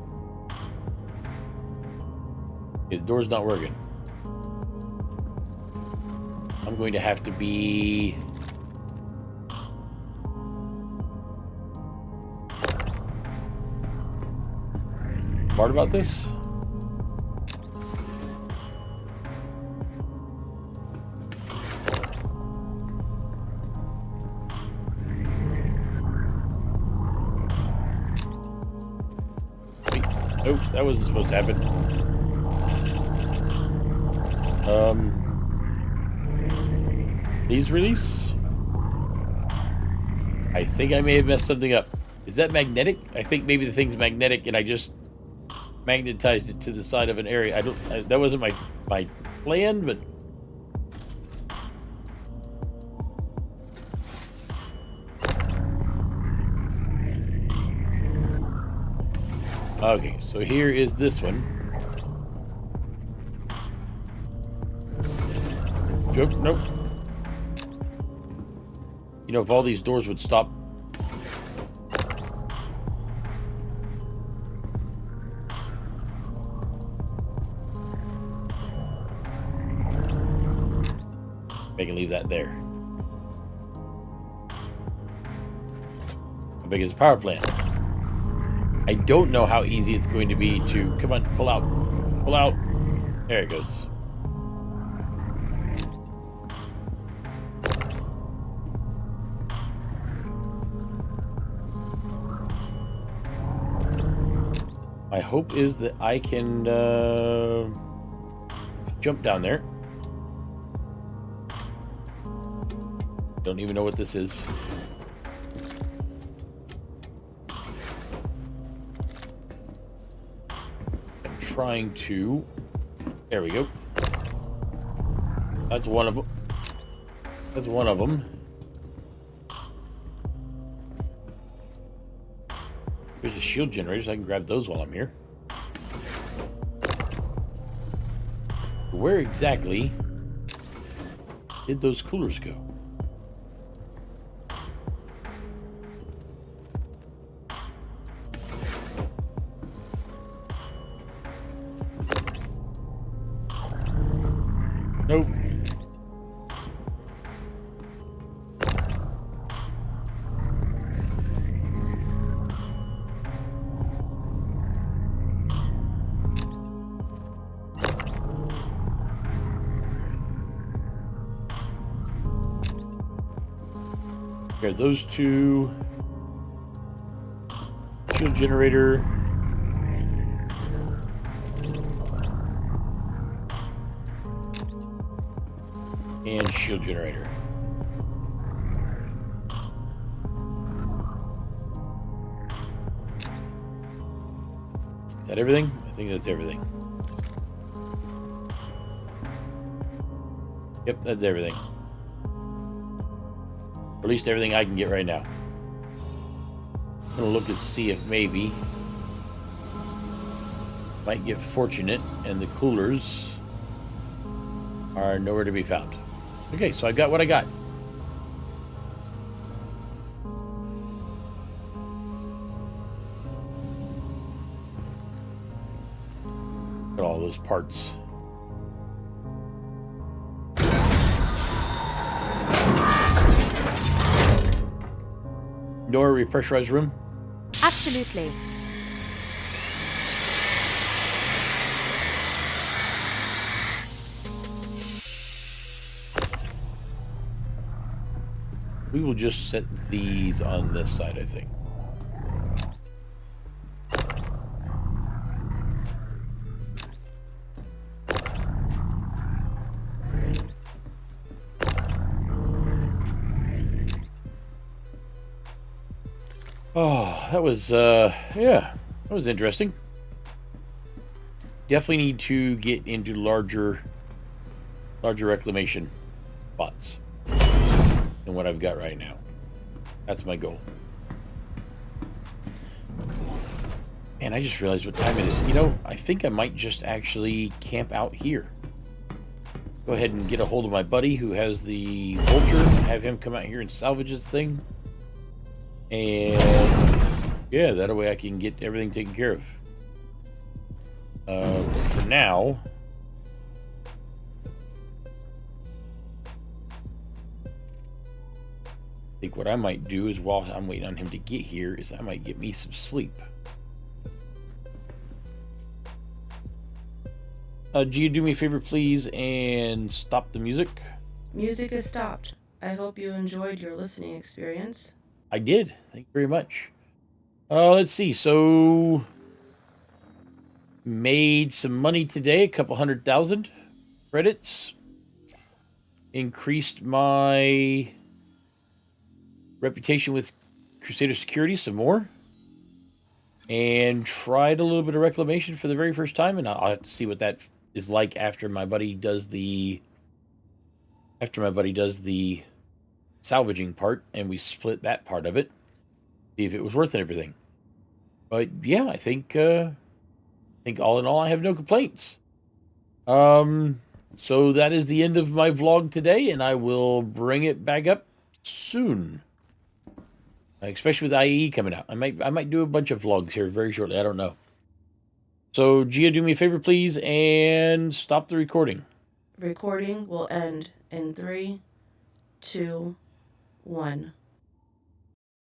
Okay, the door's not working. I'm going to have to be... smart about this? Wait, nope, that wasn't supposed to happen. Please release? I think I may have messed something up. Is that magnetic? I think maybe the thing's magnetic and I just magnetized it to the side of an area. That wasn't my plan, but okay, so here is this one. Nope. You know, if all these doors would stop. I can leave that there. How big is the power plant? I don't know how easy it's going to be to... Come on, pull out. Pull out. There it goes. My hope is that I can jump down there. Don't even know what this is. I'm trying to... There we go. That's one of them. That's one of them. There's a shield generator, so I can grab those while I'm here. Where exactly did those coolers go? Nope. Okay, those two. Shield generator. And shield generator. Is that everything? I think that's everything. Yep, that's everything. Or at least everything I can get right now. I'm gonna look and see if maybe might get fortunate and the coolers are nowhere to be found. Okay, so I got what I got. Got all those parts. Nor a repressurized room? Absolutely. We will just set these on this side, I think. Oh, that was, yeah, that was interesting. Definitely need to get into larger reclamation bots than what I've got right now. That's my goal. Man, I just realized what time it is. You know, I think I might just actually camp out here. Go ahead and get a hold of my buddy who has the vulture, have him come out here and salvage this thing. And yeah, that way I can get everything taken care of. For now, I think what I might do is, while I'm waiting on him to get here, is I might get me some sleep. Gia, do me a favor, please, and stop the music. Music is stopped. I hope you enjoyed your listening experience. I did. Thank you very much. Let's see. So, made some money today, a couple 100,000 credits. Increased my reputation with Crusader Security some more. And tried a little bit of reclamation for the very first time, and I'll have to see what that is like after my buddy does the salvaging part, and we split that part of it. See if it was worth it, everything. But yeah, I think all in all, I have no complaints. So that is the end of my vlog today, and I will bring it back up soon. Especially with IE coming out. I might do a bunch of vlogs here very shortly. I don't know. So, Gia, do me a favor, please, and stop the recording. Recording will end in 3, 2, 1.